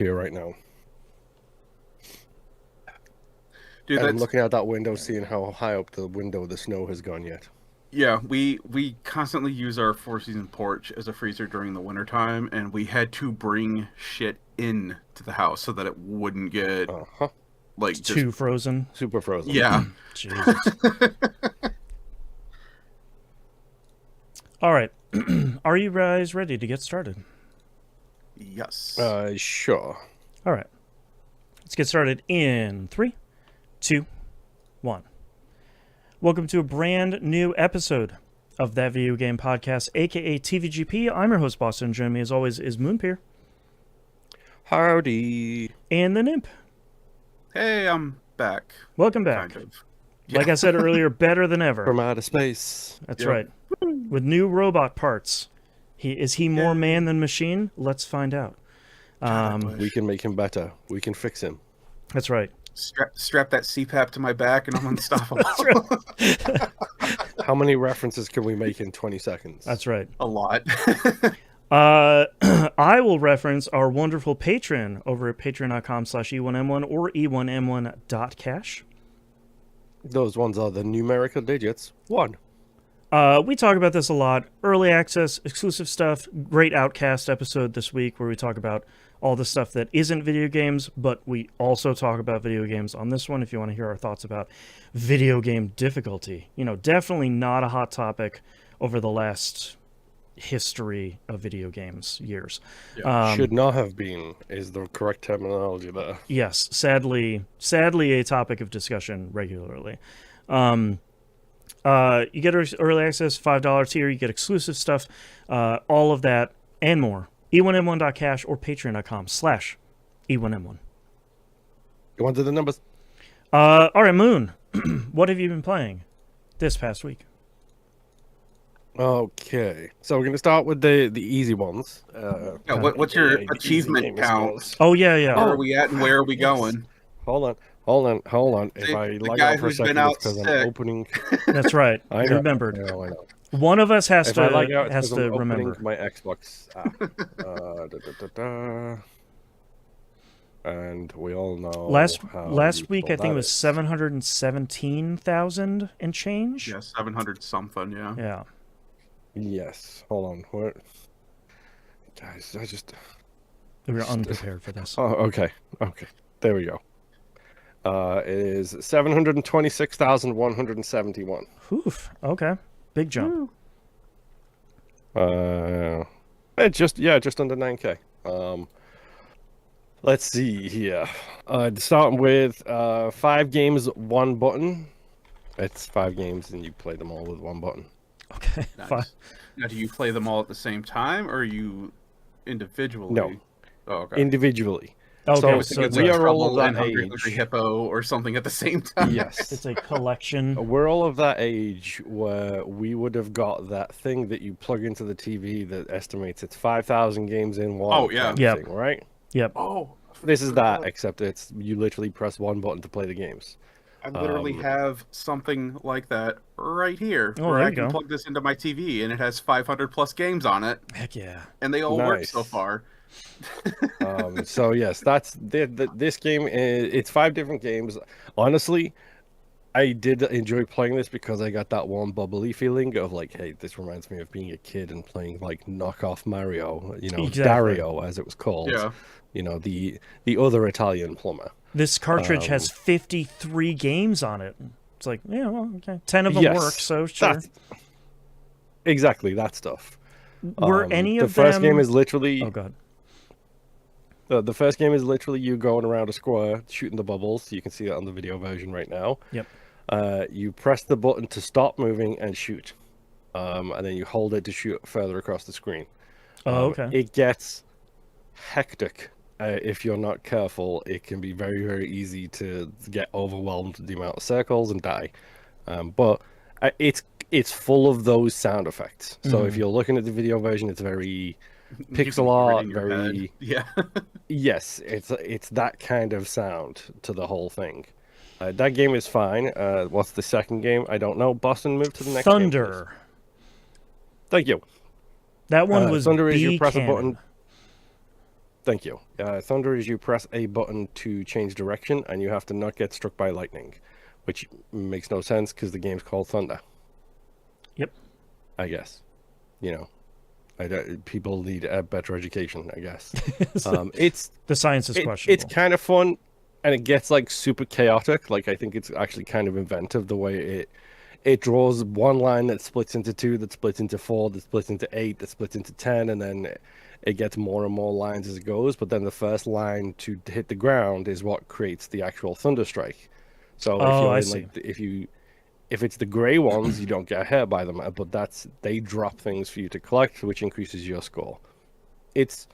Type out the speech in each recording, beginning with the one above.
here right now. Dude, I'm looking out that window, seeing how high up the window the snow has gone yet. yeah, we constantly use our four-season porch as a freezer during the wintertime, and we had to bring shit in to the house so that it wouldn't get like just too frozen. Super frozen. Yeah. Jesus. All right. Are you guys ready to get started? Yes. Sure. All right. Let's get started in 3, 2, 1. Welcome to a brand new episode of That Video Game Podcast, aka TVGP. I'm your host, Boston. Joining me as always is Moonpeer. Howdy. And the Nimp. Hey, I'm back. Welcome back. Kind of. Like I said earlier, better than ever. From outer space. That's right. With new robot parts. Is he more man than machine? Let's find out. We can make him better. We can fix him. That's right. Strap that CPAP to my back and I'm unstoppable. That's right. How many references can we make in 20 seconds? That's right. A lot. I will reference our wonderful Patreon over at patreon.com/E1M1 or E1M1.cash. Those ones are the numerical digits. 1. We talk about this a lot. Early access, exclusive stuff. Great Outcast episode this week where we talk about all the stuff that isn't video games, but we also talk about video games on this one if you want to hear our thoughts about video game difficulty. You know, definitely not a hot topic over the last history of video games years. Should not have been is the correct terminology there. Yes, sadly a topic of discussion regularly. You get early access, $5 tier, you get exclusive stuff, all of that and more. E1M1.cash or patreon.com/E1M1. You wanted the numbers? All right, Moon, what have you been playing this past week? Okay, so we're going to start with the easy ones. What's your achievement count? Oh, yeah. Where are we at and where are we going? Hold on. If I the lag guy out for a who's been second, out it's because I'm sick. opening. That's right. I I know, remembered. I know. One of us has If I lag to out, it's 'cause I'm remember. opening my Xbox app. And we all know Last how week, I useful think it that was is. 717,000 and change. Yeah, 700 something, yeah. Yeah. Yes. Hold on. What? Guys, We were unprepared for this. Oh, okay. There we go. It is 726,171. Oof. Okay. Big jump. Just under 9K. Let's see here. Starting with 5 games, 1 button. It's 5 games, and you play them all with 1 button. Okay. Nice. Fine. Now, do you play them all at the same time, or are you individually? No. Oh, okay. Individually. Okay. So it's we like are all of Trouble that and Hungry age. Hungry Hippo or something at the same time. Yes. It's a collection. We're all of that age where we would have got that thing that you plug into the TV that estimates it's 5,000 games in one. Oh, yeah. kind of Yep. thing, right? Yep. Oh, This is that, except it's you literally press 1 button to play the games. I literally have something like that right here. Oh, where there I you can go. plug this into my TV, and it has 500 plus games on it, Heck yeah. and they all work Nice. so far. So yes, that's this game. It's 5 different games. Honestly, I did enjoy playing this because I got that warm, bubbly feeling of like, hey, this reminds me of being a kid and playing like knockoff Mario. You know, Exactly. Dario as it was called. Yeah. You know, the other Italian plumber. This cartridge has 53 games on it. It's like, yeah, well, okay. 10 of them Yes, work, so sure. Exactly that stuff. Were any of the them... first game is literally Oh, God. the first game is literally you going around a square shooting the bubbles. You can see that on the video version right now. Yep. You press the button to stop moving and shoot, and then you hold it to shoot further across the screen. Oh, okay. It gets hectic if you're not careful. It can be very, very easy to get overwhelmed with the amount of circles and die. But it's full of those sound effects. So if you're looking at the video version, it's very pixel art, very yeah. yes, it's that kind of sound to the whole thing. That game is fine. What's the second game? I don't know. Boston, move to the next game, Thunder. please. Thank you. That one was Thunder is B you press a cannon. button. Thank you. Thunder is you press a button to change direction, and you have to not get struck by lightning, which makes no sense because the game's called Thunder. Yep. I guess. People need a better education, I guess. It's the science is questionable. It's kind of fun, and it gets like super chaotic. Like I think it's actually kind of inventive the way it draws one line that splits into 2, that splits into 4, that splits into 8, that splits into 10, and then it gets more and more lines as it goes. But then the first line to hit the ground is what creates the actual thunder strike. So if it's the gray ones, you don't get hurt by them, but they drop things for you to collect, which increases your score. It's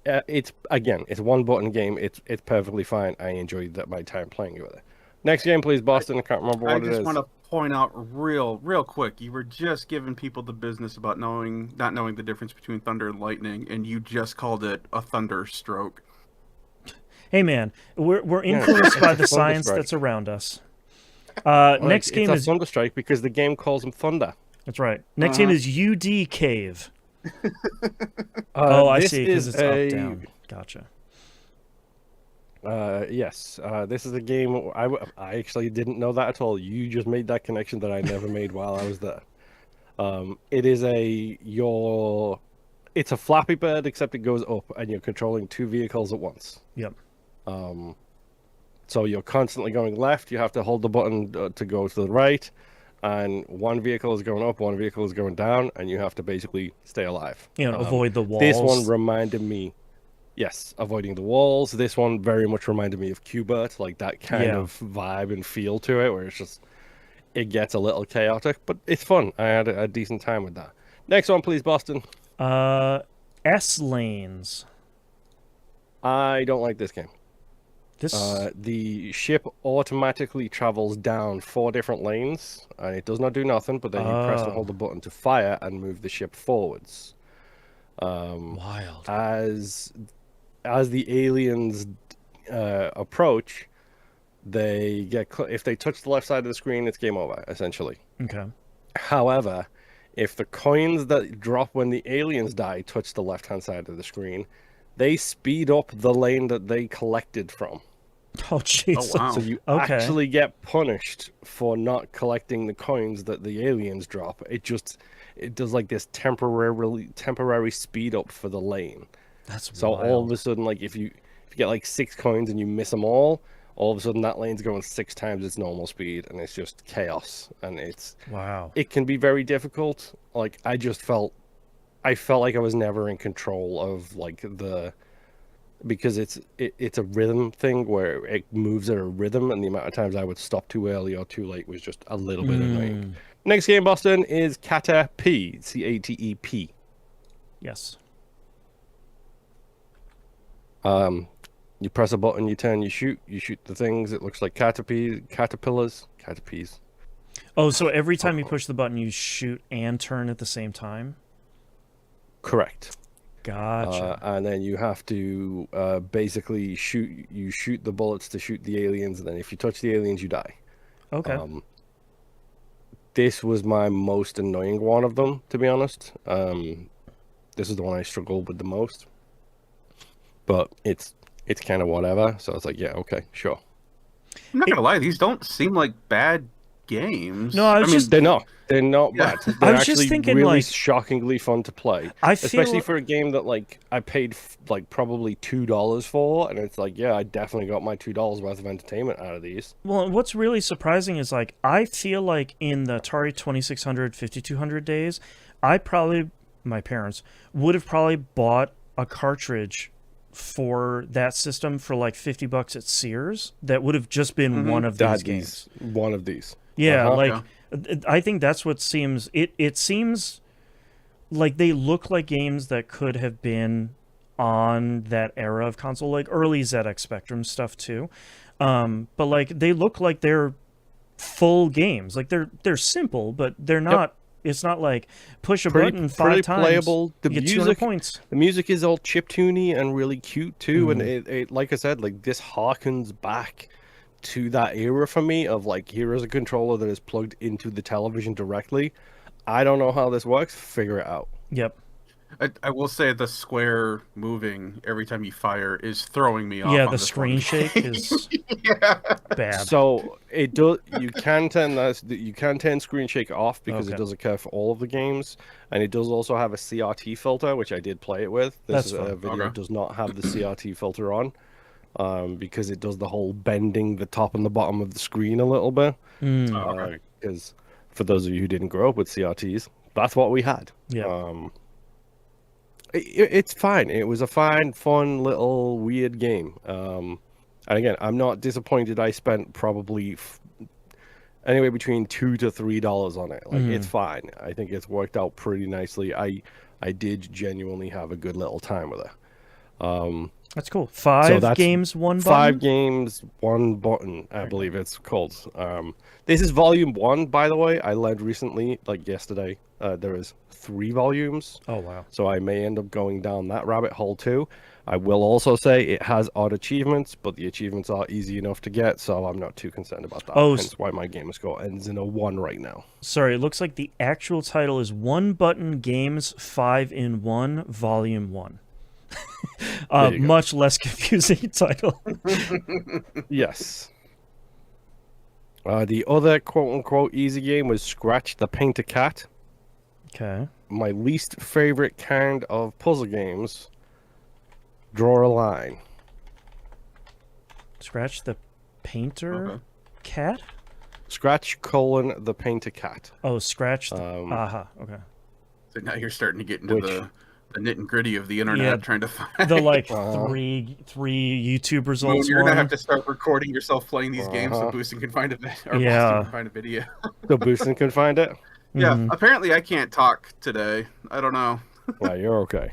one button game. It's perfectly fine. I enjoyed my time playing with it. Next game, please, Boston. I can't remember what it is. I just want to point out real quick. You were just giving people the business about not knowing the difference between thunder and lightning, and you just called it a thunder stroke. Hey, man, we're influenced by the science that's around us. Next game is Thunderstrike because the game calls them Thunder. That's right. Next game is UD Cave. I see, because it's up down. Gotcha. Yes. This is a game I actually didn't know that at all. You just made that connection that I never made while I was there. It is it's a Flappy Bird, except it goes up, and you're controlling 2 vehicles at once. Yep. So you're constantly going left. You have to hold the button to go to the right, and one vehicle is going up, one vehicle is going down, and you have to basically stay alive. Avoid the walls. This one reminded me, yes, avoiding the walls. This one very much reminded me of Qbert, like that kind of vibe and feel to it, where it gets a little chaotic, but it's fun. I had a decent time with that. Next one, please, Boston. S-Lanes. I don't like this game. This the ship automatically travels down 4 different lanes, and it does not do nothing, but then you press and hold the button to fire and move the ship forwards. Wild. As the aliens approach, they get if they touch the left side of the screen, it's game over, essentially. Okay. However, if the coins that drop when the aliens die touch the left-hand side of the screen, they speed up the lane that they collected from. Oh, jeez. Oh, wow. So you actually get punished for not collecting the coins that the aliens drop. It does like this temporary speed up for the lane. That's wild. All of a sudden, like if you get like 6 coins and you miss them all of a sudden that lane's going 6 times its normal speed, and it's just chaos. And it can be very difficult. Like I felt like I was never in control of like because it's a rhythm thing where it moves at a rhythm, and the amount of times I would stop too early or too late was just a little bit annoying. Next game, Boston, is Catep. CATEP. Yes. You press a button, you turn, you shoot the things. It looks like caterpillars. Oh, so every time you push the button, you shoot and turn at the same time? Correct. Gotcha. And then you have to basically shoot the bullets to shoot the aliens, and then if you touch the aliens, you die. Okay. This was my most annoying one of them, to be honest. This is the one I struggled with the most. But it's kind of whatever, so it's like, yeah, okay, sure. I'm not gonna lie, these don't seem like bad games. No, I mean, they're not bad. They're I was just thinking, really like, shockingly fun to play. Especially for a game that like I paid like probably $2 for, and it's like, yeah, I definitely got my $2 worth of entertainment out of these. Well, what's really surprising is like I feel like in the Atari 2600, 5200 days, my parents would have probably bought a cartridge for that system for like $50 at Sears. That would have just been one of these games. One of these. Yeah, I think that's what seems. It seems like they look like games that could have been on that era of console, like early ZX Spectrum stuff too. But like they look like they're full games. Like they're simple, but they're not. Yep. It's not like push a button 5 times. Playable. The you get 200 points. The music is all chiptuney and really cute too, and it like I said, like this harkens back to that era for me of like, here is a controller that is plugged into the television directly. I don't know how this works. Figure it out. Yep. I will say the square moving every time you fire is throwing me off Yeah, on the this screen one. shake is Yeah. bad. So it does. You can turn screen shake off because Okay. it does occur for all of the games, and it does also have a CRT filter, which I did play it with. This That's fun. video Okay. does not have the CRT filter on, because it does the whole bending the top and the bottom of the screen a little bit. Mm, Oh, okay. Because for those of you who didn't grow up with CRTs, that's what we had. yeah. It's fine. It was a fine, fun, little, weird game. And again, I'm not disappointed. I spent probably anywhere between $2 to $3 on it. Like, it's fine. I think it's worked out pretty nicely. I did genuinely have a good little time with it. That's cool. So 5 that's games, 1 5 button? games, 1 button, I believe it's called. This is volume 1, by the way. I learned recently, like yesterday, there is 3 volumes. Oh, wow. So I may end up going down that rabbit hole too. I will also say it has odd achievements, but the achievements are easy enough to get, so I'm not too concerned about that. Oh, Hence why my gamer score ends in a 1 right now. Sorry, it looks like the actual title is 1 Button Games 5 in 1, Volume 1. There you go. Much less confusing title. Yes. The other quote-unquote easy game was Scratch the Paint a Cat. Okay. My least favorite kind of puzzle games. Draw a line. Scratch the Painter Okay. Cat? Scratch the Paint a Cat. Oh, Scratch the... Aha, okay. So now you're starting to get into Which- the nit and gritty of the internet, Yeah, trying to find. The, like, Uh-huh. three YouTube Moon, results you're gonna one. have to start recording yourself playing these games so Uh-huh. Boosting can find a or Yeah. Boston can find a video. So Boostin can find it. Yeah, Mhm. apparently I can't talk today. I don't know. Well, you're okay.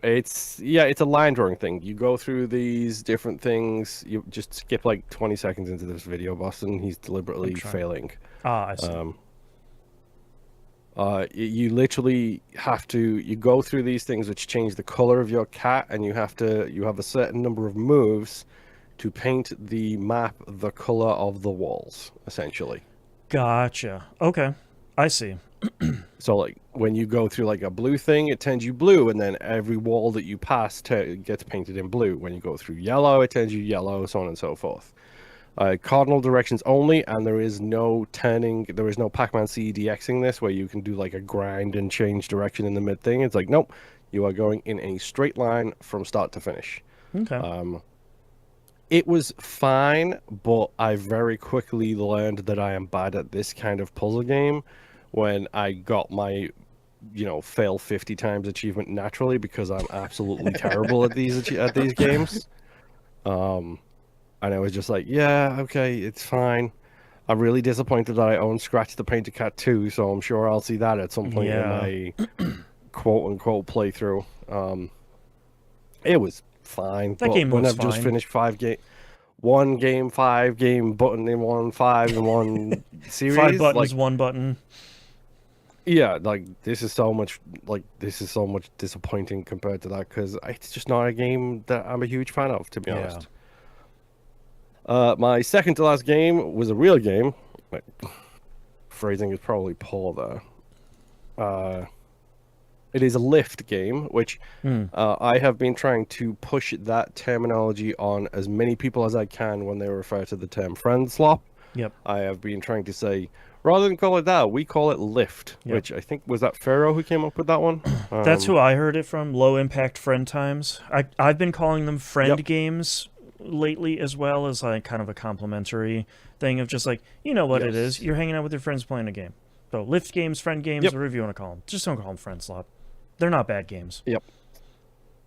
It's a line drawing thing. You go through these different things. You just skip like 20 seconds into this video, Boston. He's deliberately trying. failing. Ah, I see. You literally have to. You go through these things which change the color of your cat, and you have a certain number of moves to paint the map the color of the walls, essentially. Gotcha. Okay. I see. So, like, when you go through, like, a blue thing, it turns you blue, and then every wall that you pass gets painted in blue. When you go through yellow, it turns you yellow, so on and so forth. Cardinal directions only, and there is no Pac-Man CEDXing this, where you can do, like, a grind and change direction in the mid-thing. It's like, nope, you are going in a straight line from start to finish. Okay. It was fine, but I very quickly learned that I am bad at this kind of puzzle game when I got my, fail 50 times achievement naturally, because I'm absolutely terrible at these games. And I was just like, yeah, okay, it's fine. I'm really disappointed that I own Scratch the Painter Cat 2, so I'm sure I'll see that at some point in my quote-unquote playthrough. It was fine. That but game when looks I've just fine. finished 5-game button in 1, 5 in 1 series. 5 buttons, like, 1 button. yeah, this is so much disappointing compared to that, because it's just not a game that I'm a huge fan of, to be honest. My second to last game was a real game. Phrasing is probably poor there. It is a lift game, which I have been trying to push that terminology on as many people as I can when they refer to the term friend slop. Yep. I have been trying to say, rather than call it that, we call it lift, Yep. which I think, was that Pharaoh who came up with that one? That's who I heard it from, Low Impact Friend Times. I've been calling them friend Yep. games lately, as well as like kind of a complimentary thing of just like, you know what it is, Yes. you're hanging out with your friends playing a game. So lift games, friend games, Yep. whatever you want to call them. Just don't call them friend slop. They're not bad games. Yep.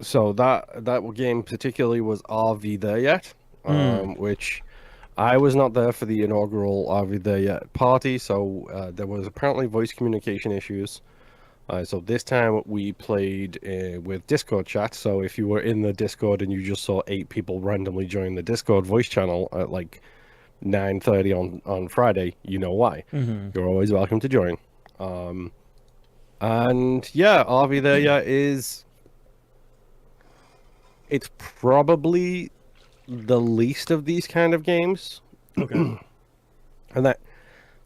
So that game particularly was Are We There Yet? Which I was not there for the inaugural Are We There Yet party, so there was apparently voice communication issues. So this time we played with Discord chat. So if you were in the Discord and you just saw 8 people randomly join the Discord voice channel at like 9:30 on Friday, you know why. You're always welcome to join. And yeah, Are We There Yet it's probably the least of these kind of games. Okay. And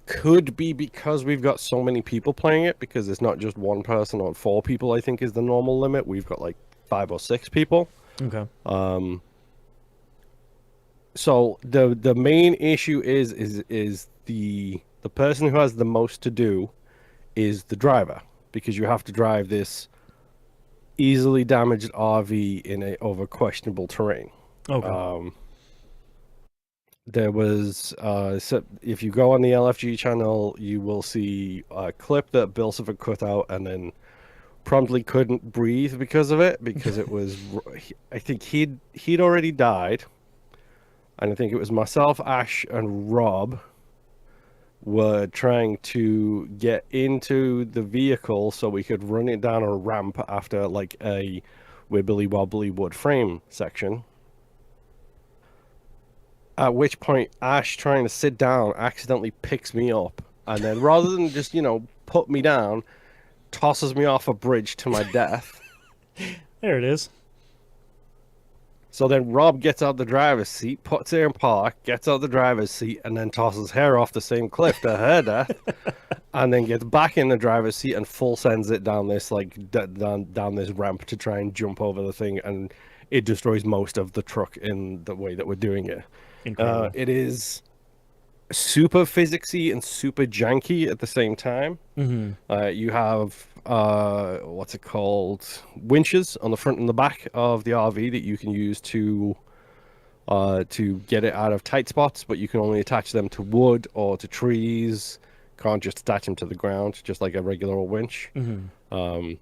could be because we've got so many people playing it, because it's not just one person or 4 people, I think is the normal limit. We've got like 5 or 6 people. Okay. So the main issue is the person who has the most to do is the driver, because you have to drive this easily damaged RV in over questionable terrain. Okay. There was so if you go on the LFG channel, you will see a clip that Bilsiford cut out and then promptly couldn't breathe because of it, because it was I think he'd already died, and I think it was myself, Ash, and Rob were trying to get into the vehicle so we could run it down a ramp after like a wibbly wobbly wood frame section. At which point, Ash, trying to sit down, accidentally picks me up, and then rather than just, put me down, tosses me off a bridge to my death. There it is. So then Rob gets out the driver's seat, puts her in park, gets out the driver's seat, and then tosses her off the same cliff to her death, and then gets back in the driver's seat and full sends it down this down this ramp to try and jump over the thing, and it destroys most of the truck in the way that we're doing it. Incredible. It is super physicsy and super janky at the same time. Mm-hmm. You have what's it called, winches on the front and the back of the RV that you can use to get it out of tight spots, but you can only attach them to wood or to trees. Can't just attach them to the ground, just like a regular old winch. Mm-hmm.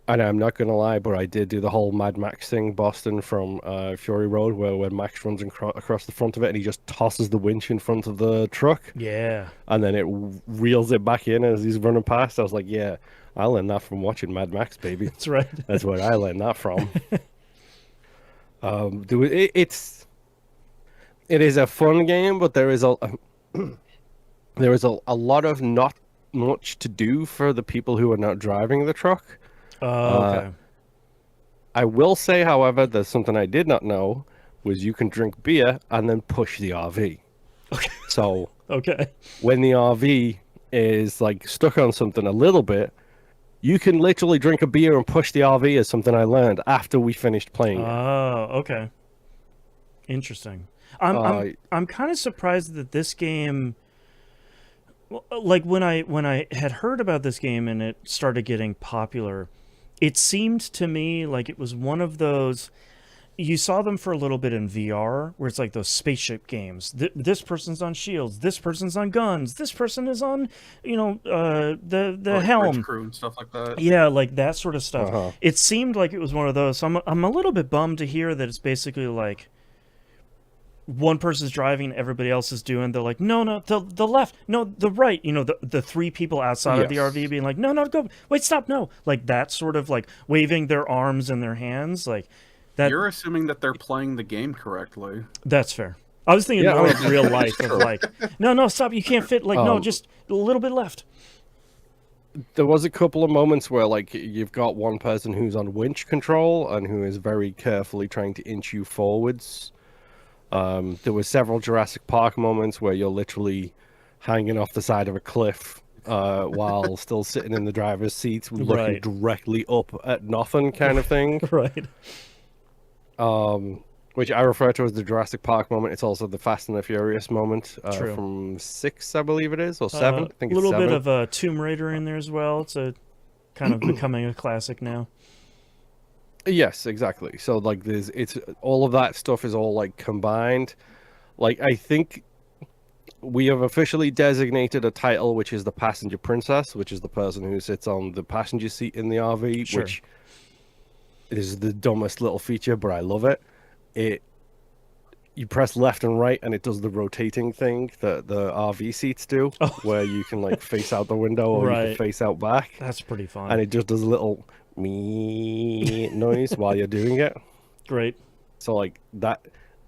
And I'm not gonna lie, but I did do the whole Mad Max thing, Boston from Fury Road, where Max runs across the front of it and he just tosses the winch in front of the truck. Yeah. And then it reels it back in as he's running past. I was like, yeah, I learned that from watching Mad Max, baby. That's right. That's where I learned that from. It is a fun game, but there is a lot of not much to do for the people who are not driving the truck. Okay. I will say, however, there's something I did not know, was you can drink beer and then push the RV. Okay. So Okay. when the RV is like stuck on something a little bit, you can literally drink a beer and push the RV, is something I learned after we finished playing it. Oh, okay. Interesting. I'm kind of surprised that this game, like when I had heard about this game and it started getting popular, it seemed to me like it was one of those, you saw them for a little bit in VR, where it's like those spaceship games. This person's on shields, this person's on guns, this person is on, the like helm, Bridge Crew and stuff like that. yeah, like that sort of stuff. Uh-huh. It seemed like it was one of those. So I'm a little bit bummed to hear that it's basically like one person's driving, everybody else is doing. They're like, no, the left, no, the right. The 3 people outside of the Yes. RV being like, no, go, wait, stop, no, like that sort of like waving their arms and their hands, like that. You're assuming that they're playing the game correctly. That's fair. I was thinking Yeah, more I of real life, of like, no, stop, you can't fit. Like, no, just a little bit left. There was a couple of moments where like you've got one person who's on winch control and who is very carefully trying to inch you forwards. There were several Jurassic Park moments where you're literally hanging off the side of a cliff while still sitting in the driver's seat, looking Right. directly up at nothing, kind of thing. Right. Which I refer to as the Jurassic Park moment. It's also the Fast and the Furious moment True. from 6, I believe it is, or 7. I think A it's little 7. bit of Tomb Raider in there as well. It's a kind of becoming a classic now. Yes, exactly. So like it's all of that stuff is all like combined. Like I think we have officially designated a title, which is the passenger princess, which is the person who sits on the passenger seat in the RV, Sure. which is the dumbest little feature, but I love it. You press left and right and it does the rotating thing that the RV seats do, where you can like face out the window or you Right. can face out back. That's pretty fun. And it just does a little me noise while you're doing it. Great. So like that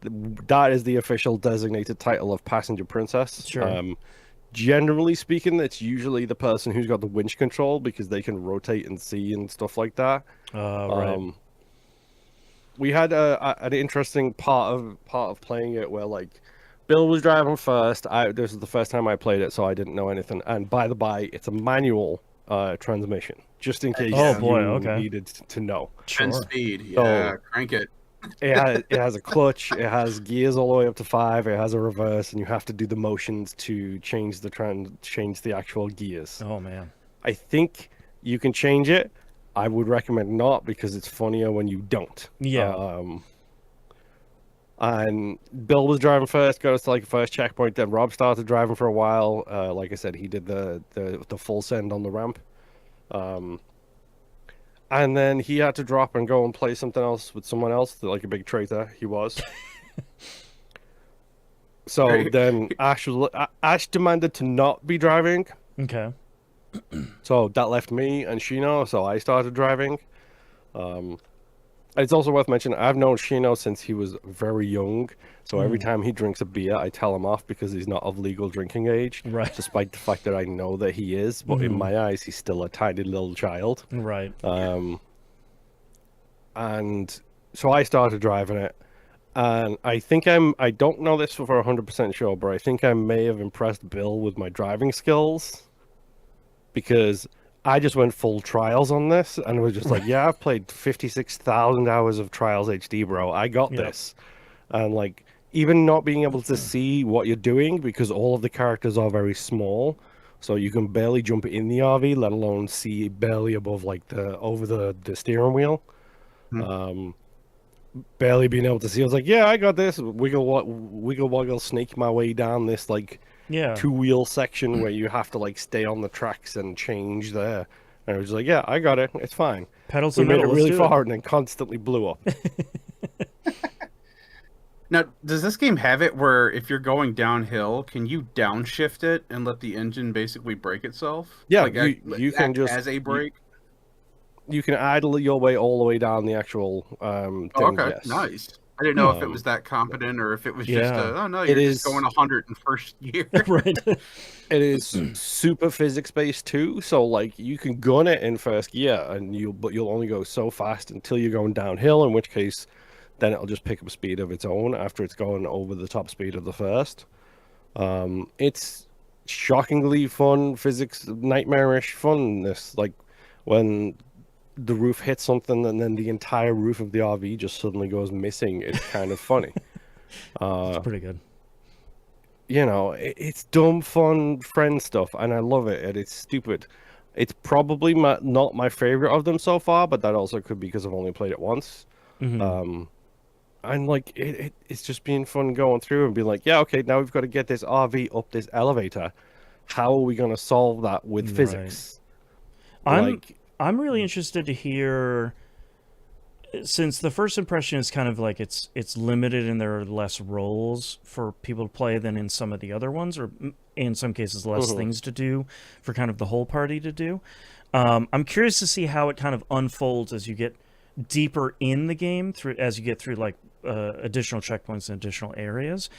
is the official designated title of passenger princess. Sure. Generally speaking, it's usually the person who's got the winch control, because they can rotate and see and stuff like that. Right. We had an interesting part of playing it where like Bill was driving first. This was the first time I played it, so I didn't know anything. And by the by, it's a manual transmission, just in case Oh Yeah. boy, you okay. needed to know. 10 Sure. speed. Yeah, So crank it. it has a clutch. It has gears all the way up to 5. It has a reverse, and you have to do the motions to change the actual gears. Oh man. I think you can change it. I would recommend not because it's funnier when you don't. Yeah. And Bill was driving first, got us to like the first checkpoint. Then Rob started driving for a while. Like I said, he did the full send on the ramp. And then he had to drop and go and play something else with someone else, like a big traitor he was. So Right. then Ash demanded to not be driving. Okay. So that left me and Shino, so I started driving. It's also worth mentioning, I've known Shino since he was very young, so every time he drinks a beer, I tell him off because he's not of legal drinking age, Right. despite the fact that I know that he is, but in my eyes, he's still a tiny little child. Right. And so I started driving it, and I don't know this for 100% sure, but I think I may have impressed Bill with my driving skills, because I just went full Trials on this and was just like, yeah, I've played 56,000 hours of Trials HD, bro. I got Yep. this. And like, even not being able to see what you're doing because all of the characters are very small, so you can barely jump in the RV, let alone see barely above like over the steering wheel. Barely being able to see. I was like, yeah, I got this. Wiggle woggle, snake my way down this like Yeah. 2-wheel section where you have to like stay on the tracks and change there. And I was like, yeah, I got it. It's fine. Pedals We and made metal. it really Let's do far and then constantly blew up. Now, does this game have it where if you're going downhill, can you downshift it and let the engine basically brake itself? Yeah, like you can act just as a brake. you can idle your way all the way down the actual Oh, thing. okay, Yes. nice. I didn't know if it was that competent or if it was just Yeah. oh no, It you're just is- going 100 in first year. it. Right. It is super physics based too, so like you can gun it in first gear and you'll only go so fast until you're going downhill, in which case then it'll just pick up speed of its own after it's going over the top speed of the first. It's shockingly fun physics, nightmarish funness, like when the roof hits something and then the entire roof of the RV just suddenly goes missing. It's kind of funny. It's pretty good. You know, it's dumb, fun, friend stuff, and I love it, and it's stupid. It's probably not my favorite of them so far, but that also could be because I've only played it once. And like, it's just being fun going through and being like, yeah, okay, now we've got to get this RV up this elevator. How are we going to solve that with Right. physics? I'm really interested to hear, since the first impression is kind of like it's limited and there are less roles for people to play than in some of the other ones, or in some cases less things to do for kind of the whole party to do. I'm curious to see how it kind of unfolds as you get deeper in the game, as you get through like additional checkpoints and additional areas.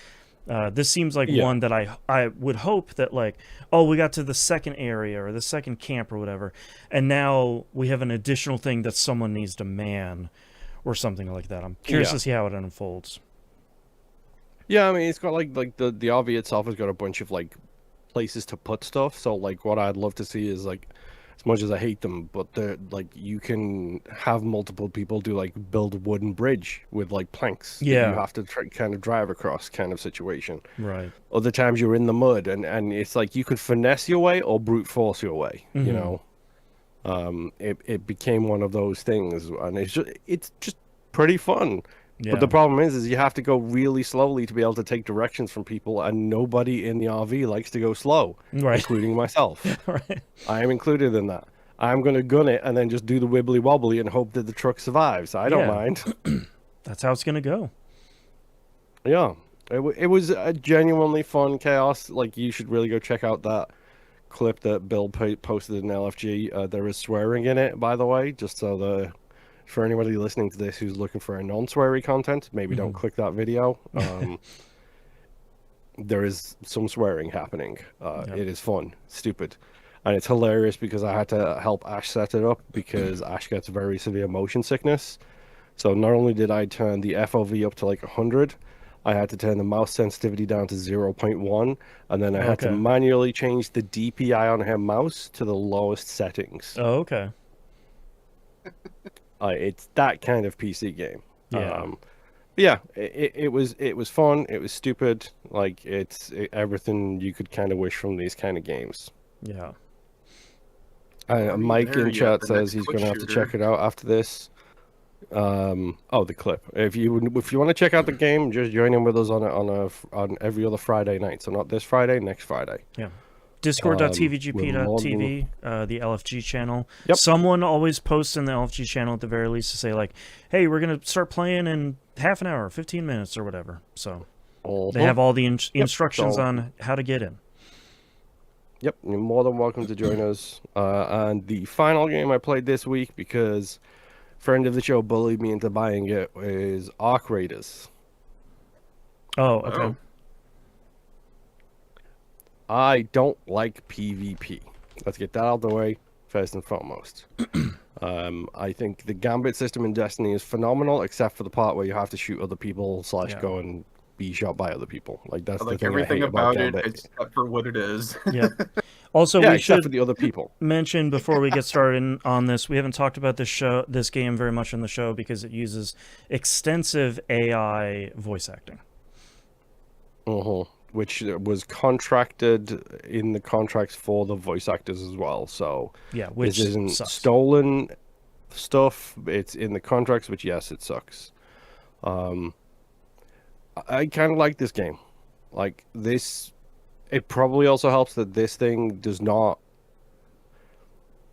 This seems like one that I would hope that like, oh, we got to the second area or the second camp or whatever, and now we have an additional thing that someone needs to man or something like that. I'm curious to see how it unfolds. Yeah, I mean, it's got like the RV itself has got a bunch of like places to put stuff. So like, what I'd love to see is like, as much as I hate them, but they're like, you can have multiple people do like build a wooden bridge with like planks. that Yeah. you have to kind of drive across, kind of situation. Right. Other times you're in the mud, and it's like you can finesse your way or brute force your way. You know, it became one of those things, and it's just pretty fun. Yeah. But the problem is you have to go really slowly to be able to take directions from people, and nobody in the RV likes to go slow, Right. including myself. Right. I am included in that. I'm going to gun it and then just do the wibbly wobbly and hope that the truck survives. I don't Yeah. mind. That's how it's gonna go. Yeah, it was a genuinely fun chaos. Like, you should really go check out that clip that Bill posted in LFG. There is swearing in it, by the way, just so for anybody listening to this who's looking for a non-sweary content, maybe don't click that video. There is some swearing happening. It is fun, stupid, and it's hilarious because I had to help Ash set it up because Ash gets very severe motion sickness. So not only did I turn the FOV up to like 100, I had to turn the mouse sensitivity down to 0.1, and then I had to Okay. manually change the DPI on her mouse to the lowest settings. Oh, okay. It's that kind of PC game. Yeah. Yeah, it was fun. It was stupid. Like everything you could kind of wish from these kind of games. Yeah. Already Mike there, in you got chat the says next he's quick going to have to shooter. check it out after this. Oh, the clip. If you want to check out the game, just join in with us on every other Friday night. So not this Friday, next Friday. Yeah. We're more than Discord.tvgp.tv, the LFG channel. Yep. Someone always posts in the LFG channel at the very least to say, like, hey, we're going to start playing in half an hour, 15 minutes, or whatever. So they have all the instructions so- on how to get in. Yep, you're more than welcome to join us. And the final game I played this week, because friend of the show bullied me into buying it, is Arc Raiders. Oh, okay. Oh. I don't like PvP. Let's get that out of the way first and foremost. I think the Gambit system in Destiny is phenomenal, except for the part where you have to shoot other people / Yeah. go and be shot by other people. Like that's I the like thing I everything hate about about it Gambit. except for what it is. Yep. Also, Yeah, we except should for the other people. mention before we get started on this, we haven't talked about this game very much in the show because it uses extensive AI voice acting. Which was contracted in the contracts for the voice actors as well. So Yeah, which this isn't sucks. stolen stuff. It's in the contracts, which yes, it sucks. I kind of like this game. Like this, it probably also helps that this thing does not.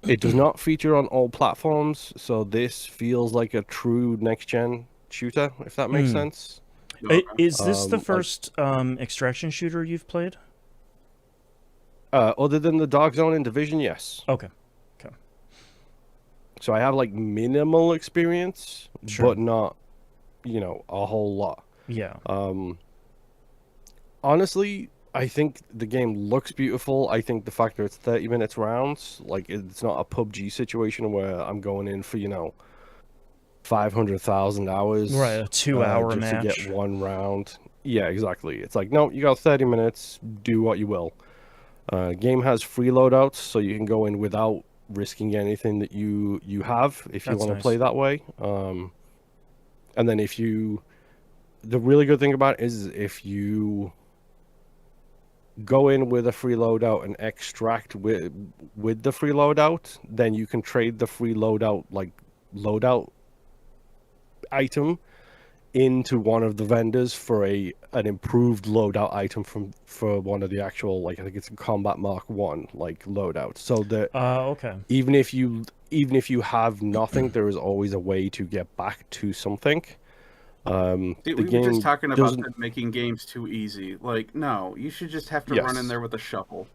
It does not feature on all platforms, so this feels like a true next gen shooter, if that makes sense. Is this the like- first extraction shooter you've played? Other than the Dark Zone in Division, yes. Okay. So I have like minimal experience, Sure. but not, a whole lot. Yeah. Honestly, I think the game looks beautiful. I think the fact that it's 30 minutes rounds, like it's not a PUBG situation where I'm going in for, 500,000 hours. Right, a 2-hour just match. to get one round. Yeah, exactly. It's like, no, you got 30 minutes, do what you will. Game has free loadouts, so you can go in without risking anything that you have if you That's want to nice. play that way. And then the really good thing about it is if you go in with a free loadout and extract with the free loadout, then you can trade the free loadout loadout item into one of the vendors for an improved loadout item for one of the actual, like I think it's a Combat Mark 1 loadout. So that Okay. even if you have nothing, there is always a way to get back to something. See, The we were game just talking about doesn't- them making games too easy. Like, no, you should just have to run in Yes. there with a shovel.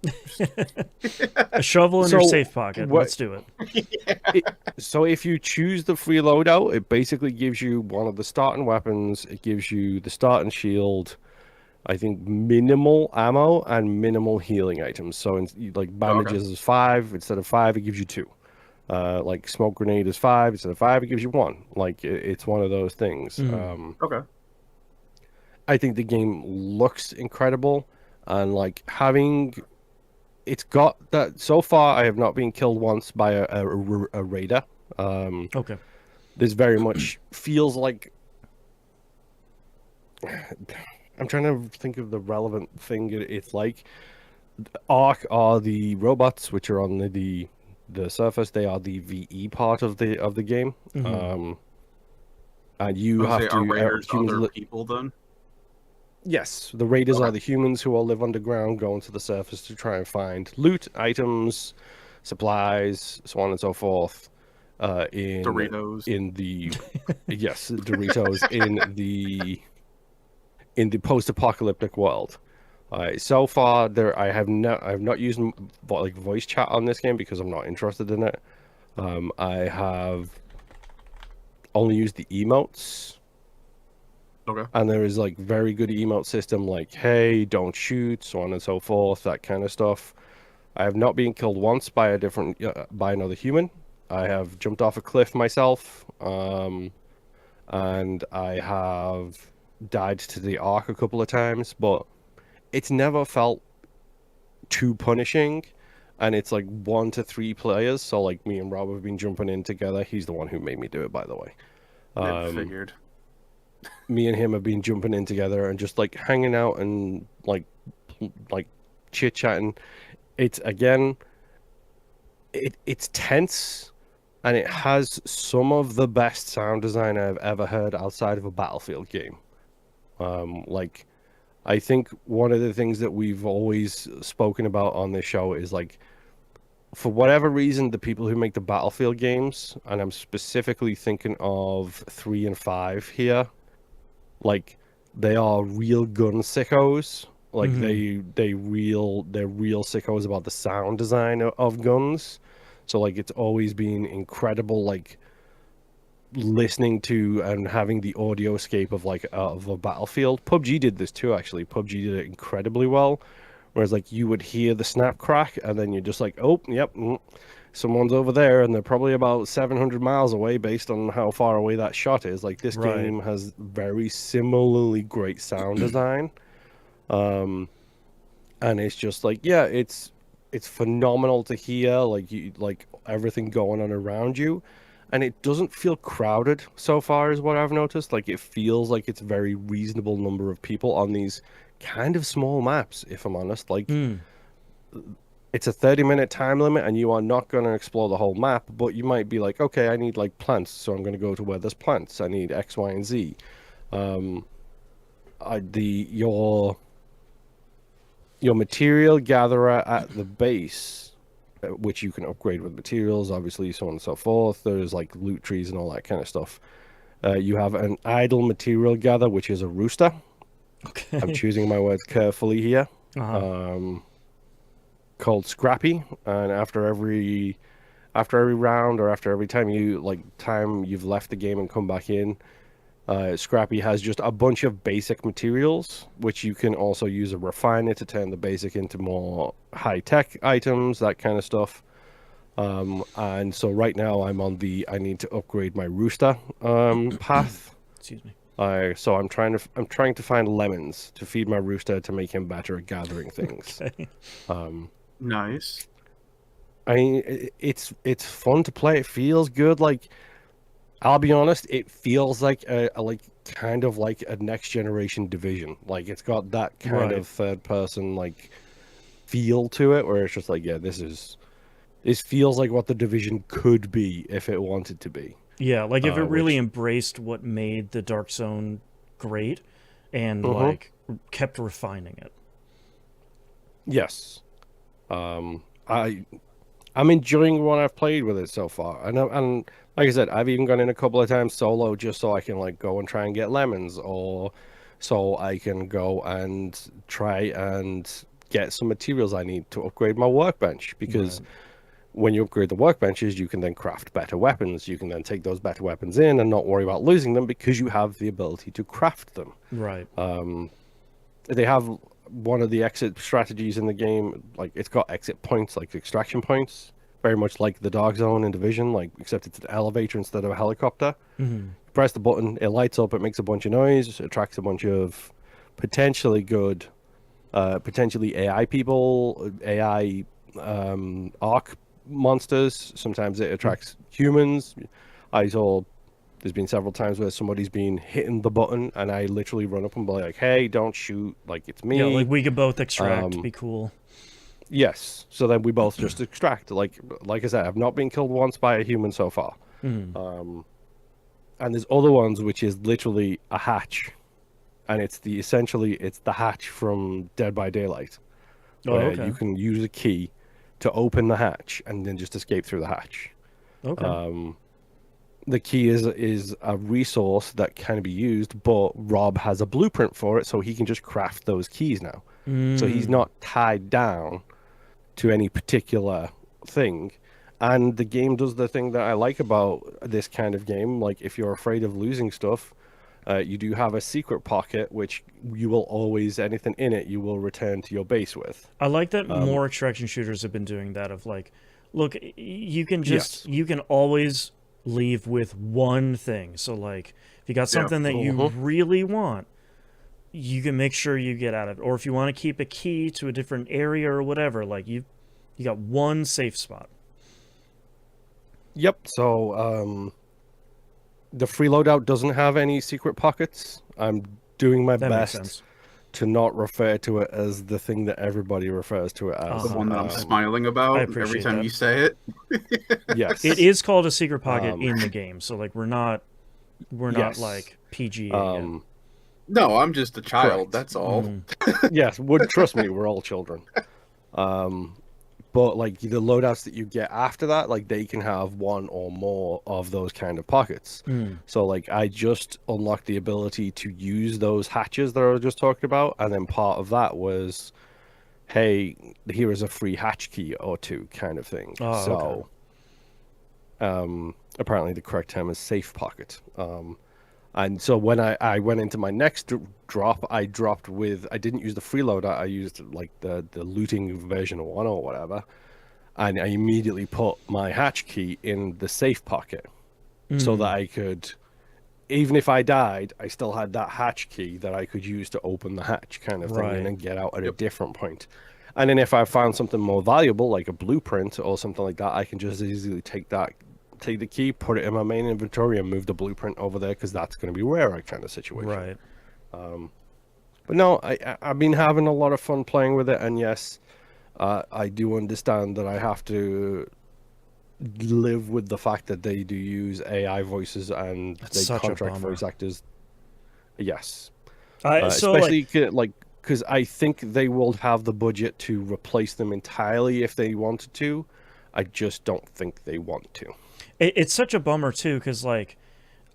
A shovel in your So, safe pocket. what- Let's do it. So if you choose the free loadout, it basically gives you one of the starting weapons. It gives you the starting shield. I think minimal ammo and minimal healing items. So like bandages is 5 instead of 5, it gives you 2. Like smoke grenade is 5 instead of 5, it gives you 1. Like it's one of those things. Okay. I think the game looks incredible, and like it's got that. So far, I have not been killed once by a raider. Okay. This very much feels like. I'm trying to think of the relevant thing it's like. Ark are the robots which are on the surface. They are the VE part of the game. And you So have say, to are raiders humans other people then? Yes, the raiders Okay. are the humans who all live underground, going to the surface to try and find loot, items, supplies, so on and so forth. Doritos. In the yes, Doritos in the post-apocalyptic world. So far, I have not used voice chat on this game because I'm not interested in it. I have only used the emotes. Okay. And there is very good emote system, like hey, don't shoot, so on and so forth, that kind of stuff. I have not been killed once by another human. I have jumped off a cliff myself, and I have died to the arc a couple of times, but it's never felt too punishing. And it's like 1 to 3 players, so like me and Rob have been jumping in together. He's the one who made me do it, by the way. I figured. Me and him have been jumping in together and just like hanging out and like chit chatting. It's again, it's tense, and it has some of the best sound design I've ever heard outside of a Battlefield game. Like, I think one of the things that we've always spoken about on this show is like, for whatever reason, the people who make the Battlefield games, and I'm specifically thinking of 3 and 5 here, like they are real gun sickos. Like they're real sickos about the sound design of guns. So like it's always been incredible, like listening to and having the audio scape of like of a Battlefield. PUBG did this too, actually. PUBG did it incredibly well. Whereas like you would hear the snap crack, and then you're just like, oh, yep, someone's over there, and they're probably about 700 miles away based on how far away that shot is. Like this game has very similarly great sound design. And it's just like, yeah, it's phenomenal to hear, like you like everything going on around you, and it doesn't feel crowded so far, is what I've noticed. Like it feels like it's a very reasonable number of people on these kind of small maps, if I'm honest. Like it's a 30-minute time limit, and you are not going to explore the whole map, but you might be like, okay, I need like plants, so I'm going to go to where there's plants. I need X, Y, and Z. Your material gatherer at the base, which you can upgrade with materials, obviously, so on and so forth. There's like loot trees and all that kind of stuff. You have an idle material gather, which is a rooster. Okay. I'm choosing my words carefully here. Called Scrappy, and after every round, or after every time you've left the game and come back in, Scrappy has just a bunch of basic materials, which you can also use a refiner to turn the basic into more high-tech items, that kind of stuff. And so right now I'm on I need to upgrade my rooster path. Excuse me. So I'm trying to find lemons to feed my rooster to make him better at gathering things. Okay. Nice. I mean, it's fun to play. It feels good. Like, I'll be honest, it feels like a kind of like a next generation Division. Like it's got that kind of third person like feel to it, where it's just like, yeah, this feels like what the Division could be if it wanted to be. Yeah, like if it really embraced what made the Dark Zone great, and like kept refining it. Yes. I'm enjoying what I've played with it so far, and like I said, I've even gone in a couple of times solo just so I can like go and try and get lemons, or so I can go and try and get some materials I need to upgrade my workbench, because when you upgrade the workbenches, you can then craft better weapons. You can then take those better weapons in and not worry about losing them, because you have the ability to craft them. Right. They have one of the exit strategies in the game, like it's got exit points, like extraction points, very much like the Dark Zone in Division, like except it's an elevator instead of a helicopter. You press the button, it lights up, it makes a bunch of noise, it attracts a bunch of potentially good, potentially AI people, AI arc monsters. Sometimes it attracts humans. There's been several times where somebody's been hitting the button, and I literally run up and be like, hey, don't shoot, like it's me. Yeah, like we could both extract, be cool. Yes, so then we both just extract. Like I said, I've not been killed once by a human so far. And there's other ones which is literally a hatch, and it's the hatch from Dead by Daylight, where you can use a key to open the hatch and then just escape through the hatch. The key is a resource that can be used, but Rob has a blueprint for it, so he can just craft those keys now. So he's not tied down to any particular thing. And the game does the thing that I like about this kind of game. Like, if you're afraid of losing stuff, you do have a secret pocket, which you will always, anything in it, you will return to your base with. I like that more extraction shooters have been doing that, of like, look, you can just, you can always leave with one thing. So like, if you got something that you really want, you can make sure you get out of it. Or if you want to keep a key to a different area or whatever, like you got one safe spot. Yep. So the free loadout doesn't have any secret pockets. I'm doing my That makes best sense. to not refer to it as the thing that everybody refers to it as. The one that I'm smiling I about every appreciate time that. you say it. Yes. It is called a secret pocket in the game, so like we're not Yes. like PG. Yet. No, I'm just a child. Correct. That's all. Yes, trust me, we're all children. But like the loadouts that you get after that, like they can have one or more of those kind of pockets. So like I just unlocked the ability to use those hatches that I was just talking about, and then part of that was, hey, here is a free hatch key or two kind of thing. Oh, so apparently the correct term is safe pocket. And so when I went into my next drop, I didn't use the freeloader, I used like the looting version 1 or whatever. And I immediately put my hatch key in the safe pocket so that I could, even if I died, I still had that hatch key that I could use to open the hatch kind of thing Right. and then get out at a different point. And then if I found something more valuable, like a blueprint or something like that, I can just easily take the key, put it in my main inventory, and move the blueprint over there because that's going to be rarer kind of situation. Right. But no, I've been having a lot of fun playing with it, and yes, I do understand that I have to live with the fact that they do use AI voices and That's they such a contract bummer. voice actors. Yes, So like, especially because I think they will have the budget to replace them entirely if they wanted to. I just don't think they want to. it's such a bummer too, because like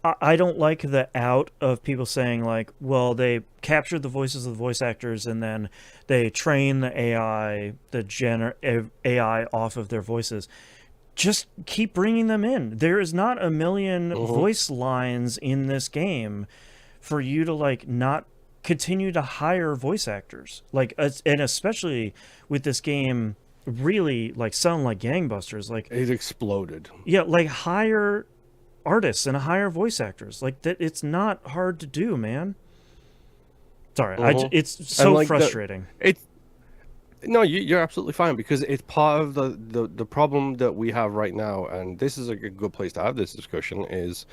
I don't like the out of people saying like, well, they captured the voices of the voice actors and then they train the AI, AI off of their voices. Just keep bringing them in. There is not a million voice lines in this game for you to like not continue to hire voice actors. Like, and especially with this game really like selling like gangbusters. Like It exploded. yeah, like hire artists and hire voice actors. Like that, it's not hard to do, man. Sorry, it's so like frustrating. No, you're absolutely fine because it's part of the problem that we have right now, and this is a good place to have this discussion, is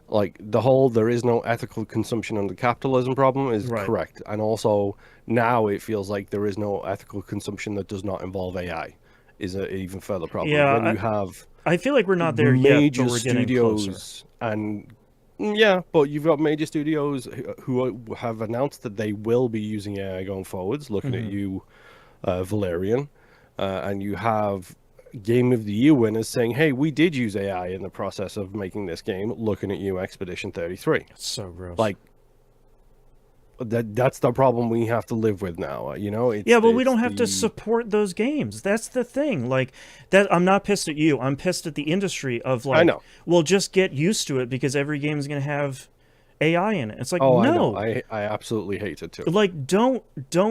like the whole there is no ethical consumption under capitalism problem is Right. correct. And also now it feels like there is no ethical consumption that does not involve AI is an even further problem. Yeah, When you have I feel like we're not there yet, major but we're getting closer. studios and yeah, but you've got major studios who have announced that they will be using AI going forwards. Looking at you, Valerian, and you have Game of the Year winners saying, "Hey, we did use AI in the process of making this game." Looking at you, Expedition 33. It's so gross. Like that's the problem we have to live with now. You know? Yeah, but we don't have to the- support those games. That's the thing. Like that, I'm not pissed at you. I'm pissed at the industry of like, I know. well, just get used to it because every game is going to have AI in it. It's like, Oh, no. I know. I absolutely hate it too. Like don't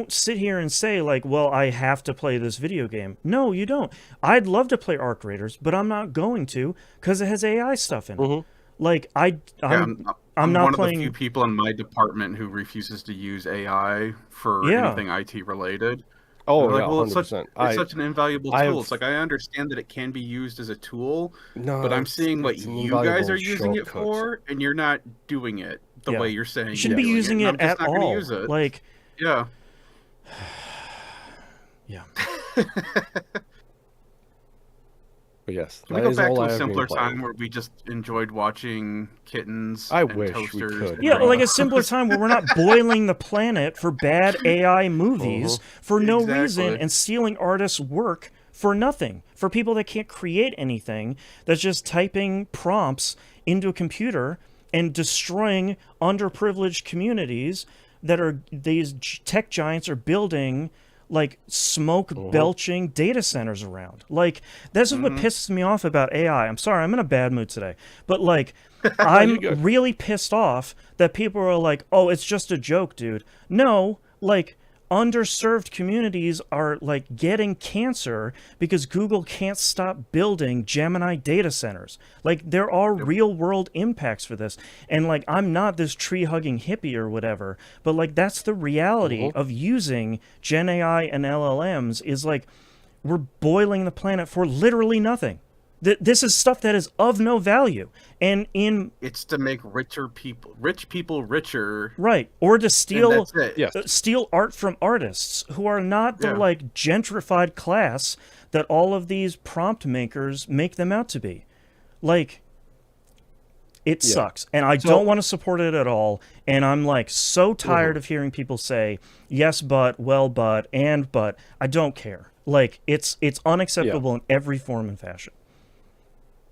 sit here and say like, well, I have to play this video game. No, you don't. I'd love to play Arc Raiders, but I'm not going to because it has AI stuff in it. Like I'm not one playing. of the few people in my department who refuses to use AI for Yeah. anything IT related. Oh, They're yeah, like, well, 100%. it's such an invaluable I tool. have- It's like I understand that it can be used as a tool, No, but I'm seeing what it's an you guys are invaluable using it shortcut. for, and you're not doing it the Yeah. way you're saying. You shouldn't you're be doing using and it I'm just at not gonna all. Use it. Like yeah. yeah. But yes, Can we that go is back all to I a have been simpler playing. time where we just enjoyed watching kittens I and wish we toasters? could. and Yeah, like a drinks? simpler time where we're not boiling the planet for bad AI movies for no reason Exactly. and stealing artists' work for nothing. For people that can't create anything, that's just typing prompts into a computer and destroying underprivileged communities that are these tech giants are building like smoke belching data centers around. Like this is what pisses me off about AI. I'm sorry, I'm in a bad mood today. But like I'm good. really pissed off that people are like, "Oh, it's just a joke, dude." No, like underserved communities are like getting cancer because Google can't stop building Gemini data centers. Like there are real world impacts for this. And like I'm not this tree hugging hippie or whatever, but like that's the reality of using Gen AI and LLMs is like we're boiling the planet for literally nothing. This is stuff that is of no value, and it's to make rich people richer, right? Or to steal Yes. steal art from artists who are not the like gentrified class that all of these prompt makers make them out to be. Like, it sucks, and I don't want to support it at all. And I'm like so tired of hearing people say yes, but, well, but, and but. I don't care. Like it's unacceptable in every form and fashion.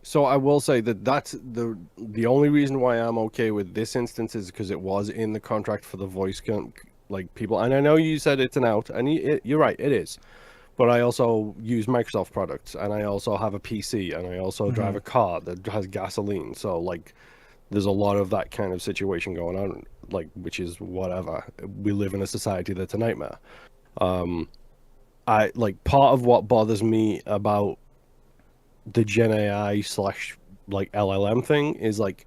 So I will say that that's the only reason why I'm okay with this instance is because it was in the contract for the voice like people. And I know you said it's an out, and you're right, it is. But I also use Microsoft products, and I also have a PC, and I also drive a car that has gasoline. So like, there's a lot of that kind of situation going on, like, which is whatever. We live in a society that's a nightmare. I like part of what bothers me about the Gen AI / like LLM thing is like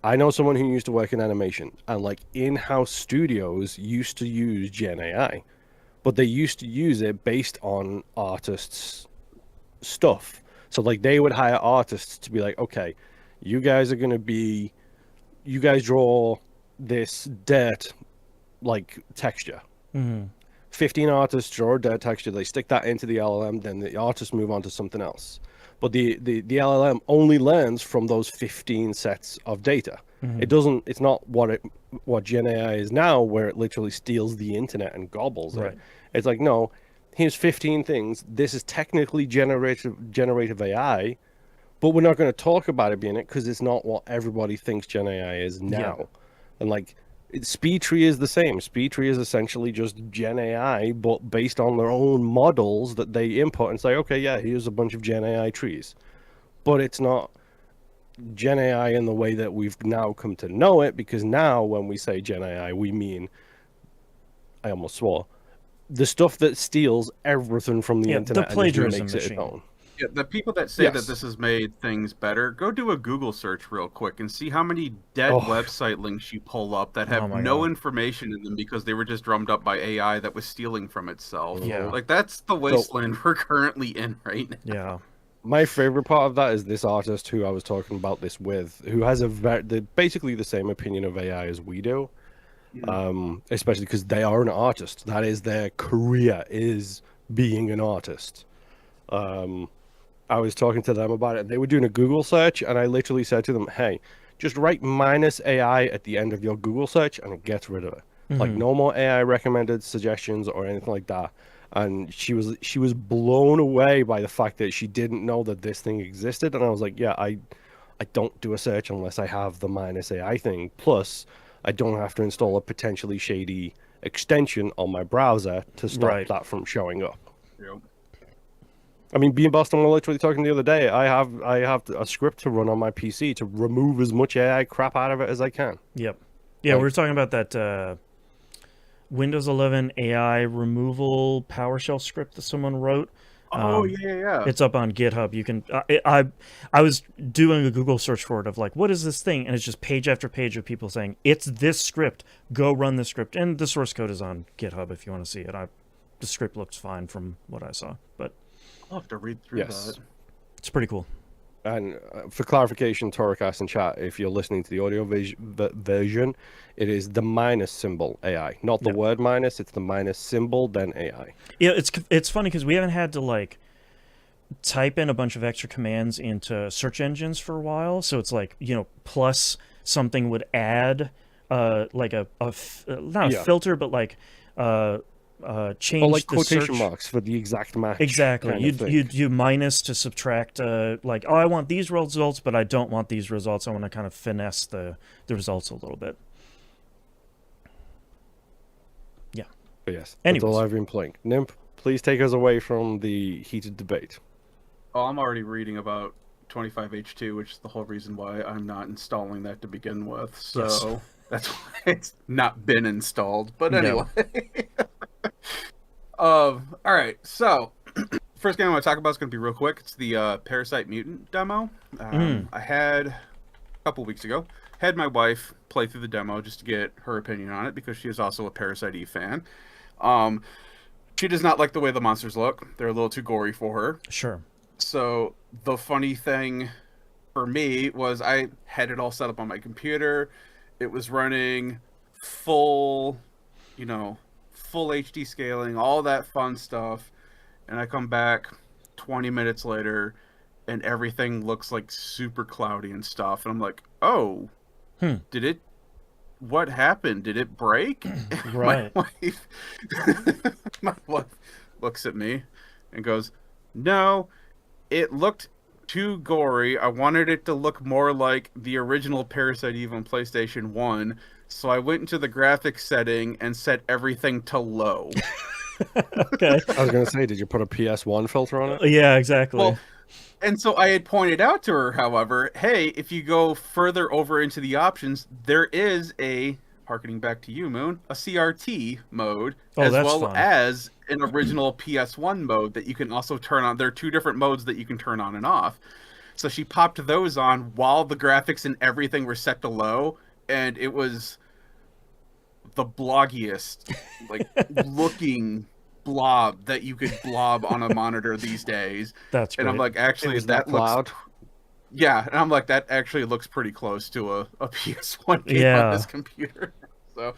I know someone who used to work in animation, and like in-house studios used to use Gen AI, but they used to use it based on artists' stuff. So like they would hire artists to be like, okay, you guys draw this dirt like texture. 15 artists draw a dirt texture, they stick that into the LLM, then the artists move on to something else. But the LLM only learns from those 15 sets of data. It's not what Gen AI is now, where it literally steals the internet and gobbles it. It's like, no, here's 15 things. This is technically generative AI, but we're not going to talk about it being it because it's not what everybody thinks Gen AI is now. And like, SpeedTree is the same. SpeedTree is essentially just Gen AI, but based on their own models that they input and say, okay, yeah, here's a bunch of Gen AI trees. But it's not Gen AI in the way that we've now come to know it, because now when we say Gen AI, we mean, I almost swore, the stuff that steals everything from the internet the plagiarism and just makes machine. it its own. Yeah, the people that say that this has made things better, go do a Google search real quick and see how many dead website links you pull up that have no information in them because they were just drummed up by AI that was stealing from itself. Like that's the wasteland we're currently in right now. Yeah. My favorite part of that is this artist who I was talking about this with, who has basically the same opinion of AI as we do, especially because they are an artist. That is their career, is being an artist. I was talking to them about it. They were doing a Google search, and I literally said to them, hey, just write -AI at the end of your Google search, and it gets rid of it. Like, no more AI recommended suggestions or anything like that. And she was blown away by the fact that she didn't know that this thing existed. And I was like, yeah, I don't do a search unless I have the -AI thing. Plus, I don't have to install a potentially shady extension on my browser to stop that from showing up. I mean, being Boston, we were literally talking the other day. I have a script to run on my PC to remove as much AI crap out of it as I can. Yeah, we were talking about that Windows 11 AI removal PowerShell script that someone wrote. It's up on GitHub. You can. I was doing a Google search for it of like, what is this thing? And it's just page after page of people saying it's this script. Go run this script, and the source code is on GitHub if you want to see it. The script looks fine from what I saw, but. I'll have to read through that. It's pretty cool. And for clarification, Toracast and chat, if you're listening to the audio version, it is the minus symbol AI, not the word minus. It's the minus symbol, then AI. Yeah, it's funny because we haven't had to like type in a bunch of extra commands into search engines for a while. So it's like, plus something would add like not a filter, but like change or like the quotation search marks for the exact match. Exactly. You minus to subtract like, I want these results, but I don't want these results. I want to kind of finesse the results a little bit. Yeah. But yes. Anyways. That's all I've been playing. Nimp, please take us away from the heated debate. Oh, I'm already reading about 25H2, which is the whole reason why I'm not installing that to begin with. So that's why it's not been installed. But anyway. All right, so first game I want to talk about is going to be real quick. It's the Parasite Mutant demo. I had a couple weeks ago had my wife play through the demo just to get her opinion on it because she is also a Parasite fan. She does not like the way the monsters look. They're a little too gory for her. Sure. So the funny thing for me was I had it all set up on my computer. It was running full, full HD scaling, all that fun stuff. And I come back 20 minutes later and everything looks like super cloudy and stuff. And I'm like, oh, what happened? Did it break? Right. My wife looks at me and goes, no, it looked too gory. I wanted it to look more like the original Parasite Eve on PlayStation 1. So I went into the graphics setting and set everything to low. Okay. I was going to say, did you put a PS1 filter on it? Yeah, exactly. Well, and so I had pointed out to her, however, hey, if you go further over into the options, there is a, harkening back to you, Moon, a CRT mode, as well fun. as an original PS1 mode that you can also turn on. There are two different modes that you can turn on and off. So she popped those on while the graphics and everything were set to low, and it was the bloggiest, like, looking blob that you could blob on a monitor these days. That's great. And I'm like, actually, that looks... Yeah, and I'm like, that actually looks pretty close to a PS1 game on this computer. So,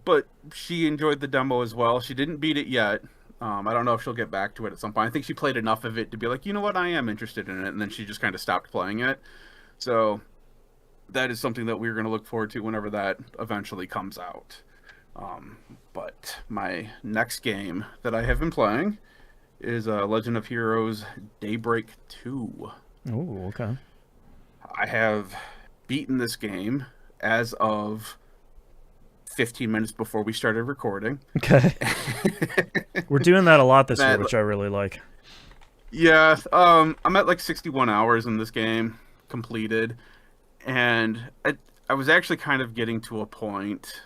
but she enjoyed the demo as well. She didn't beat it yet. I don't know if she'll get back to it at some point. I think she played enough of it to be like, you know what, I am interested in it. And then she just kind of stopped playing it. So that is something that we're going to look forward to whenever that eventually comes out. But my next game that I have been playing is Legend of Heroes Daybreak 2. Oh, okay. I have beaten this game as of 15 minutes before we started recording. Okay. We're doing that a lot this year, which I really like. Yeah, I'm at like 61 hours in this game completed, and I was actually kind of getting to a point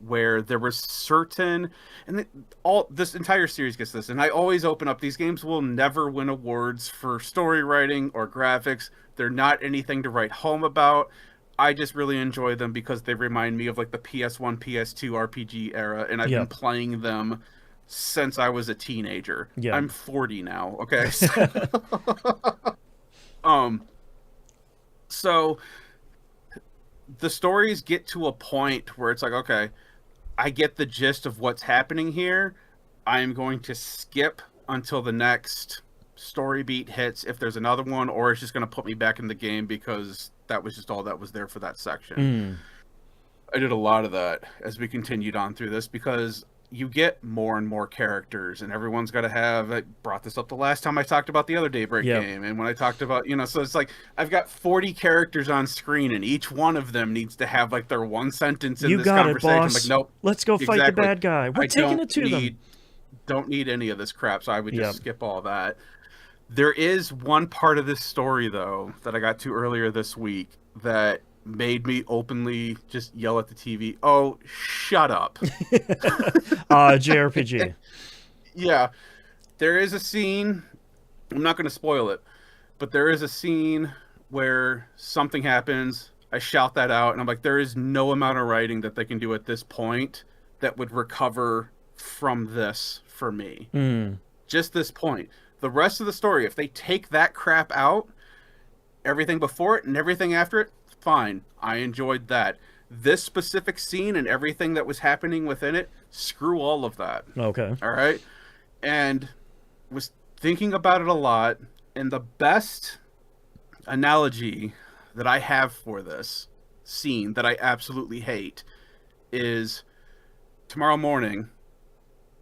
where there was certain, and all this entire series gets this, and I always open up, these games will never win awards for story writing or graphics. They're not anything to write home about. I just really enjoy them because they remind me of like the PS1, PS2 RPG era, and I've been playing them since I was a teenager. Yeah. I'm 40 now, okay? So the stories get to a point where it's like, okay, I get the gist of what's happening here. I'm going to skip until the next story beat hits, if there's another one, or it's just going to put me back in the game because that was just all that was there for that section. I did a lot of that as we continued on through this because you get more and more characters, and everyone's got to have. I brought this up the last time I talked about the other Daybreak game, and when I talked about, so it's like I've got 40 characters on screen, and each one of them needs to have like their one sentence in this conversation. You got it, boss. Like, nope, let's go fight the bad guy. We're taking it to them. Don't need any of this crap, so I would just skip all that. There is one part of this story, though, that I got to earlier this week that made me openly just yell at the TV, oh, shut up. JRPG. Yeah. There is a scene, I'm not going to spoil it, but there is a scene where something happens, I shout that out, and I'm like, there is no amount of writing that they can do at this point that would recover from this for me. Just this point. The rest of the story, if they take that crap out, everything before it and everything after it, fine. I enjoyed that. This specific scene and everything that was happening within it, screw all of that. Okay. All right? And was thinking about it a lot, and the best analogy that I have for this scene that I absolutely hate is tomorrow morning,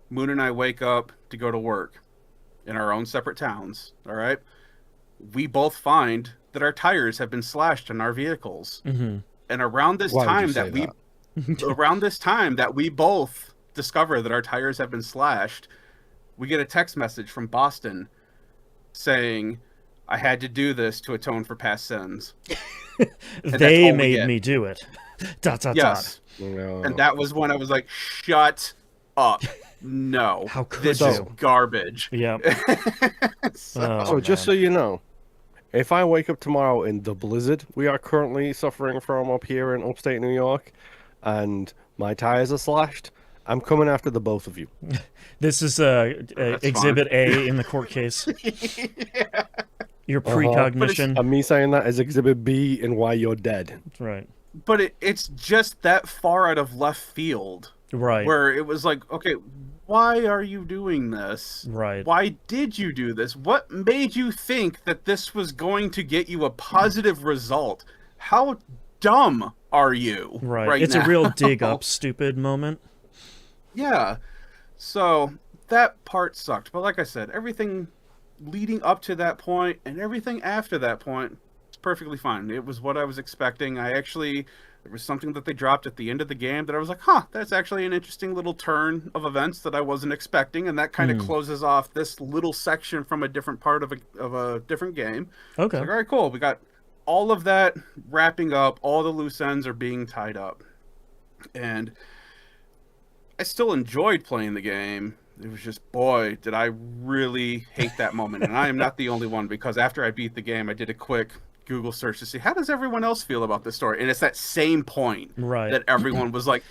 Moon and I wake up to go to work in our own separate towns, all right? We both find that our tires have been slashed in our vehicles. And around this time that we both discover that our tires have been slashed, we get a text message from Boston saying, I had to do this to atone for past sins. They made me do it. Yes. No. And that was when I was like, shut up. No. How could this you? is garbage. Yeah. So just so you know, if I wake up tomorrow in the blizzard we are currently suffering from up here in upstate New York, and my tires are slashed, I'm coming after the both of you. This is Exhibit A in the court case. Yeah. Your precognition. And me saying that is Exhibit B in why you're dead. Right. But it's just that far out of left field. Right. Where it was like, okay, why are you doing this? Right. Why did you do this? What made you think that this was going to get you a positive result? How dumb are you? Right. It's now? a real dig up stupid moment. Yeah. So that part sucked. But like I said, everything leading up to that point and everything after that point, it's perfectly fine. It was what I was expecting. There was something that they dropped at the end of the game that I was like, huh, that's actually an interesting little turn of events that I wasn't expecting. And that kind of closes off this little section from a different part of a different game. Okay. Like, all right, cool. We got all of that wrapping up. All the loose ends are being tied up. And I still enjoyed playing the game. It was just, boy, did I really hate that moment. And I am not the only one, because after I beat the game, I did a quick Google search to see how does everyone else feel about this story. And it's that same point that everyone was like,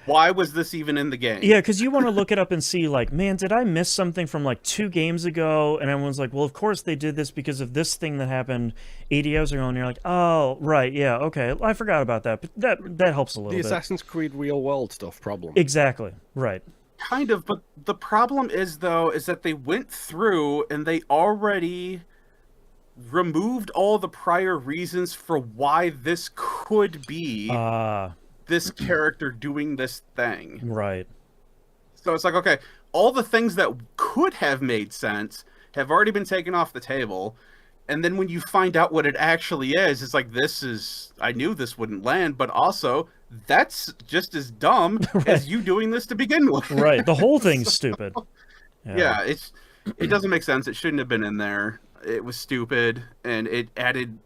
why was this even in the game? Yeah, because you want to look it up and see, like, man, did I miss something from like 2 games ago? And everyone's like, well, of course they did this because of this thing that happened 80 years ago. And you're like, oh, right, yeah, okay, I forgot about that. But that helps a little bit. The Assassin's Creed real world stuff problem. Exactly, right. Kind of, but the problem is, though, is that they went through and they already removed all the prior reasons for why this could be this character doing this thing. Right. So it's like, okay, all the things that could have made sense have already been taken off the table. And then when you find out what it actually is, it's like, I knew this wouldn't land, but also that's just as dumb as you doing this to begin with. Right. The whole thing's stupid. Yeah, it doesn't make sense. It shouldn't have been in there. It was stupid, and it added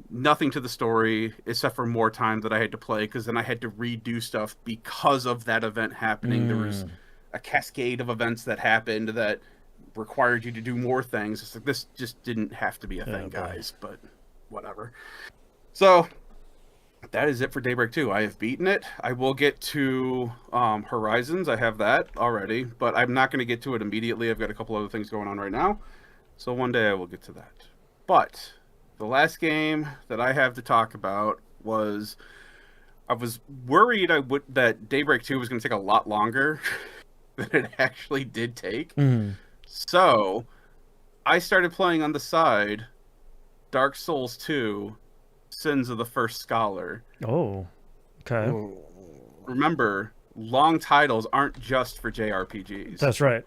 nothing to the story except for more time that I had to play, because then I had to redo stuff because of that event happening. There was a cascade of events that happened that required you to do more things. It's like, this just didn't have to be a thing, guys, but whatever. So that is it for Daybreak 2. I have beaten it. I will get to Horizons. I have that already, but I'm not going to get to it immediately. I've got a couple other things going on right now. So one day I will get to that. But the last game that I have to talk about was, I was worried that Daybreak 2 was going to take a lot longer than it actually did take. So I started playing on the side Dark Souls 2, Sins of the First Scholar. Oh, okay. Remember, long titles aren't just for JRPGs. That's right.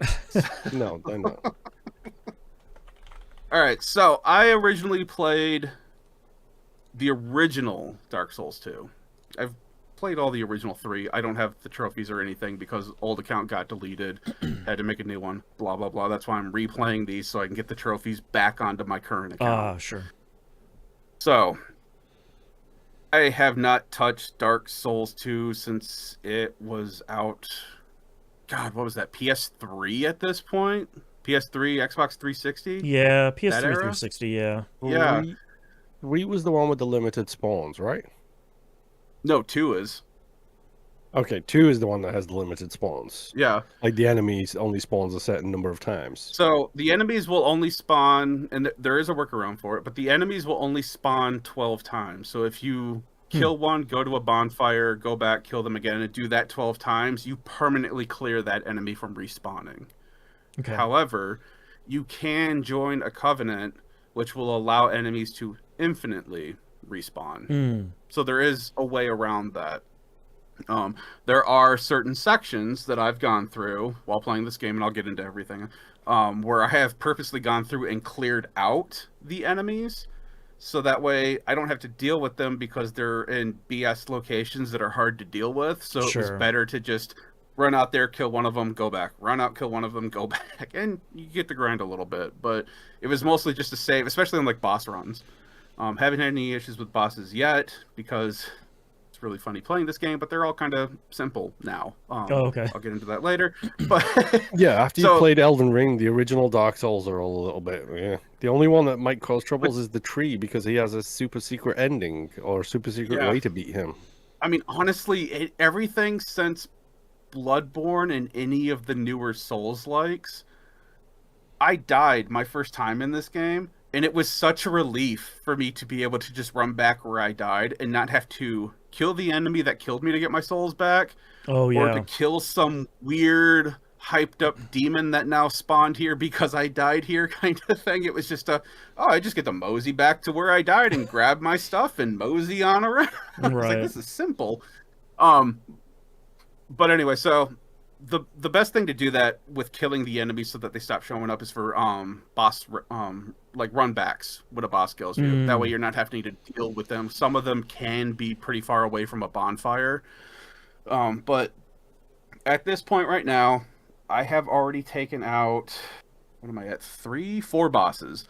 No, they're not. All right, so I originally played the original Dark Souls 2. I've played all the original 3. I don't have the trophies or anything because old account got deleted. Had to make a new one. Blah, blah, blah. That's why I'm replaying these so I can get the trophies back onto my current account. Sure. So, I have not touched Dark Souls 2 since it was out. God, what was that? PS3 at this point? PS3, Xbox 360? Yeah, PS3 360, yeah. Yeah. 3 was the one with the limited spawns, right? No, 2 is. Okay, 2 is the one that has the limited spawns. Yeah. Like, the enemies only spawns a certain number of times. So, the enemies will only spawn, and there is a workaround for it, but the enemies will only spawn 12 times. So, if you kill one, go to a bonfire, go back, kill them again, and do that 12 times, you permanently clear that enemy from respawning. Okay. However, you can join a covenant which will allow enemies to infinitely respawn. So there is a way around that. There are certain sections that I've gone through while playing this game, and I'll get into everything, where I have purposely gone through and cleared out the enemies, so that way I don't have to deal with them because they're in BS locations that are hard to deal with. So it was better to just run out there, kill one of them, go back. Run out, kill one of them, go back. And you get the grind a little bit. But it was mostly just to save, especially on like boss runs. Haven't had any issues with bosses yet because it's really funny playing this game, but they're all kind of simple now. Okay. I'll get into that later. But yeah, after you played Elden Ring, the original Dark Souls are all a little bit. Yeah. The only one that might cause troubles is the tree, because he has a super secret ending or super secret way to beat him. I mean, honestly, everything since Bloodborne and any of the newer Souls-likes, I died my first time in this game, and it was such a relief for me to be able to just run back where I died and not have to kill the enemy that killed me to get my souls back. Oh, yeah. Or to kill some weird, hyped-up demon that now spawned here because I died here kind of thing. It was just I just get to mosey back to where I died and grab my stuff and mosey on around. I was like, this is simple. But anyway, so the best thing to do that with killing the enemies so that they stop showing up is for boss like run backs when a boss kills you. That way you're not having to deal with them. Some of them can be pretty far away from a bonfire. But at this point right now, I have already taken out, what am I at? 4 bosses.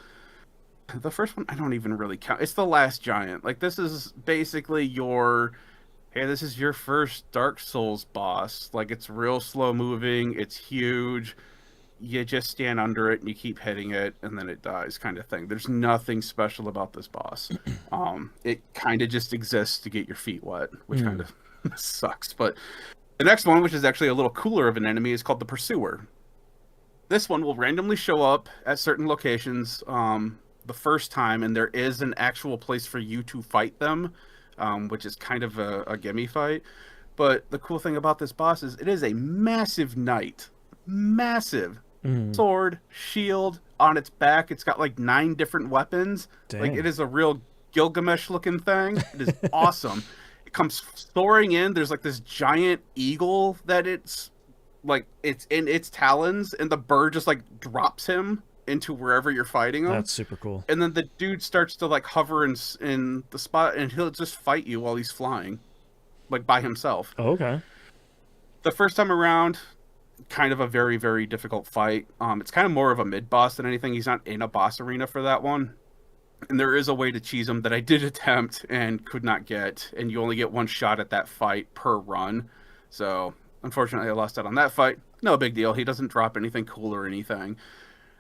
The first one I don't even really count. It's the last giant. Like, this is basically hey, this is your first Dark Souls boss. Like, it's real slow moving, it's huge. You just stand under it and you keep hitting it, and then it dies, kind of thing. There's nothing special about this boss. It kind of just exists to get your feet wet, which kind of sucks. But the next one, which is actually a little cooler of an enemy, is called the Pursuer. This one will randomly show up at certain locations the first time, and there is an actual place for you to fight them. Which is kind of a gimme fight. But the cool thing about this boss is it is a massive knight. Massive. Sword, shield, on its back. It's got like 9 different weapons. Dang. Like, it is a real Gilgamesh-looking thing. It is awesome. It comes soaring in. There's like this giant eagle that it's in its talons, and the bird just like drops him into wherever you're fighting him. That's super cool. And then the dude starts to like hover in the spot, and he'll just fight you while he's flying, like by himself. Oh, okay. The first time around, kind of a very, very difficult fight. It's kind of more of a mid-boss than anything. He's not in a boss arena for that one. And there is a way to cheese him that I did attempt and could not get, and you only get 1 shot at that fight per run. So, unfortunately, I lost out on that fight. No big deal. He doesn't drop anything cool or anything.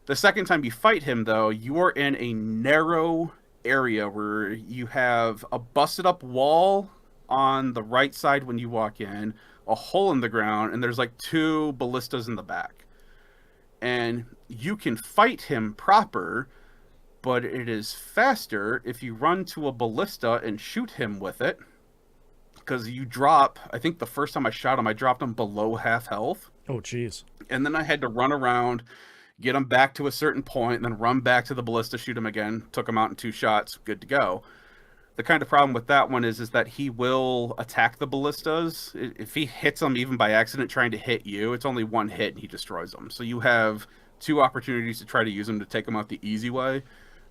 The second time you fight him, though, you are in a narrow area where you have a busted-up wall on the right side when you walk in, a hole in the ground, and there's like 2 ballistas in the back. And you can fight him proper, but it is faster if you run to a ballista and shoot him with it. Because you drop, I think the first time I shot him, I dropped him below half health. Oh, jeez. And then I had to run around, get him back to a certain point, and then run back to the ballista, shoot him again. Took him out in 2 shots, good to go. The kind of problem with that one is that he will attack the ballistas. If he hits them even by accident trying to hit you, it's only 1 hit and he destroys them. So you have 2 opportunities to try to use them to take them out the easy way,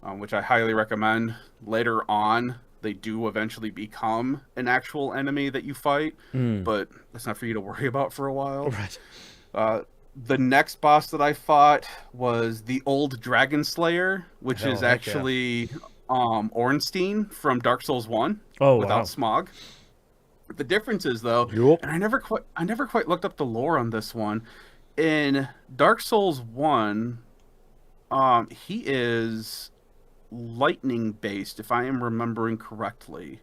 which I highly recommend. Later on, they do eventually become an actual enemy that you fight, but that's not for you to worry about for a while. Right. The next boss that I fought was the old Dragon Slayer, which is actually Ornstein from Dark Souls 1 without Smog. The difference is, though, and I never quite looked up the lore on this one. In Dark Souls 1, he is lightning based, if I am remembering correctly.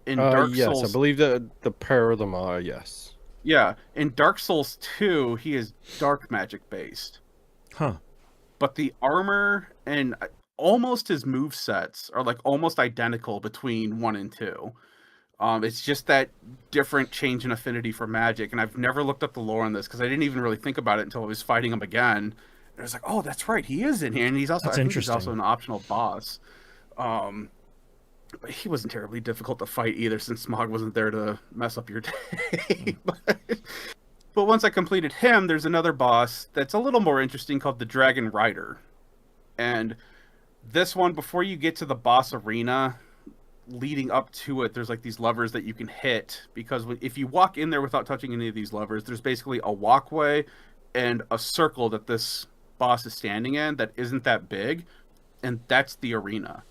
In Dark Souls, I believe that the pair of them are, yes. Yeah, in Dark Souls 2, he is dark magic based. Huh. But the armor and almost his movesets are like almost identical between 1 and 2. It's just that different change in affinity for magic, and I've never looked up the lore on this because I didn't even really think about it until I was fighting him again. And I was like, oh, that's right, he is in here, and he's also, I think he's also an optional boss. But he wasn't terribly difficult to fight either, since Smog wasn't there to mess up your day. But once I completed him, there's another boss that's a little more interesting called the Dragon Rider. And this one, before you get to the boss arena, leading up to it, there's like these levers that you can hit, because if you walk in there without touching any of these levers, there's basically a walkway and a circle that this boss is standing in that isn't that big, and that's the arena.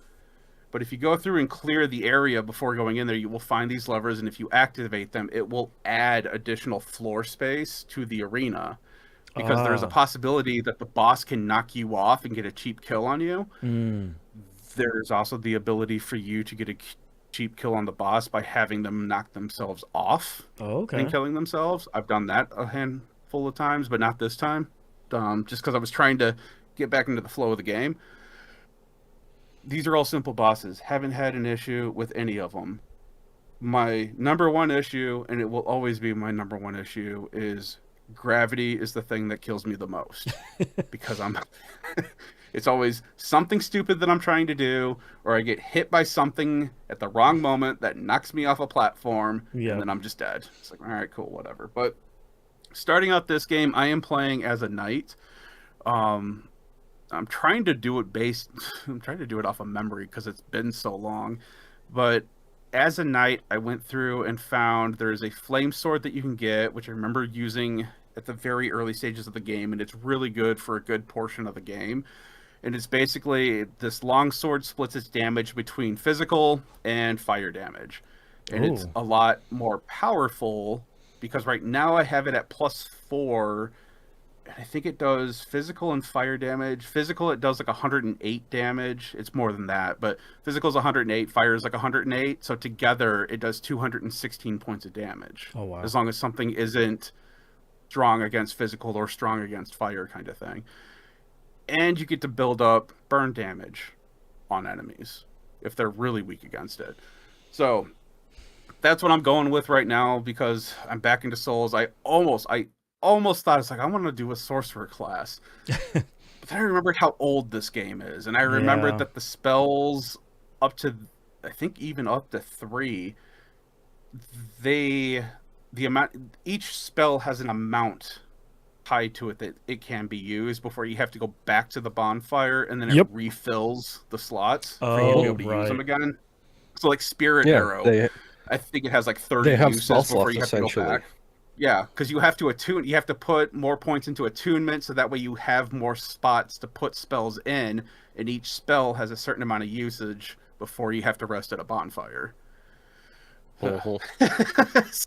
But if you go through and clear the area before going in there, you will find these levers, and if you activate them, it will add additional floor space to the arena. Because there's a possibility that the boss can knock you off and get a cheap kill on you. There's also the ability for you to get a cheap kill on the boss by having them knock themselves off and killing themselves. I've done that a handful of times, but not this time. Just because I was trying to get back into the flow of the game. These are all simple bosses. Haven't had an issue with any of them. My number one issue, and it will always be my number one issue, is gravity is the thing that kills me the most. Because it's always something stupid that I'm trying to do, or I get hit by something at the wrong moment that knocks me off a platform, and then I'm just dead. It's like, all right, cool, whatever. But starting out this game, I am playing as a knight. I'm trying to do it off of memory because it's been so long. But as a knight, I went through and found there's a flame sword that you can get, which I remember using at the very early stages of the game, and it's really good for a good portion of the game. And it's basically this long sword splits its damage between physical and fire damage. And it's a lot more powerful because right now I have it at +4. I think it does physical and fire damage. Physical, it does like 108 damage. It's more than that, but physical is 108, fire is like 108. So together, it does 216 points of damage. Oh, wow. As long as something isn't strong against physical or strong against fire kind of thing. And you get to build up burn damage on enemies if they're really weak against it. So that's what I'm going with right now because I'm back into Souls. I almost thought, it's like, I want to do a sorcerer class. But then I remembered how old this game is. And I remembered that the spells up to, I think even up to 3, the amount, each spell has an amount tied to it that it can be used before you have to go back to the bonfire, and then it refills the slots for you to be able to use them again. So like Spirit Arrow, I think it has like 30 uses before you have to go back. Yeah, because you have to attune. You have to put more points into attunement, so that way you have more spots to put spells in, and each spell has a certain amount of usage before you have to rest at a bonfire. So,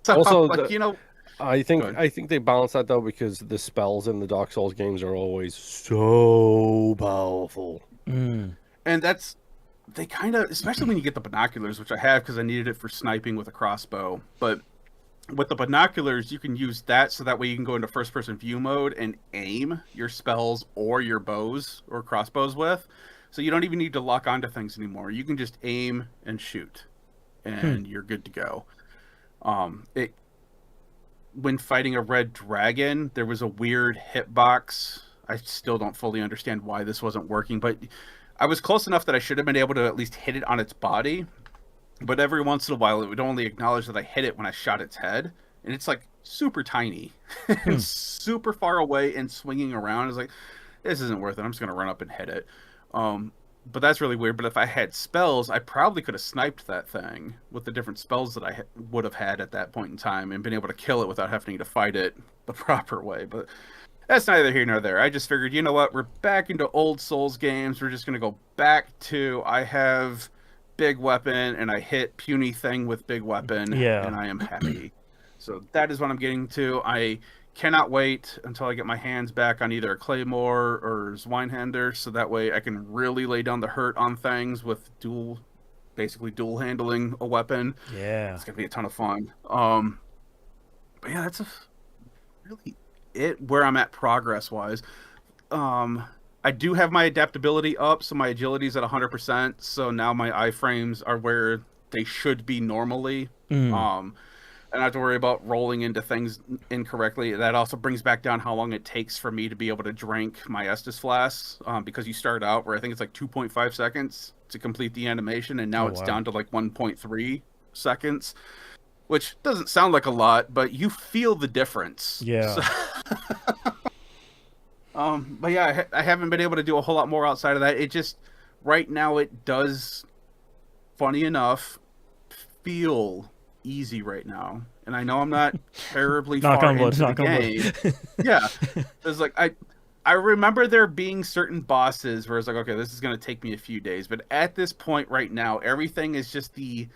also, like, I think they balance that though because the spells in the Dark Souls games are always so powerful. And they kind of, especially when you get the binoculars, which I have because I needed it for sniping with a crossbow, but with the binoculars, you can use that so that way you can go into first-person view mode and aim your spells or your bows or crossbows with. So you don't even need to lock onto things anymore. You can just aim and shoot, and you're good to go. When fighting a red dragon, there was a weird hitbox. I still don't fully understand why this wasn't working, but I was close enough that I should have been able to at least hit it on its body. But every once in a while, it would only acknowledge that I hit it when I shot its head. And it's like super tiny and super far away and swinging around. It's like, this isn't worth it. I'm just going to run up and hit it. But that's really weird. But if I had spells, I probably could have sniped that thing with the different spells that I would have had at that point in time and been able to kill it without having to fight it the proper way. But that's neither here nor there. I just figured, you know what? We're back into old Souls games. We're just going to go back to, I have big weapon and I hit puny thing with big weapon and I am happy. So that is what I'm getting to. I cannot wait until I get my hands back on either a Claymore or Zweinhander, so that way I can really lay down the hurt on things with basically dual handling a weapon. Yeah, it's gonna be a ton of fun. But yeah, that's really it where I'm at progress wise. I do have my adaptability up, so my agility is at 100%. So now my iframes are where they should be normally. I don't have to worry about rolling into things incorrectly. That also brings back down how long it takes for me to be able to drink my Estus flasks, because you start out where I think it's like 2.5 seconds to complete the animation, and now it's down to like 1.3 seconds, which doesn't sound like a lot, but you feel the difference. Yeah. But yeah, I haven't been able to do a whole lot more outside of that. It just, right now it does, funny enough, feel easy right now, and I know I'm not terribly far into the game. Yeah, it's like I remember there being certain bosses where it's like, okay, this is going to take me a few days, but at this point right now, everything is just the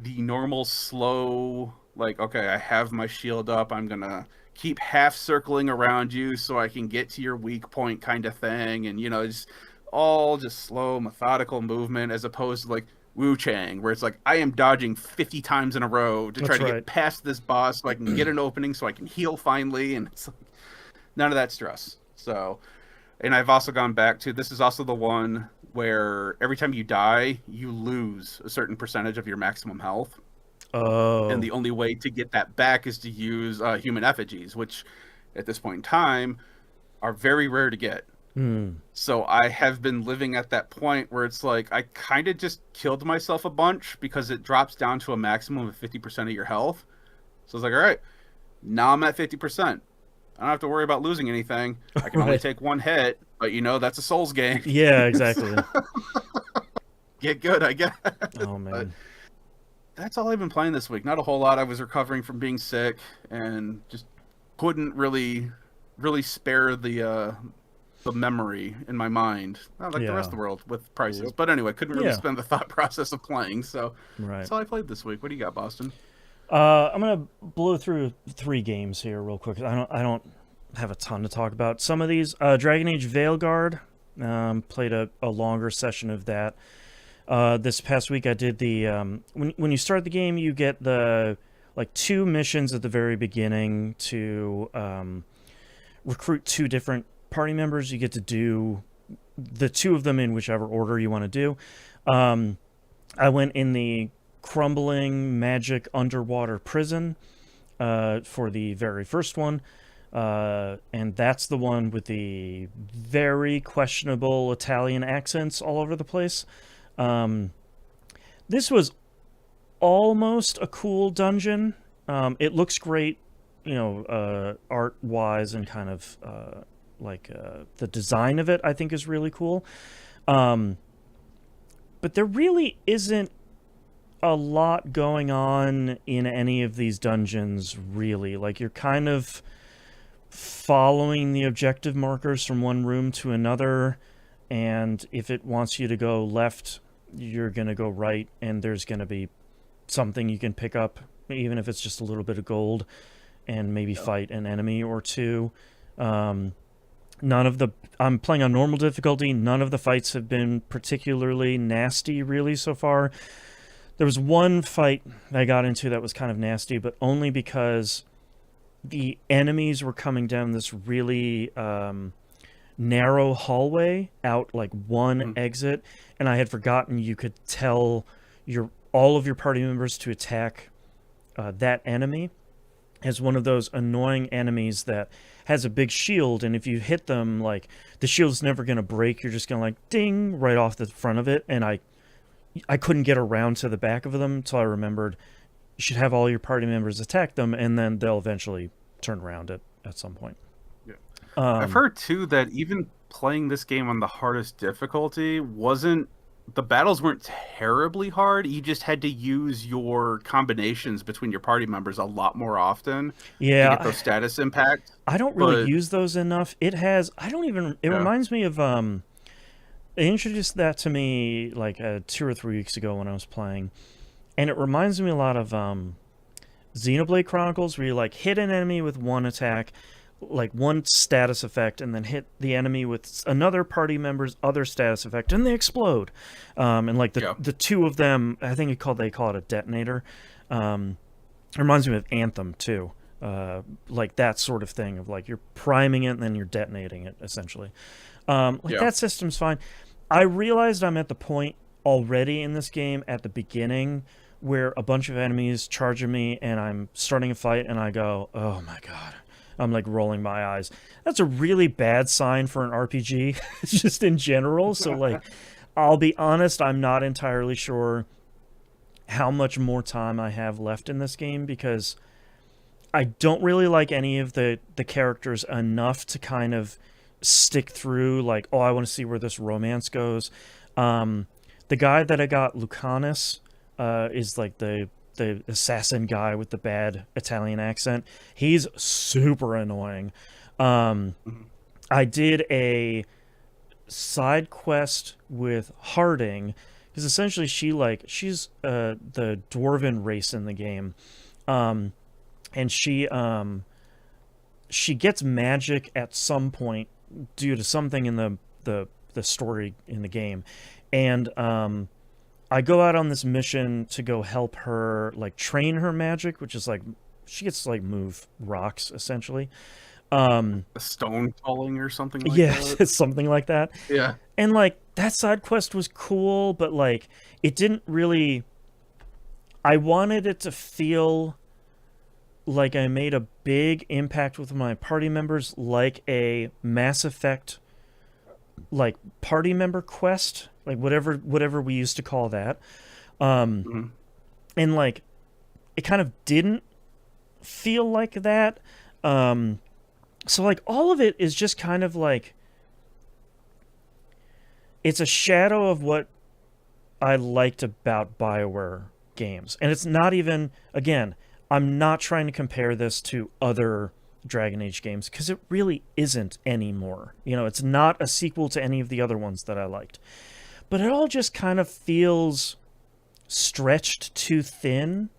normal slow, like, okay, I have my shield up, I'm going to keep half circling around you so I can get to your weak point kind of thing, and it's all just slow methodical movement, as opposed to like Wu Chang, where it's like I am dodging 50 times in a row to try to get past this boss so I can get an opening so I can heal finally, and it's like none of that stress. So, and I've also gone back to, this is also the one where every time you die, you lose a certain percentage of your maximum health. Oh. And the only way to get that back is to use human effigies, which at this point in time are very rare to get. So I have been living at that point where it's like I kind of just killed myself a bunch because it drops down to a maximum of 50% of your health. So I was like, all right, now I'm at 50%. I don't have to worry about losing anything. I can only take one hit, but that's a Souls game. Yeah, exactly. Get good, I guess. Oh, man. But that's all I've been playing this week. Not a whole lot. I was recovering from being sick and just couldn't really spare the memory in my mind. Not like the rest of the world with prices. But anyway, couldn't really spend the thought process of playing. So that's all I played this week. What do you got, Boston? I'm gonna blow through 3 games here real quick. I don't have a ton to talk about. Some of these, Dragon Age Veilguard, played a longer session of that. This past week I did the when you start the game, you get the 2 missions at the very beginning to recruit 2 different party members. You get to do the 2 of them in whichever order you want to do. I went in the crumbling magic underwater prison for the very first one, and that's the one with the very questionable Italian accents all over the place. This was almost a cool dungeon. It looks great, art wise, and kind of the design of it I think is really cool, but there really isn't a lot going on in any of these dungeons, really. You're kind of following the objective markers from one room to another, and if it wants you to go left, you're going to go right, and there's going to be something you can pick up, even if it's just a little bit of gold, and maybe fight an enemy or 2. I'm playing on normal difficulty. None of the fights have been particularly nasty, really, so far. There was one fight that I got into that was kind of nasty, but only because the enemies were coming down this really narrow hallway out one exit, and I had forgotten you could tell all of your party members to attack that enemy as one of those annoying enemies that has a big shield, and if you hit them, the shield's never going to break. You're just going to ding right off the front of it, and I couldn't get around to the back of them until I remembered you should have all your party members attack them, and then they'll eventually turn around at some point. Yeah. I've heard, too, that even playing this game on the hardest difficulty the battles weren't terribly hard. You just had to use your combinations between your party members a lot more often to get those status impacts. I don't really use those enough. It reminds me of... They introduced that to me 2 or 3 weeks ago when I was playing, and it reminds me a lot of Xenoblade Chronicles, where you hit an enemy with one attack, one status effect, and then hit the enemy with another party member's other status effect, and they explode. And the 2 of them, I think they call it a detonator. It reminds me of Anthem too, that sort of thing of you're priming it and then you're detonating it essentially. That system's fine. I realized I'm at the point already in this game at the beginning where a bunch of enemies charge at me and I'm starting a fight and I go, oh my god. I'm rolling my eyes. That's a really bad sign for an RPG, just in general. So I'll be honest, I'm not entirely sure how much more time I have left in this game, because I don't really like any of the characters enough to kind of stick through I want to see where this romance goes. The guy that I got, Lucanus, is the assassin guy with the bad Italian accent. He's super annoying. I did a side quest with Harding, because essentially she's the dwarven race in the game, um, and she gets magic at some point due to something in the story in the game, and I go out on this mission to go help her like train her magic, which is like she gets to like move rocks essentially. A stone calling or something like Yeah, that. it's something like that. Yeah. And like that side quest was cool, but like it didn't really. I wanted it to feel like I made a big impact with my party members, like a Mass Effect like party member quest, like whatever we used to call that. Mm-hmm. And like it kind of didn't feel like that. So like all of it is just kind of like it's a shadow of what I liked about BioWare games. And it's not even, again, I'm not trying to compare this to other Dragon Age games because it really isn't anymore. You know, it's not a sequel to any of the other ones that I liked. But it all just kind of feels stretched too thin.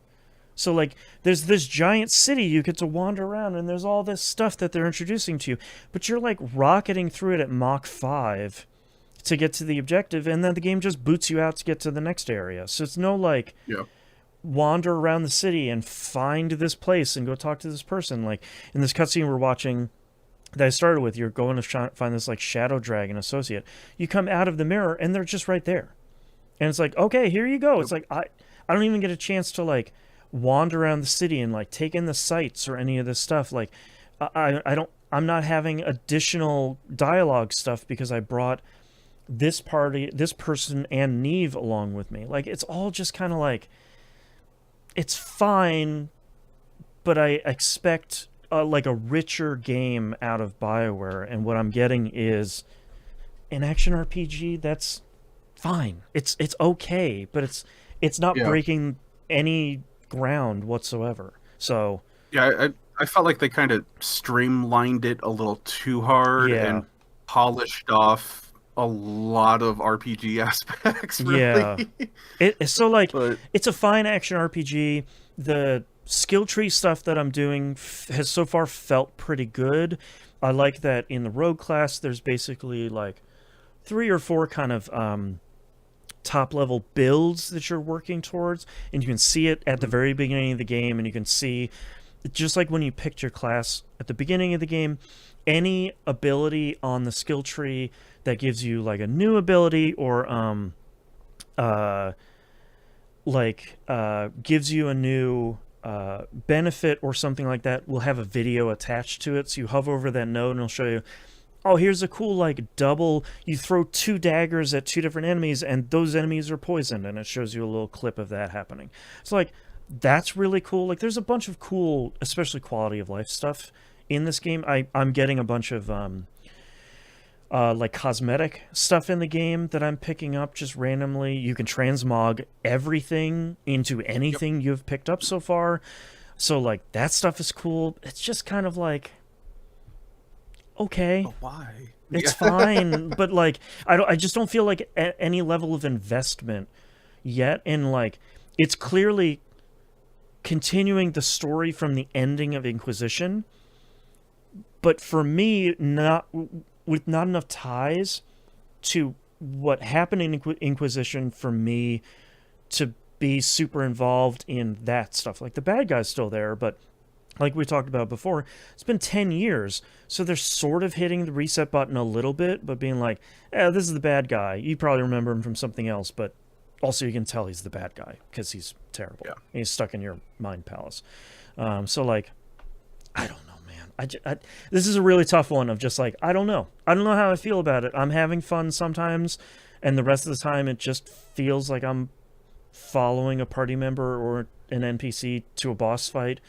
So like there's this giant city you get to wander around and there's all this stuff that they're introducing to you, but you're like rocketing through it at Mach 5 to get to the objective, and then the game just boots you out to get to the next area. So it's no like wander around the city and find this place and go talk to this person. Like in this cutscene we're watching that I started with, you're going to find this like shadow dragon associate. You come out of the mirror and they're just right there. And it's like, okay, here you go. It's like I don't even get a chance to like wander around the city and like take in the sights or any of this stuff. Like I'm not having additional dialogue stuff because I brought this person and Neve along with me. Like it's all just kind of like it's fine, but I expect like a richer game out of BioWare, and what I'm getting is an action RPG that's fine. It's okay, but it's not breaking any ground whatsoever. So yeah, I felt like they kind of streamlined it a little too hard and polished off a lot of RPG aspects. Really. Yeah, so like it's a fine action RPG. The skill tree stuff that I'm doing has so far felt pretty good. I like that in the rogue class there's basically like 3 or 4 kind of top level builds that you're working towards, and you can see it at the very beginning of the game, and you can see just like when you picked your class at the beginning of the game, any ability on the skill tree that gives you like a new ability or gives you a new benefit or something like that will have a video attached to it. So you hover over that node and it'll show you, oh, here's a cool like double, you throw 2 daggers at 2 different enemies and those enemies are poisoned, and it shows you a little clip of that happening. So like that's really cool. Like there's a bunch of cool, especially quality of life stuff in this game. I'm getting a bunch of like cosmetic stuff in the game that I'm picking up just randomly. You can transmog everything into anything you've picked up so far. So like that stuff is cool. It's just kind of like, okay, but why? It's fine, but like I just don't feel like any level of investment yet. And like it's clearly continuing the story from the ending of Inquisition, but for me, not with not enough ties to what happened in Inquisition for me to be super involved in that stuff. Like the bad guy's still there, but like we talked about before, it's been 10 years, so they're sort of hitting the reset button a little bit, but being like, this is the bad guy. You probably remember him from something else, but also you can tell he's the bad guy because he's terrible. Yeah. He's stuck in your mind palace. So like, I don't know. This is a really tough one of just like, I don't know how I feel about it. I'm having fun sometimes, and the rest of the time it just feels like I'm following a party member or an NPC to a boss fight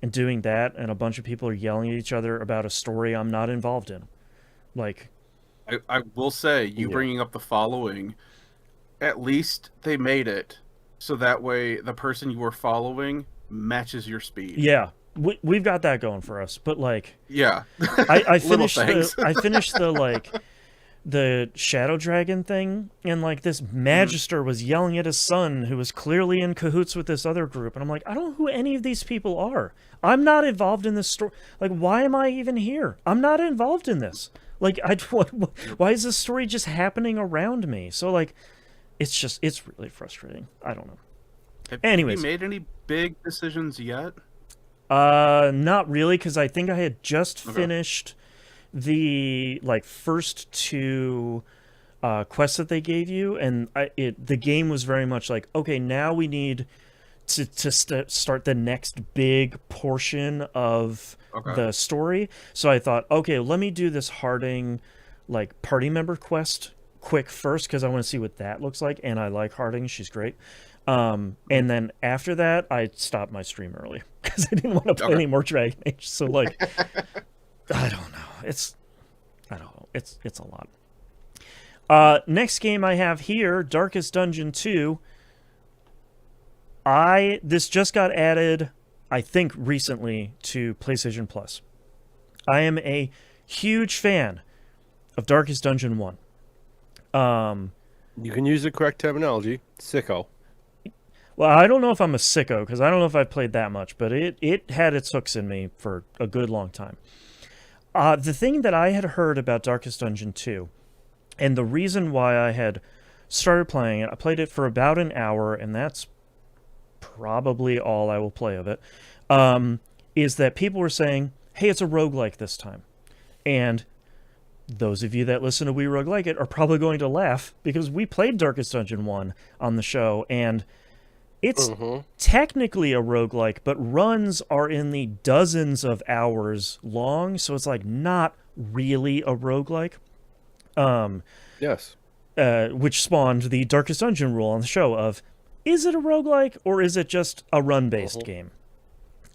and doing that, and a bunch of people are yelling at each other about a story I'm not involved in. Like, I will say, you bringing up the following, at least they made it so that way the person you were following matches your speed. Yeah, we've got that going for us. But like, yeah, I finished the like the Shadow Dragon thing, and like this Magister was yelling at his son, who was clearly in cahoots with this other group, and I'm like, I don't know who any of these people are. I'm not involved in this story. Like, why am I even here? I'm not involved in this. Like, why is this story just happening around me? So like, it's really frustrating. I don't know. Anyways, have you made any big decisions yet? Not really, because I think I had just finished the like first two quests that they gave you, and the game was very much like, okay, now we need to start the next big portion of the story. So I thought, okay, let me do this Harding like party member quest quick first, because I want to see what that looks like, and I like Harding, she's great. And then after that, I stopped my stream early because I didn't want to play any more Dragon Age. So like, I don't know. It's a lot. Next game I have here, Darkest Dungeon 2. This just got added, I think, recently to PlayStation Plus. I am a huge fan of Darkest Dungeon 1. You can use the correct terminology, sicko. Well, I don't know if I'm a sicko, because I don't know if I've played that much, but it had its hooks in me for a good long time. The thing that I had heard about Darkest Dungeon 2, and the reason why I had started playing it, I played it for about an hour, and that's probably all I will play of it, is that people were saying, hey, it's a roguelike this time. And those of you that listen to We Roguelike It are probably going to laugh, because we played Darkest Dungeon 1 on the show, and it's technically a roguelike, but runs are in the dozens of hours long, so it's like not really a roguelike. Yes. Which spawned the Darkest Dungeon rule on the show of, is it a roguelike or is it just a run-based game?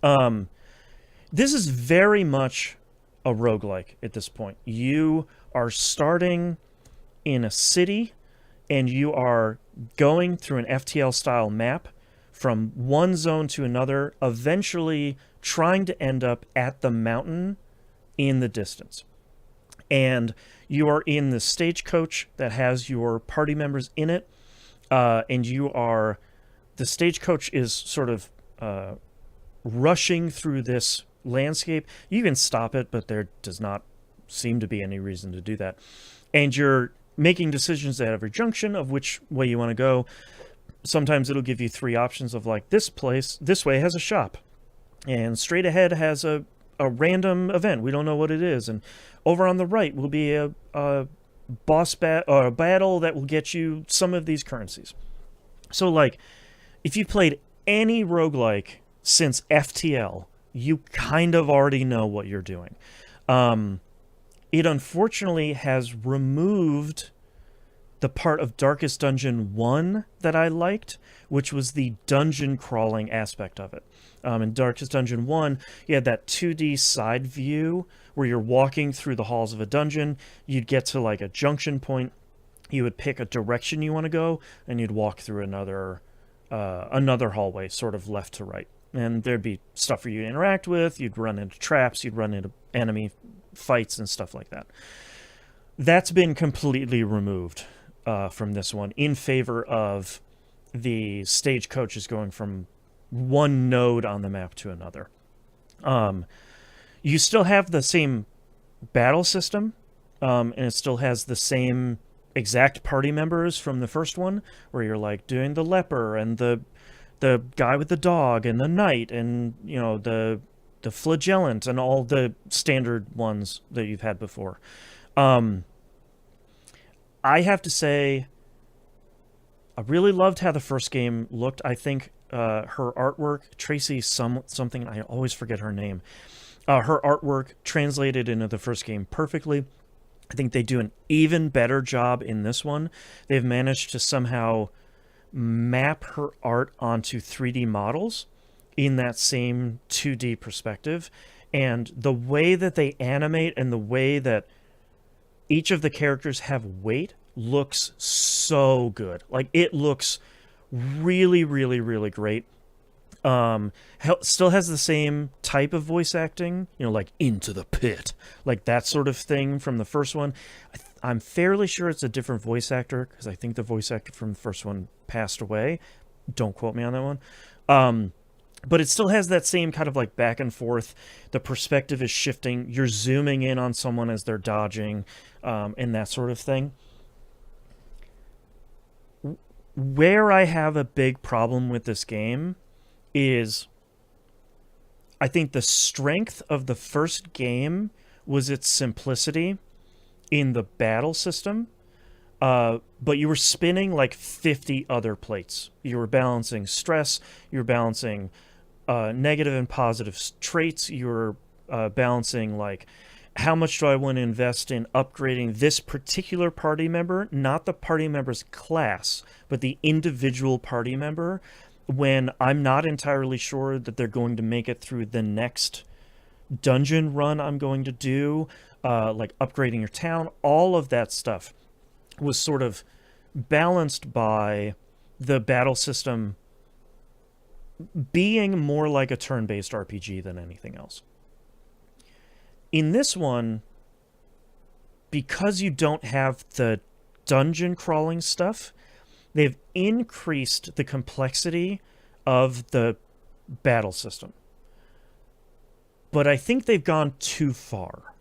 This is very much a roguelike at this point. You are starting in a city, and you are going through an FTL-style map from one zone to another, eventually trying to end up at the mountain in the distance. And you are in the stagecoach that has your party members in it, and the stagecoach is sort of rushing through this landscape. You can stop it, but there does not seem to be any reason to do that. And you're making decisions at every junction of which way you want to go. Sometimes it'll give you three options of like, this way has a shop, and straight ahead has a random event. We don't know what it is. And over on the right will be a boss or a battle that will get you some of these currencies. So like, if you played any roguelike since FTL, you kind of already know what you're doing. It unfortunately has removed the part of Darkest Dungeon 1 that I liked, which was the dungeon crawling aspect of it. In Darkest Dungeon 1, you had that 2D side view where you're walking through the halls of a dungeon. You'd get to like a junction point. You would pick a direction you want to go, and you'd walk through another hallway, sort of left to right. And there'd be stuff for you to interact with. You'd run into traps. You'd run into enemy fights and stuff like that. That's been completely removed from this one in favor of the stagecoaches going from one node on the map to another. You still have the same battle system, and it still has the same exact party members from the first one, where you're like doing the leper and the guy with the dog and the knight and, you know, the flagellant and all the standard ones that you've had before. I have to say, I really loved how the first game looked. I think her artwork, Tracy something, I always forget her name. Her artwork translated into the first game perfectly. I think they do an even better job in this one. They've managed to somehow map her art onto 3D models in that same 2D perspective. And the way that they animate and the way that each of the characters have weight looks so good. Like, it looks really, really, really great. Still has the same type of voice acting, like into the pit, like that sort of thing from the first one. I'm fairly sure it's a different voice actor because I think the voice actor from the first one passed away. Don't quote me on that one. But it still has that same kind of like back and forth. The perspective is shifting. You're zooming in on someone as they're dodging, and that sort of thing. Where I have a big problem with this game is I think the strength of the first game was its simplicity in the battle system, but you were spinning like 50 other plates. You were balancing stress, you were balancing negative and positive traits, you were balancing like how much do I want to invest in upgrading this particular party member, not the party member's class, but the individual party member, when I'm not entirely sure that they're going to make it through the next dungeon run I'm going to do, like upgrading your town. All of that stuff was sort of balanced by the battle system being more like a turn-based RPG than anything else. In this one, because you don't have the dungeon crawling stuff, they've increased the complexity of the battle system. But I think they've gone too far.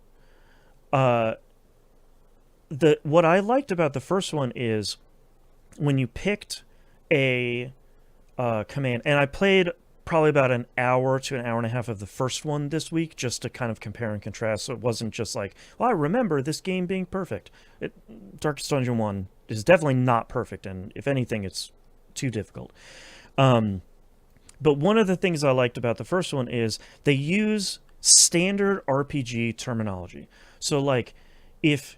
What I liked about the first one is when you picked a command, and I played probably about an hour to an hour and a half of the first one this week just to kind of compare and contrast, so it wasn't just like, well, I remember this game being perfect. Darkest Dungeon 1 is definitely not perfect, and if anything, it's too difficult. But one of the things I liked about the first one is they use standard RPG terminology. So, like, if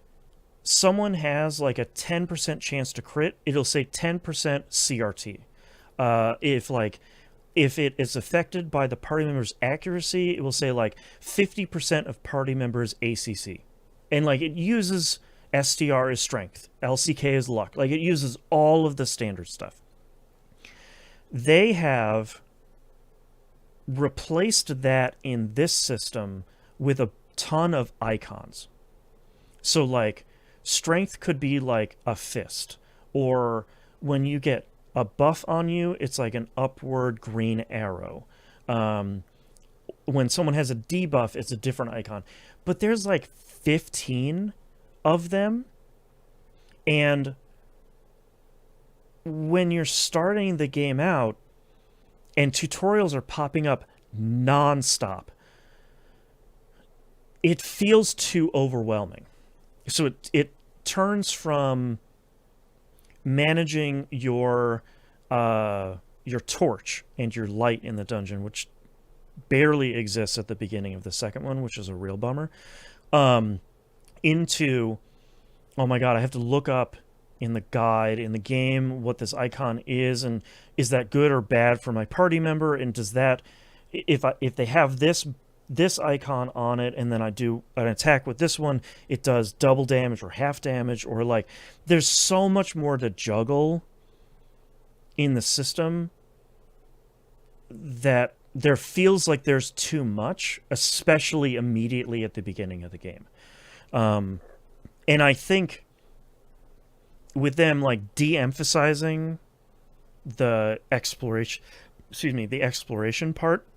someone has, like, a 10% chance to crit, it'll say 10% CRT. If it is affected by the party member's accuracy, it will say, like, 50% of party members' ACC. And, like, it uses STR as strength, LCK as luck. Like, it uses all of the standard stuff. They have replaced that in this system with a ton of icons. So, like, strength could be like a fist, or when you get a buff on you, it's like an upward green arrow. When someone has a debuff, it's a different icon. But there's like 15 of them, and when you're starting the game out and tutorials are popping up nonstop, it feels too overwhelming. So it turns from managing your torch and your light in the dungeon, which barely exists at the beginning of the second one, which is a real bummer, into, oh my god, I have to look up in the guide, in the game, what this icon is, and is that good or bad for my party member, and does that, if they have this icon on it, and then I do an attack with this one, it does double damage or half damage, or like, there's so much more to juggle in the system that there feels like there's too much, especially immediately at the beginning of the game. And I think with them like de-emphasizing the exploration part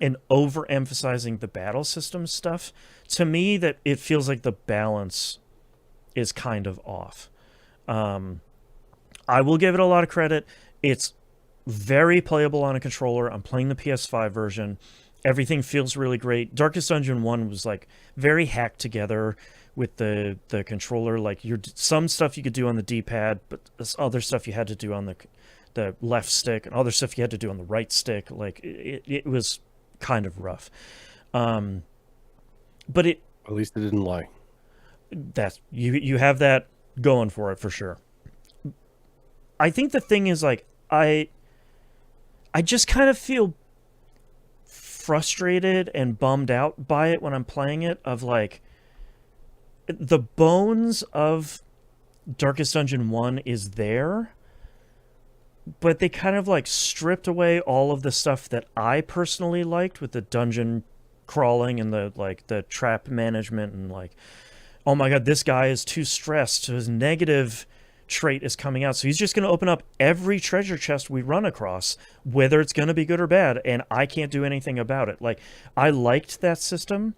and overemphasizing the battle system stuff, to me that it feels like the balance is kind of off. I will give it a lot of credit. It's very playable on a controller. I'm playing the PS5 version. Everything feels really great. Darkest Dungeon 1 was like very hacked together with the controller. Like, some stuff you could do on the D-pad, but this other stuff you had to do on the left stick, and other stuff you had to do on the right stick. Like, it was kind of rough. But at least it didn't lie. That you have that going for it for sure. I think the thing is, like, I just kind of feel frustrated and bummed out by it when I'm playing it, of like, the bones of Darkest Dungeon 1 is there, but they kind of like stripped away all of the stuff that I personally liked with the dungeon crawling and the trap management and like, oh my god, this guy is too stressed, so his negative trait is coming out, so he's just going to open up every treasure chest we run across, whether it's going to be good or bad, and I can't do anything about it. Like, I liked that system,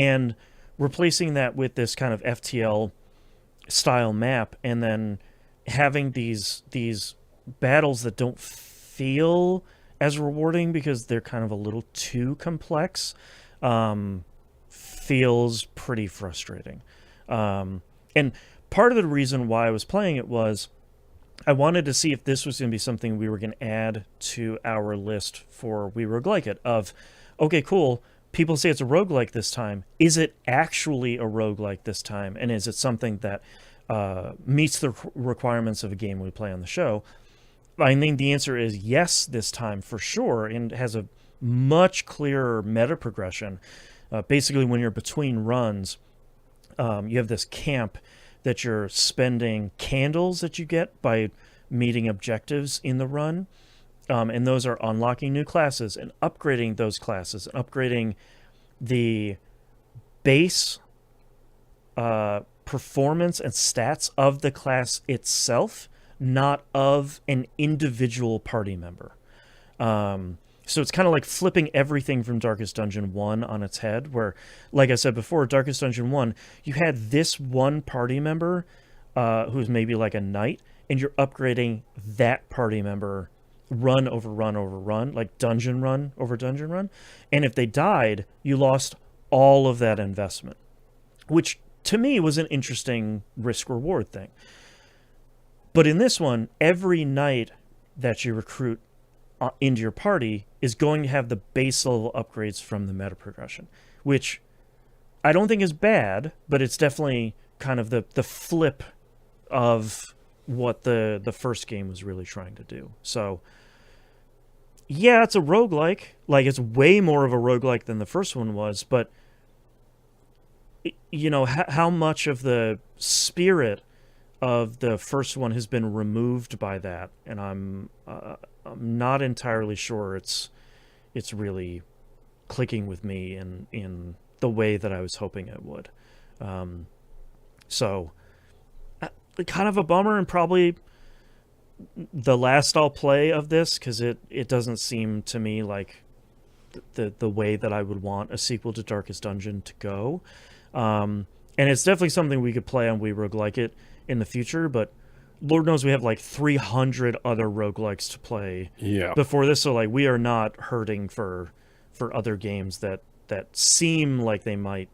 and replacing that with this kind of FTL style map, and then having these battles that don't feel as rewarding because they're kind of a little too complex, feels pretty frustrating. And part of the reason why I was playing it was I wanted to see if this was going to be something we were going to add to our list for We Roguelike It, of, okay, cool, people say it's a roguelike this time. Is it actually a roguelike this time? And is it something that meets the requirements of a game we play on the show? I think the answer is yes this time for sure, and has a much clearer meta progression. Basically, when you're between runs, you have this camp that you're spending candles that you get by meeting objectives in the run, and those are unlocking new classes and upgrading those classes, and upgrading the base performance and stats of the class itself, not of an individual party member. So it's kind of like flipping everything from Darkest Dungeon 1 on its head, where, like I said before, Darkest Dungeon 1, you had this one party member who's maybe like a knight, and you're upgrading that party member run over run over run, like dungeon run over dungeon run. And if they died, you lost all of that investment, which to me was an interesting risk-reward thing. But in this one, every knight that you recruit into your party is going to have the base level upgrades from the meta progression, which I don't think is bad, but it's definitely kind of the flip of what the first game was really trying to do. So yeah, it's a roguelike. Like, it's way more of a roguelike than the first one was, but you know, how much of the spirit of the first one has been removed by that, and I'm not entirely sure it's really clicking with me in the way that I was hoping it would. So kind of a bummer, and probably the last I'll play of this, because it doesn't seem to me like the way that I would want a sequel to Darkest Dungeon to go. And it's definitely something we could play on We Roguelike It in the future, but Lord knows we have like 300 other roguelikes to play before this, so like we are not hurting for other games that seem like they might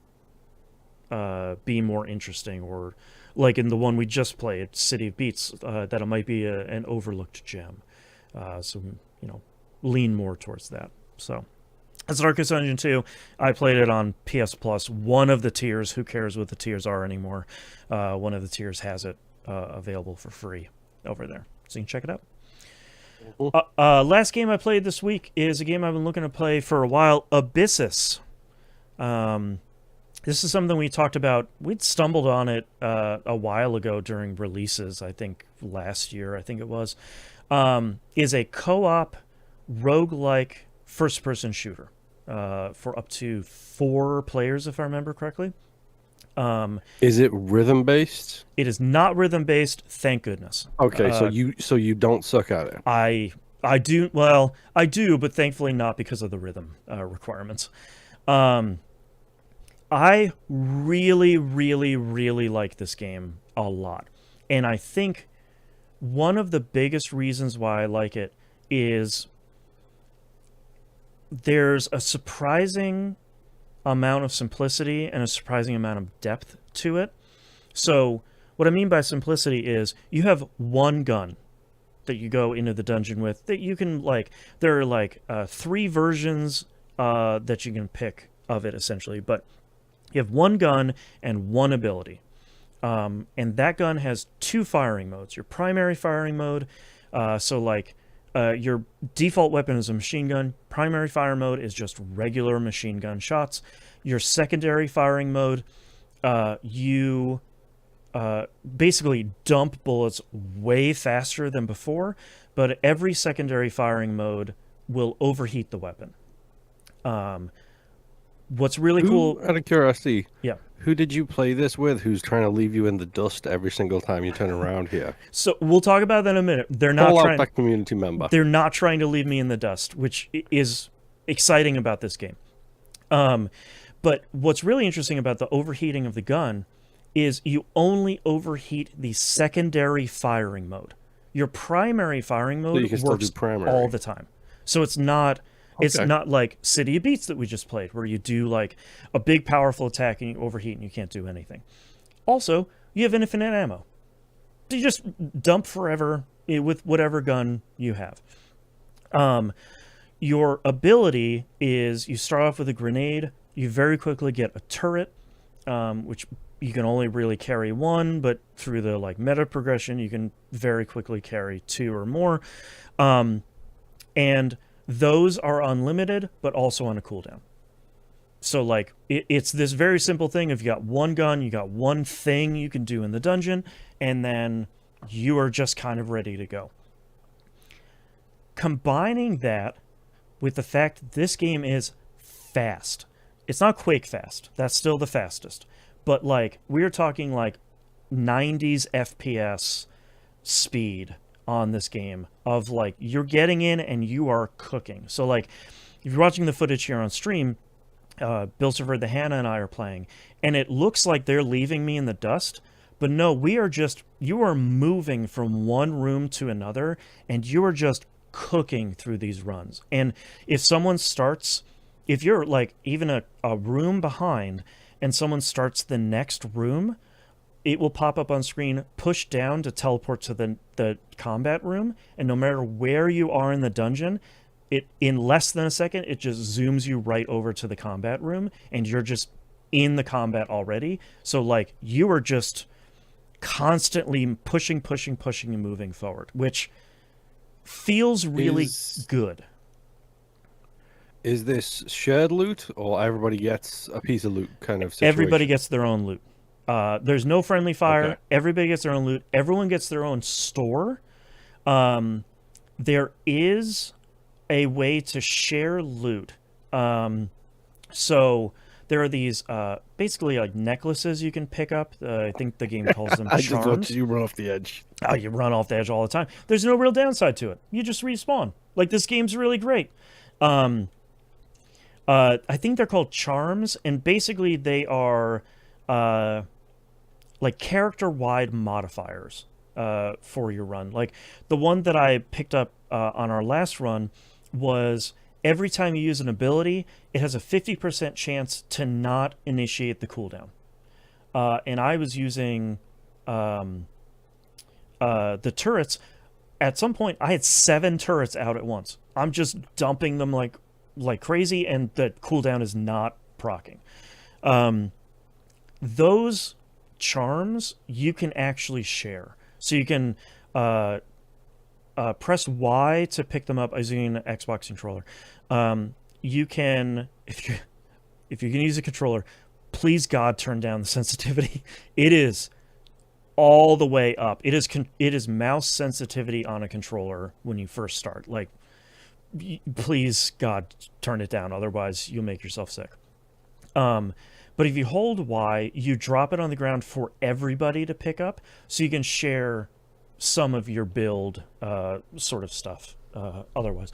be more interesting, or like in the one we just played, City of Beats, that it might be an overlooked gem. So, you know, lean more towards that. So that's Darkest Dungeon 2. I played it on PS Plus, one of the tiers. Who cares what the tiers are anymore? One of the tiers has it available for free over there, so you can check it out. Last game I played this week is a game I've been looking to play for a while, Abyssus. This is something we talked about. We'd stumbled on it a while ago during releases, I think last year, I think it was. Is a co-op roguelike first-person shooter for up to 4 players, if I remember correctly. Is it rhythm-based? It is not rhythm-based, thank goodness. Okay, so you don't suck at it. I do, but thankfully not because of the rhythm requirements. I really, really, really like this game a lot. And I think one of the biggest reasons why I like it is there's a surprising amount of simplicity and a surprising amount of depth to it. So what I mean by simplicity is you have one gun that you go into the dungeon with that you can, like, there are like 3 versions that you can pick of it essentially, but you have one gun and one ability. And that gun has 2 firing modes. Your primary firing mode, so like your default weapon is a machine gun. Primary fire mode is just regular machine gun shots. Your secondary firing mode, you basically dump bullets way faster than before, but every secondary firing mode will overheat the weapon. What's really cool... Out of curiosity, yeah, who did you play this with who's trying to leave you in the dust every single time you turn around here? So we'll talk about that in a minute. They're not Call trying... out that community member. They're not trying to leave me in the dust, which is exciting about this game. But what's really interesting about the overheating of the gun is you only overheat the secondary firing mode. Your primary firing mode works all the time. So it's not... It's not like City of Beats that we just played, where you do like a big powerful attack and you overheat and you can't do anything. Also, you have infinite ammo. You just dump forever with whatever gun you have. Your ability is you start off with a grenade. You very quickly get a turret, which you can only really carry one, but through the like meta progression, you can very quickly carry 2 or more. And those are unlimited, but also on a cooldown. So, like, it's this very simple thing. If you got one gun, you got one thing you can do in the dungeon, and then you are just kind of ready to go. Combining that with the fact that this game is fast. It's not Quake fast. That's still the fastest. But, like, we're talking, like, 90s FPS speed on this game of like you're getting in and you are cooking. So like if you're watching the footage here on stream, Bill Silver, the Hannah and I are playing, and it looks like they're leaving me in the dust, but no, you are moving from one room to another and you are just cooking through these runs. And if you're like even a room behind and someone starts the next room, it will pop up on screen, push down to teleport to the combat room, and no matter where you are in the dungeon, in less than a second, it just zooms you right over to the combat room, and you're just in the combat already. So, like, you are just constantly pushing, and moving forward, which feels really good. Is this shared loot, or everybody gets a piece of loot kind of situation? Everybody gets their own loot. There's no friendly fire. Okay. Everybody gets their own loot. Everyone gets their own store. There is a way to share loot. So there are these basically like necklaces you can pick up. I think the game calls them charms. I just watch you run off the edge. Oh, you run off the edge all the time. There's no real downside to it. You just respawn. Like, this game's really great. I think they're called charms, and basically they are like character-wide modifiers for your run. Like the one that I picked up on our last run was every time you use an ability, it has a 50% chance to not initiate the cooldown. And I was using the turrets. At some point, I had 7 turrets out at once. I'm just dumping them like crazy, and the cooldown is not proccing. Those charms you can actually share. So you can press Y to pick them up. I was using an Xbox controller. You can, if you can use a controller, please God turn down the sensitivity. It is all the way up. It is mouse sensitivity on a controller when you first start. Like, please God turn it down, otherwise you'll make yourself sick. But if you hold Y, you drop it on the ground for everybody to pick up, so you can share some of your build sort of stuff otherwise.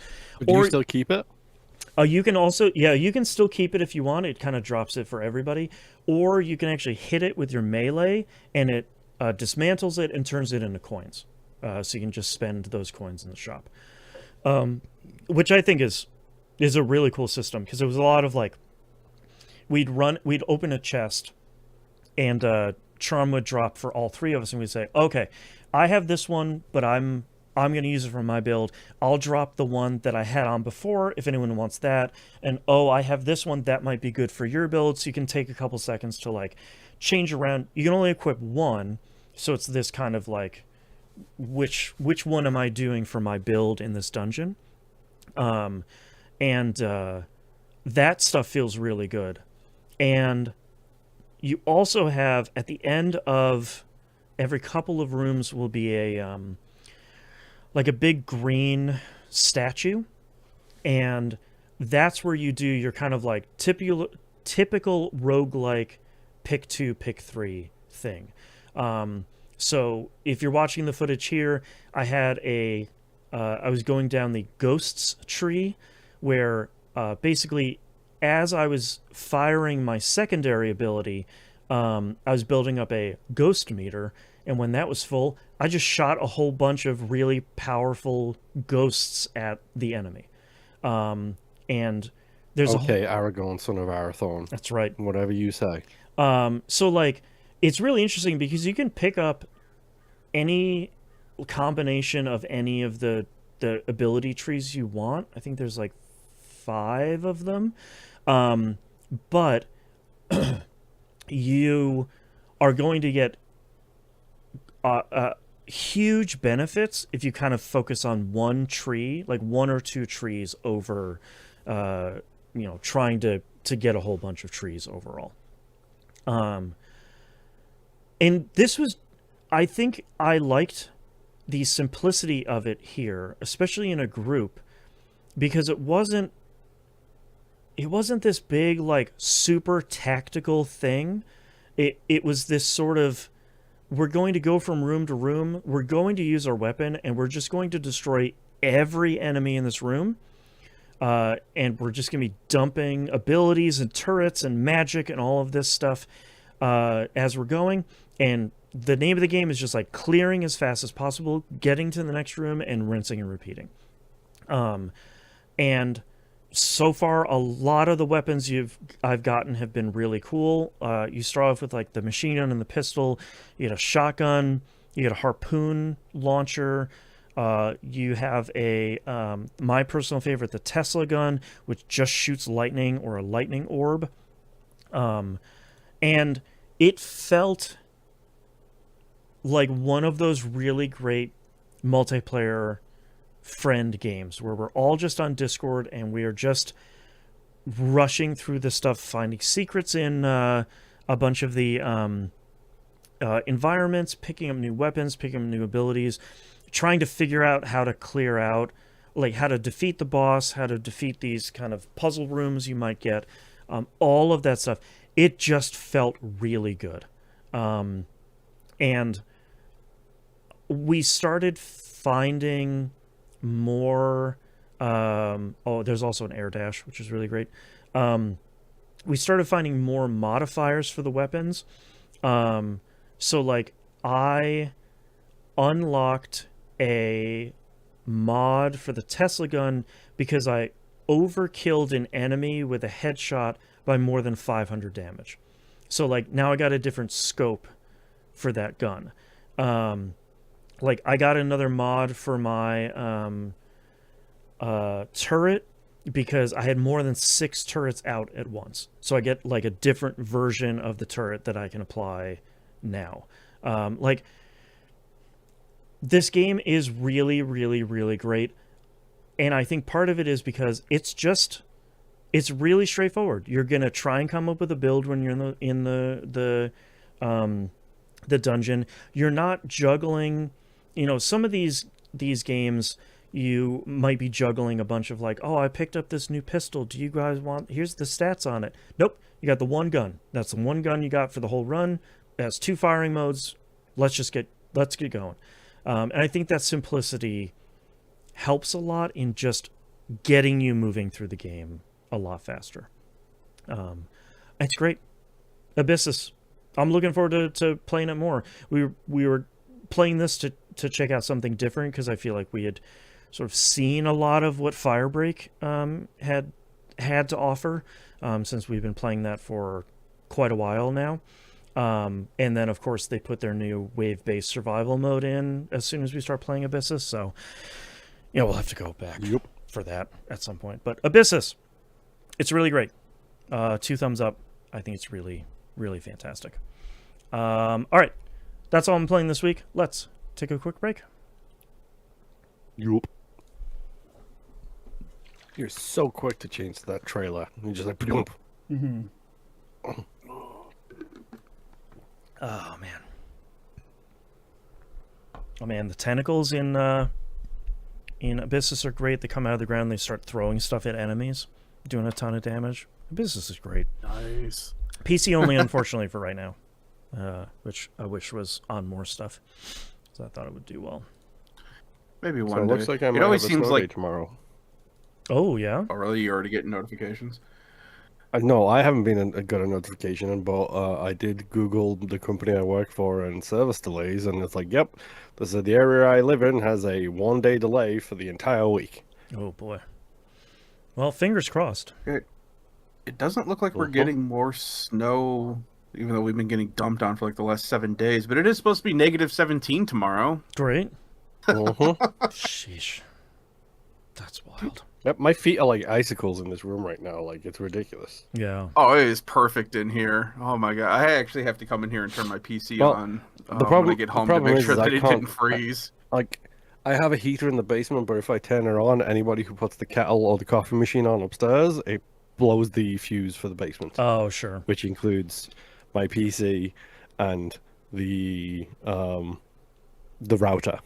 Do you still keep it? You can also, you can still keep it if you want. It kind of drops it for everybody. Or you can actually hit it with your melee, and it dismantles it and turns it into coins. So you can just spend those coins in the shop. Which I think is a really cool system, because it was a lot of like, we'd open a chest, and charm would drop for all 3 of us, and we'd say, okay, I have this one, but I'm going to use it for my build. I'll drop the one that I had on before if anyone wants that. And I have this one that might be good for your build, so you can take a couple seconds to like change around. You can only equip one, so it's this kind of like, which one am I doing for my build in this dungeon? That stuff feels really good. And you also have, at the end of every couple of rooms will be a like a big green statue, and that's where you do your kind of like typical roguelike pick 2 pick 3 thing. So if you're watching the footage here, I had I was going down the ghosts tree, where basically as I was firing my secondary ability, I was building up a ghost meter, and when that was full, I just shot a whole bunch of really powerful ghosts at the enemy. And there's Aragorn, son of Arathorn. That's right. Whatever you say. So like, it's really interesting because you can pick up any combination of any of the ability trees you want. I think there's like 5 of them. But you are going to get huge benefits if you kind of focus on one tree, like 1 or 2 trees over, trying to get a whole bunch of trees overall. And this was, I think I liked the simplicity of it here, especially in a group, because it wasn't this big, like, super tactical thing. It was this sort of, we're going to go from room to room, we're going to use our weapon, and we're just going to destroy every enemy in this room. And we're just going to be dumping abilities and turrets and magic and all of this stuff as we're going. And the name of the game is just like clearing as fast as possible, getting to the next room, and rinsing and repeating. And so far, a lot of the weapons I've gotten have been really cool. You start off with like the machine gun and the pistol. You get a shotgun. You get a harpoon launcher. You have my personal favorite, the Tesla gun, which just shoots lightning or a lightning orb. And it felt like one of those really great multiplayer friend games where we're all just on Discord and we are just rushing through this stuff, finding secrets in a bunch of the environments, picking up new weapons, picking up new abilities, trying to figure out how to clear out, like how to defeat the boss, how to defeat these kind of puzzle rooms you might get, all of that stuff. It just felt really good. And we started finding more, there's also an air dash, which is really great. We started finding more modifiers for the weapons. So like I unlocked a mod for the Tesla gun because I overkilled an enemy with a headshot by more than 500 damage. So like now I got a different scope for that gun. Like I got another mod for my turret because I had more than 6 turrets out at once. So I get like a different version of the turret that I can apply now. Like this game is really, really, really great. And I think part of it is because it's really straightforward. You're going to try and come up with a build when you're in the dungeon. You're not juggling, some of these games you might be juggling a bunch of like, oh, I picked up this new pistol. Do you guys here's the stats on it. Nope. You got the one gun. That's the one gun you got for the whole run. It has 2 firing modes. Let's get going. And I think that simplicity helps a lot in just getting you moving through the game a lot faster. It's great. Abyssus. I'm looking forward to playing it more. We were playing this to check out something different because I feel like we had sort of seen a lot of what Firebreak had to offer since we've been playing that for quite a while now. And then, of course, they put their new wave-based survival mode in as soon as we start playing Abyssus. So, we'll have to go back for that at some point. But Abyssus, it's really great. 2 thumbs up. I think it's really, really fantastic. All right. That's all I'm playing this week. Let's take a quick break. Yup. You're so quick to change that trailer. You're just like, mm-hmm. Oh, man. Oh man, the tentacles in Abyssus are great. They come out of the ground, they start throwing stuff at enemies, doing a ton of damage. Abyssus is great. Nice. PC only, unfortunately, for right now, which I wish was on more stuff, so I thought it would do well. Maybe one So it day. looks like I might it always have a seems snow day like tomorrow. Oh yeah. Oh really? You're already getting notifications? No, I haven't got a notification, but I did Google the company I work for and service delays, and it's like, yep, this is the area I live in has a 1-day delay for the entire week. Oh boy. Well, fingers crossed. It doesn't look like we're getting more snow, even though we've been getting dumped on for like the last 7 days. But it is supposed to be -17 tomorrow. Great. Sheesh. That's wild. Yep, my feet are like icicles in this room right now. Like, it's ridiculous. Yeah. Oh, it is perfect in here. Oh my god, I actually have to come in here and turn my PC on the problem, when I get home to make sure that it didn't freeze. I have a heater in the basement, but if I turn it on, anybody who puts the kettle or the coffee machine on upstairs, it blows the fuse for the basement. Oh, sure. Which includes my PC and the router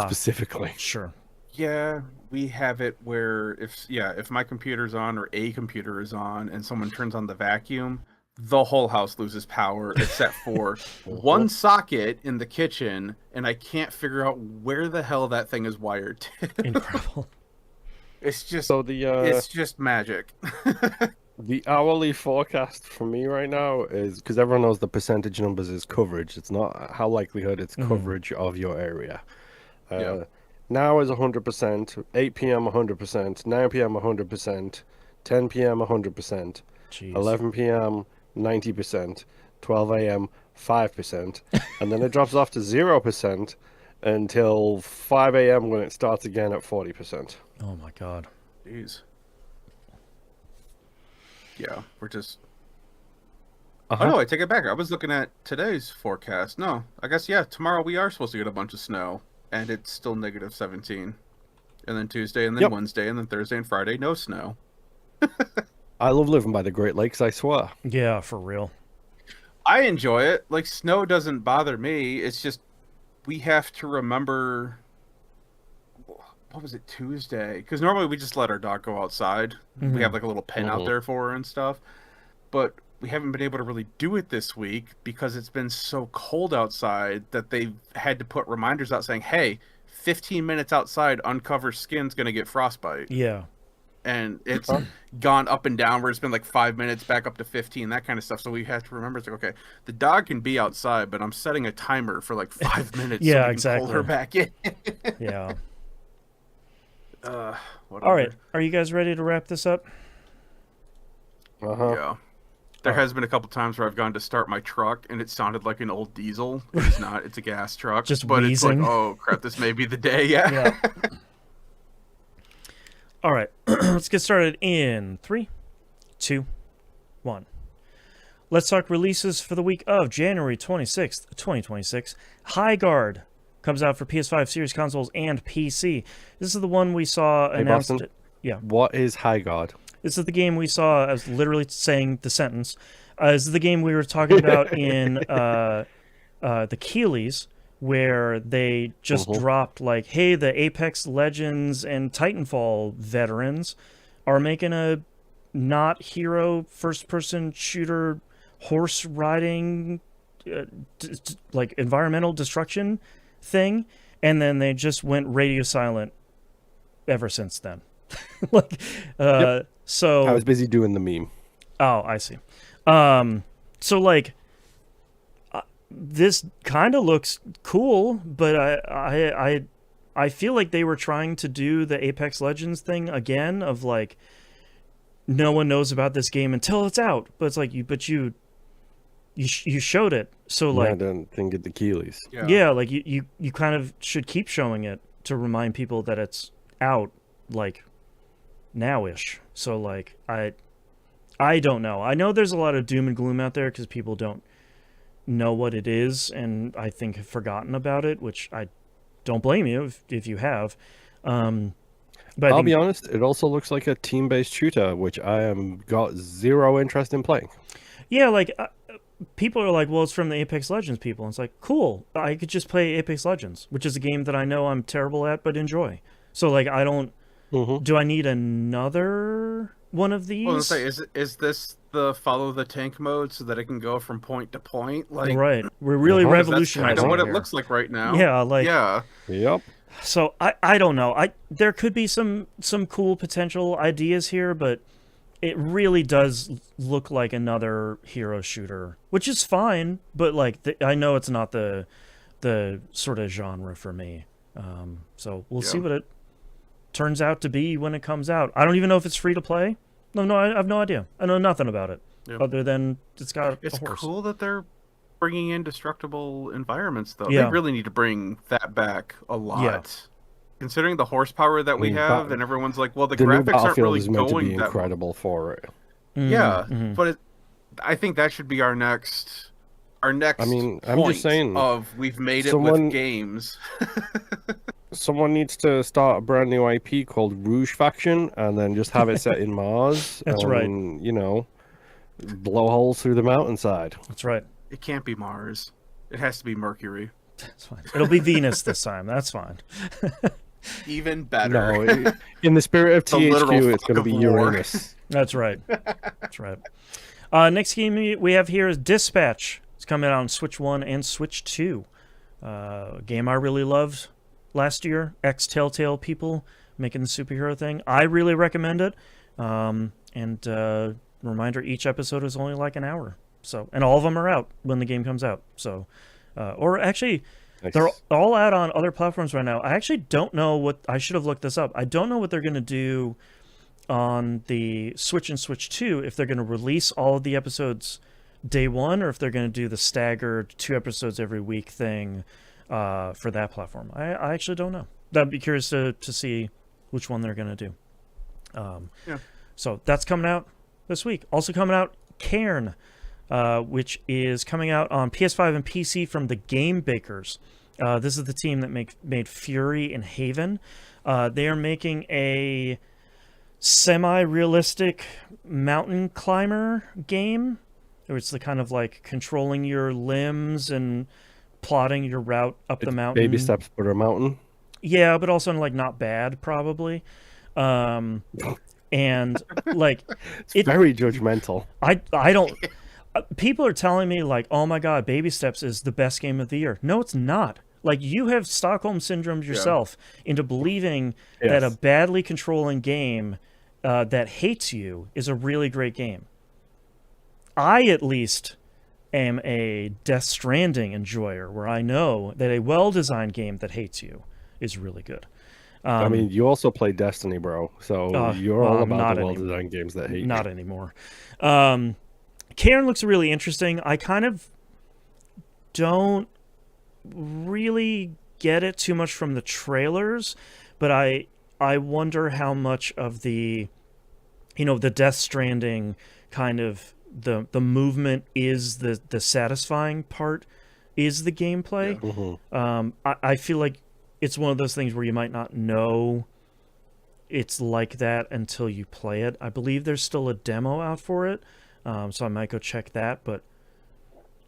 specifically. Sure. Yeah, we have it where if my computer's on or a computer is on and someone turns on the vacuum, the whole house loses power except for one socket in the kitchen, and I can't figure out where the hell that thing is wired to. Incredible. It's just it's just magic. The hourly forecast for me right now is, because everyone knows the percentage numbers is coverage. It's not how likelihood, it's coverage of your area. Now is 100%, 8 p.m. 100%, 9 p.m. 100%, 10 p.m. 100%, 11 p.m. 90%, 12 a.m. 5%, and then it drops off to 0% until 5 a.m. when it starts again at 40%. Oh my god. Jeez. Yeah, we're just... Uh-huh. Oh no, I take it back. I was looking at today's forecast. No, I guess, tomorrow we are supposed to get a bunch of snow. And it's still -17. And then Tuesday, and then Wednesday, and then Thursday and Friday, no snow. I love living by the Great Lakes, I swear. Yeah, for real. I enjoy it. Like, snow doesn't bother me. It's just, we have to remember... What was it, Tuesday? Because normally we just let our dog go outside. We have like a little pen out there for her and stuff. But we haven't been able to really do it this week because it's been so cold outside that they've had to put reminders out saying, hey, 15 minutes outside, uncovered skin's going to get frostbite. Yeah. And it's gone up and down where it's been like 5 minutes, back up to 15, that kind of stuff. So we have to remember, it's like, okay, the dog can be outside, but I'm setting a timer for like 5 minutes so we can exactly. pull her back in. Yeah. Whatever. All right. Are you guys ready to wrap this up? Yeah. There has been a couple times where I've gone to start my truck and it sounded like an old diesel. It's not. It's a gas truck. Just but wheezing. It's like, oh crap, this may be the day. Yeah. All right. Let's get started in 3, 2, 1. Let's talk releases for the week of January 26th, 2026. Veilguard comes out for PS5, Series consoles, and PC. This is the one we saw announced. Boston, yeah. What is Veilguard? This is the game we saw. I was literally saying the sentence. This is the game we were talking about in the Keeleys, where they just dropped like, hey, the Apex Legends and Titanfall veterans are making a not hero first-person shooter horse riding like environmental destruction thing, and then they just went radio silent ever since then. Like so I was busy doing the meme. Oh, I see. So like this kind of looks cool, but I feel like they were trying to do the Apex Legends thing again of like no one knows about this game until it's out. But it's like you showed it. So like I didn't think at the Keeleys. Yeah, like you kind of should keep showing it to remind people that it's out like now-ish. So like I don't know. I know there's a lot of doom and gloom out there because people don't know what it is, and I think have forgotten about it, which I don't blame you if you have. But I'll be honest, it also looks like a team-based shooter, which I am got zero interest in playing. Yeah, like people are like, well, it's from the Apex Legends people. And it's like, cool. I could just play Apex Legends, which is a game that I know I'm terrible at but enjoy. So like, I don't. Do I need another one of these? Well, say, is this the follow the tank mode so that it can go from point to point? Like, right, we're really revolutionizing. That's kind of what it looks like right now. Yeah, like Yep. So I don't know. There could be some cool potential ideas here, but it really does look like another hero shooter, which is fine. But like, I know it's not the sort of genre for me. So we'll see what it turns out to be when it comes out. I don't even know if it's free to play. No, I have no idea. I know nothing about it other than it's got a horse. It's cool that they're bringing in destructible environments, though. Yeah. They really need to bring that back a lot. Yeah. Considering the horsepower that we have, and everyone's like, well, the graphics aren't really is meant going to be incredible for it. But I think that should be our next. I'm just saying, we've made it with games. Someone needs to start a brand new IP called Rouge Faction, and then just have it set in Mars. That's right. You know, blow holes through the mountainside. That's right. It can't be Mars. It has to be Mercury. That's fine. It'll be Venus this time. That's fine. Even better. No, in the spirit of THQ, it's going to be Uranus. That's right. That's right. Next game we have here is Dispatch. It's coming out on Switch 1 and Switch 2. Game I really loved last year. Ex-Telltale people making the superhero thing. I really recommend it. And reminder, each episode is only like an hour. So, and all of them are out when the game comes out. So, or actually, they're all out on other platforms right now. I actually don't know what, I should have looked this up. I don't know what they're going to do on the Switch and Switch 2, if they're going to release all of the episodes day one, or if they're going to do the staggered 2 episodes every week thing for that platform. I actually don't know. I'd be curious to see which one they're going to do. So that's coming out this week. Also coming out, Cairn, which is coming out on PS5 and PC from the Game Bakers. This is the team that made Fury and Haven. They are making a semi-realistic mountain climber game, where it's the kind of like controlling your limbs and plotting your route up the mountain. Baby steps for a mountain. Yeah, but also like not bad, probably. And like it's very judgmental. I don't. People are telling me like, oh my god, Baby Steps is the best game of the year. No, it's not. Like, you have Stockholm syndrome yourself into believing that a badly controlling game that hates you is a really great game. I, at least, am a Death Stranding enjoyer, where I know that a well-designed game that hates you is really good. I mean, you also play Destiny, bro. So you're all about the well-designed games that hate you. Not anymore. Cairn looks really interesting. I kind of don't really get it too much from the trailers, but I wonder how much of the, the Death Stranding kind of the movement is the satisfying part, is the gameplay. I feel like it's one of those things where you might not know it's like that until you play it. I believe there's still a demo out for it, so I might go check that. But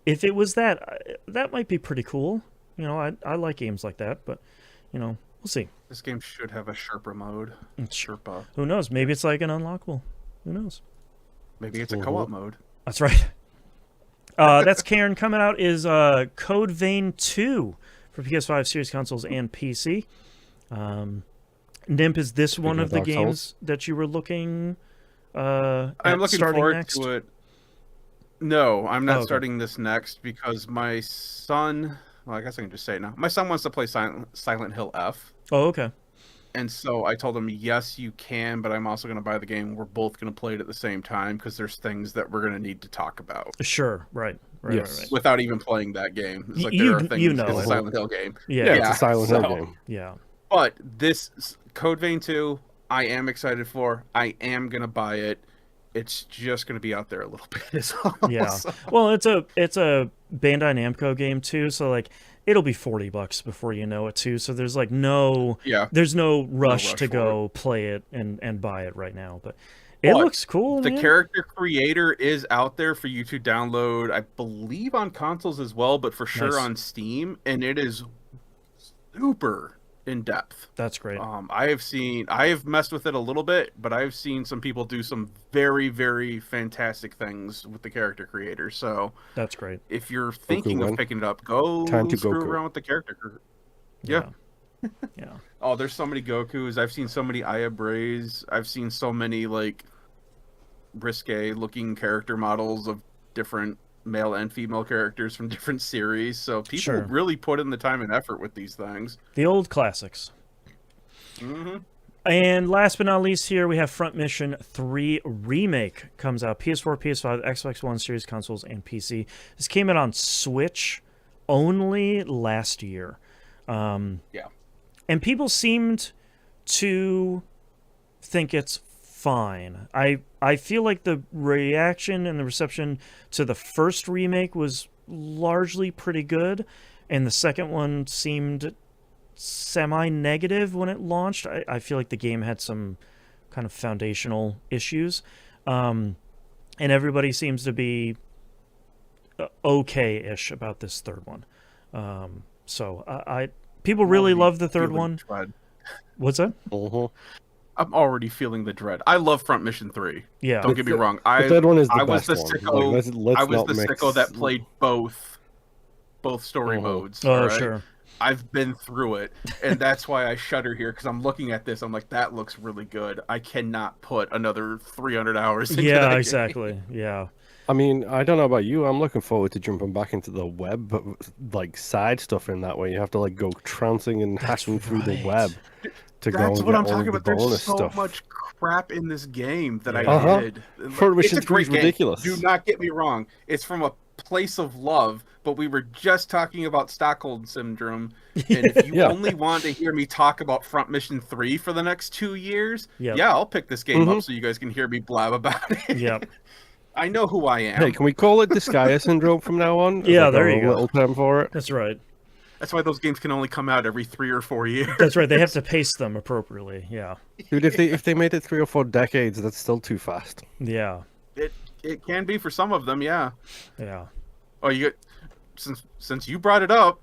if it was that might be pretty cool. I like games like that, but we'll see. This game should have a Sherpa mode. Sherpa. Who knows? Maybe it's like an unlockable. Who knows? Maybe it's a co-op mode. That's right. That's Cairn. Coming out is Code Vein 2 for PS5, Series consoles, and PC. Nimp, is this one of the games that you were looking I'm looking forward next? to it. No, I'm not starting this next because my son... Well, I guess I can just say it now. My son wants to play Silent Hill F. Oh, okay. And so I told him, yes, you can, but I'm also going to buy the game. We're both going to play it at the same time because there's things that we're going to need to talk about. Sure, right. Right. Without even playing that game. It's like there are things in a Silent Hill game. Yeah, it's a Silent Hill game. Yeah. But this Code Vein 2, I am excited for. I am going to buy it. It's just going to be out there a little bit. Yeah. Well, it's a Bandai Namco game too, so like it'll be $40 before you know it too. So there's like there's no rush to go play it and buy it right now. But It looks cool. The character creator is out there for you to download, I believe on consoles as well, but for sure on Steam, and it is super in depth. That's great. I have messed with it a little bit, but I've seen some people do some very, very fantastic things with the character creator. So that's great. If you're thinking of picking it up, go screw around with the character. Yeah. Yeah. Oh, there's so many Gokus. I've seen so many Aya Brays. I've seen so many like risque looking character models of different male and female characters from different series. So people really put in the time and effort with these things. The old classics. Mm-hmm. And last but not least here, we have Front Mission 3 Remake. Comes out PS4, PS5, Xbox One, Series consoles, and PC. This came out on Switch only last year. And people seemed to think it's fine. I feel like the reaction and the reception to the first remake was largely pretty good, and the second one seemed semi-negative when it launched. I feel like the game had some kind of foundational issues, and everybody seems to be okay-ish about this third one. So people really love the third one. What's that? I'm already feeling the dread. I love Front Mission 3. Yeah. Don't get me wrong. The third one is the I was best the one. sicko. Like, I was the sicko that played both story modes. Oh, right? sure. I've been through it, and that's why I shudder here, because I'm looking at this. I'm like, that looks really good. I cannot put another 300 hours into that game. Exactly. Yeah. I mean, I don't know about you. I'm looking forward to jumping back into the web, but like side stuff in that way. You have to like go trouncing and hacking through the web to go and get all the bonus stuff. There's so much crap in this game that I did. It's a great game. Ridiculous. Do not get me wrong. It's from a place of love, but we were just talking about Stockholm Syndrome, and if you only want to hear me talk about Front Mission 3 for the next 2 years, I'll pick this game up so you guys can hear me blab about it. Yep. I know who I am. Hey, can we call it Disgaea Syndrome from now on? Yeah, there you go. Little term for it. That's right. That's why those games can only come out every 3 or 4 years. That's right. They have to pace them appropriately. Yeah. Dude, if they made it 3 or 4 decades, that's still too fast. Yeah. It can be for some of them, yeah. Yeah. Oh, since you brought it up,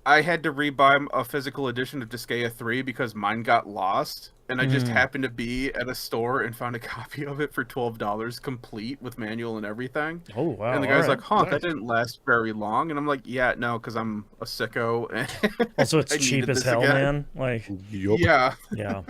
I had to rebuy a physical edition of Disgaea 3 because mine got lost, and I just happened to be at a store and found a copy of it for $12 complete with manual and everything. Oh, wow. And the guy's like, that didn't last very long. And I'm like, yeah, no, because I'm a sicko. Also, it's cheap as hell, man. Like, yeah. Yeah.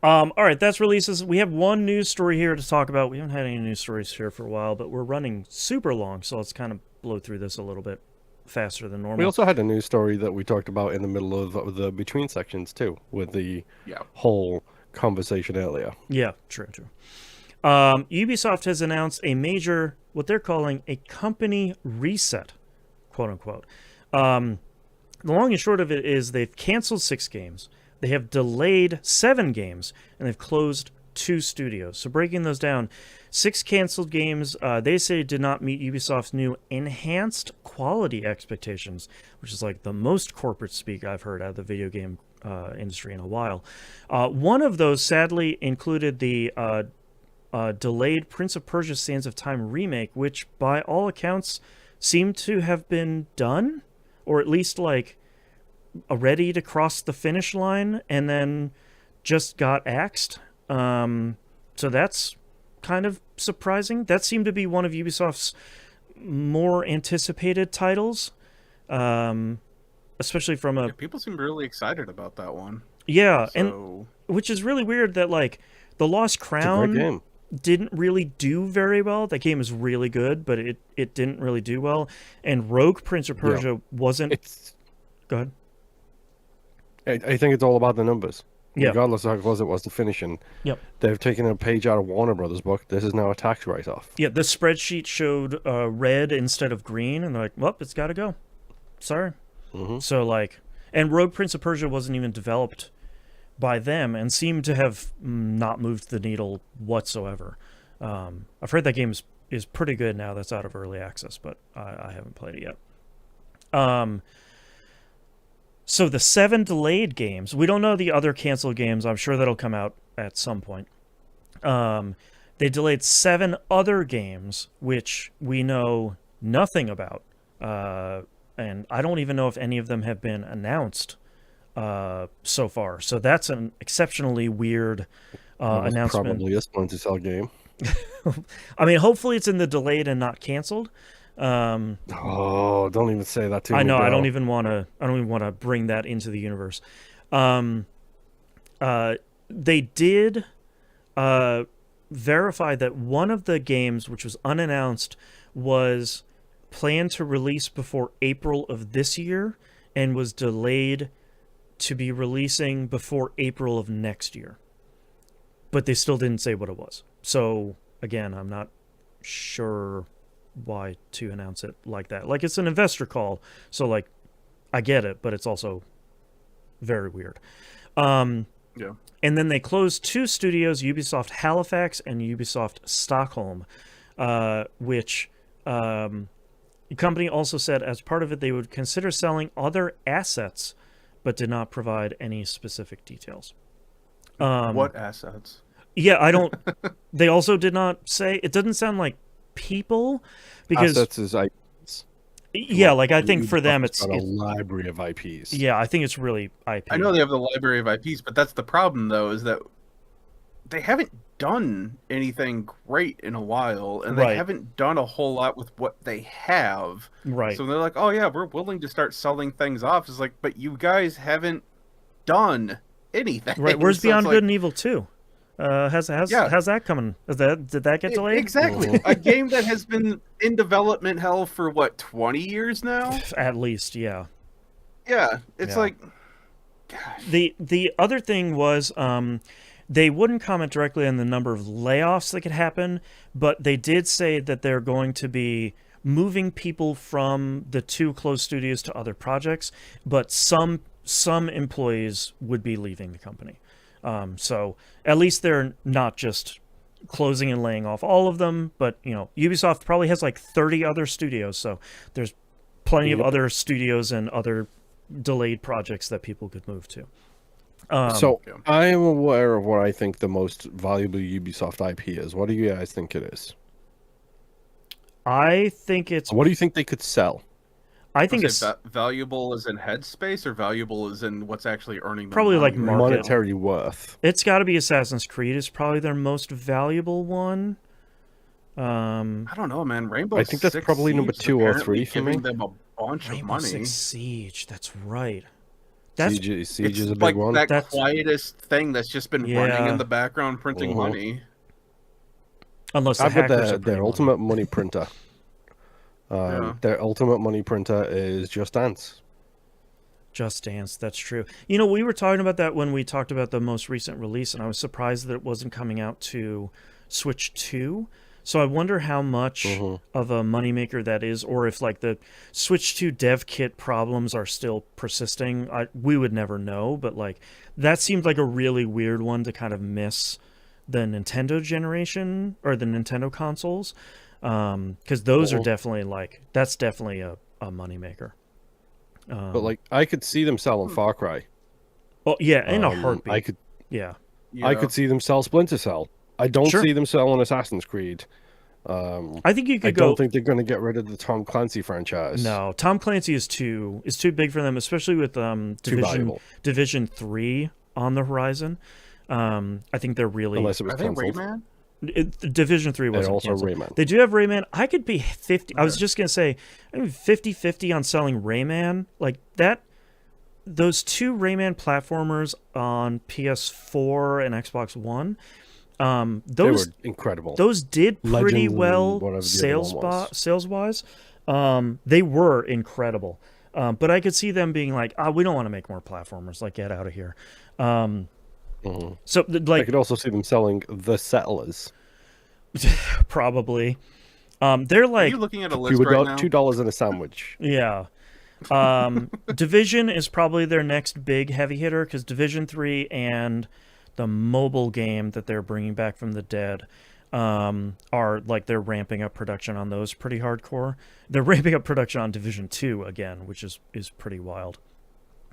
All right, that's releases. We have one news story here to talk about. We haven't had any news stories here for a while, but we're running super long, so let's kind of blow through this a little bit faster than normal. We also had a news story that we talked about in the middle of the between sections too, with the whole conversation earlier. Yeah, true. Ubisoft has announced a major, what they're calling a company reset, quote unquote. The long and short of it is they've canceled 6 games. They have delayed 7 games, and they've closed 2 studios. So breaking those down, 6 canceled games, they say did not meet Ubisoft's new enhanced quality expectations, which is like the most corporate speak I've heard out of the video game industry in a while. One of those sadly included the delayed Prince of Persia Sands of Time remake, which by all accounts seemed to have been done, or at least like ready to cross the finish line, and then just got axed. So that's kind of surprising. That seemed to be one of Ubisoft's more anticipated titles, especially from a... Yeah, people seem really excited about that one. Yeah, and which is really weird that, like, The Lost Crown didn't really do very well. That game is really good, but it didn't really do well. And Rogue Prince of Persia wasn't... Go ahead. I think it's all about the numbers. Yeah. Regardless of how close it was to finishing, they've taken a page out of Warner Brothers' book. This is now a tax write-off. Yeah, the spreadsheet showed red instead of green, and they're like, well, it's got to go. Sorry. So, like, and Rogue Prince of Persia wasn't even developed by them and seemed to have not moved the needle whatsoever. I've heard that game is pretty good now that's out of early access, but I haven't played it yet. So the 7 delayed games, we don't know the other canceled games. I'm sure that'll come out at some point. They delayed 7 other games, which we know nothing about. And I don't even know if any of them have been announced so far. So that's an exceptionally weird announcement. Probably a Splinter Cell game. I mean, hopefully it's in the delayed and not canceled. Don't even say that to me. I know. Bro. I don't even want to bring that into the universe. They did verify that one of the games, which was unannounced, was planned to release before April of this year and was delayed to be releasing before April of next year. But they still didn't say what it was. So, again, I'm not sure why to announce it like that. Like, it's an investor call, so, like, I get it, but it's also very weird. Yeah. And then they closed 2 studios, Ubisoft Halifax and Ubisoft Stockholm, which the company also said as part of it they would consider selling other assets, but did not provide any specific details. What assets? Yeah, I don't... They also did not say... It doesn't sound like people, because... Assets is IPs. Yeah, like, I think for them it's... got a library of IPs. Yeah, I think it's really IP. I know they have the library of IPs, but that's the problem, though, is that they haven't done anything great in a while, and they haven't done a whole lot with what they have. Right. So they're like, oh yeah, we're willing to start selling things off. It's like, but you guys haven't done anything. Right. Where's so Beyond Good and Evil 2? How's that coming? Did that get delayed? Exactly. A game that has been in development hell for what, 20 years now? At least, yeah. Yeah. It's like, gosh. The other thing was they wouldn't comment directly on the number of layoffs that could happen, but they did say that they're going to be moving people from the 2 closed studios to other projects, but some employees would be leaving the company. So at least they're not just closing and laying off all of them, but Ubisoft probably has like 30 other studios, so there's plenty of other studios and other delayed projects that people could move to. So I am aware of what I think the most valuable Ubisoft IP is. What do you guys think it is? I think it's... What do you think they could sell? I think it's valuable as in headspace, or valuable as in what's actually earning them probably money? like monetary worth. It's got to be Assassin's Creed is probably their most valuable one. I don't know, man. Rainbow. I think that's probably number 2 or 3 for me. Giving them a bunch of money. Six Siege. That's right. Siege is a big one. That's quietest thing that's just been running in the background, printing money. Unless I've got their ultimate money printer. Their ultimate money printer is Just Dance. Just Dance, that's true. We were talking about that when we talked about the most recent release, and I was surprised that it wasn't coming out to Switch 2. So I wonder how much of a moneymaker that is, or if like the Switch 2 dev kit problems are still persisting. We would never know, but like that seemed like a really weird one to kind of miss the Nintendo generation or the Nintendo consoles, because those are definitely that's definitely a moneymaker. But like I could see them selling Far Cry. Oh yeah, in a heartbeat. I could. Yeah. I could see them sell Splinter Cell. I don't see them selling Assassin's Creed. I think you could I don't think they're going to get rid of the Tom Clancy franchise. No, Tom Clancy is too big for them, especially with Division 3 on the horizon. I think they're really... Unless it was canceled. Rayman? Division 3 wasn't also canceled. Rayman. They do have Rayman. I could be 50... I was just going to say, I mean, 50-50 on selling Rayman. Like, those 2 Rayman platformers on PS4 and Xbox One... those they were incredible. Those did pretty well sales-wise. They were incredible. But I could see them being like, we don't want to make more platformers. Like, get out of here. So, like, I could also see them selling The Settlers. Probably. They're like... Are you looking at a list right now? $2 in a sandwich. Yeah. Division is probably their next big heavy hitter, because Division 3 and... the mobile game that they're bringing back from the dead are like they're ramping up production on those pretty hardcore. They're ramping up production on Division 2 again, which is pretty wild.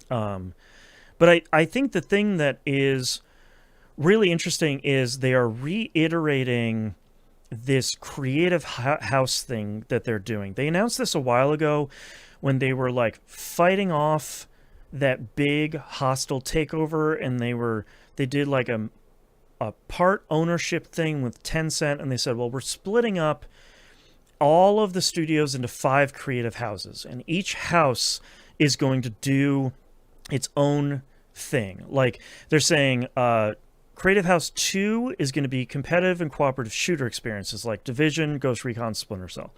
But I think the thing that is really interesting is they are reiterating this creative house thing that they're doing. They announced this a while ago when they were like fighting off that big hostile takeover, and they did like a part ownership thing with Tencent, and they said, well, we're splitting up all of the studios into 5 creative houses, and each house is going to do its own thing. Like they're saying Creative House 2 is going to be competitive and cooperative shooter experiences like Division, Ghost Recon, Splinter Cell.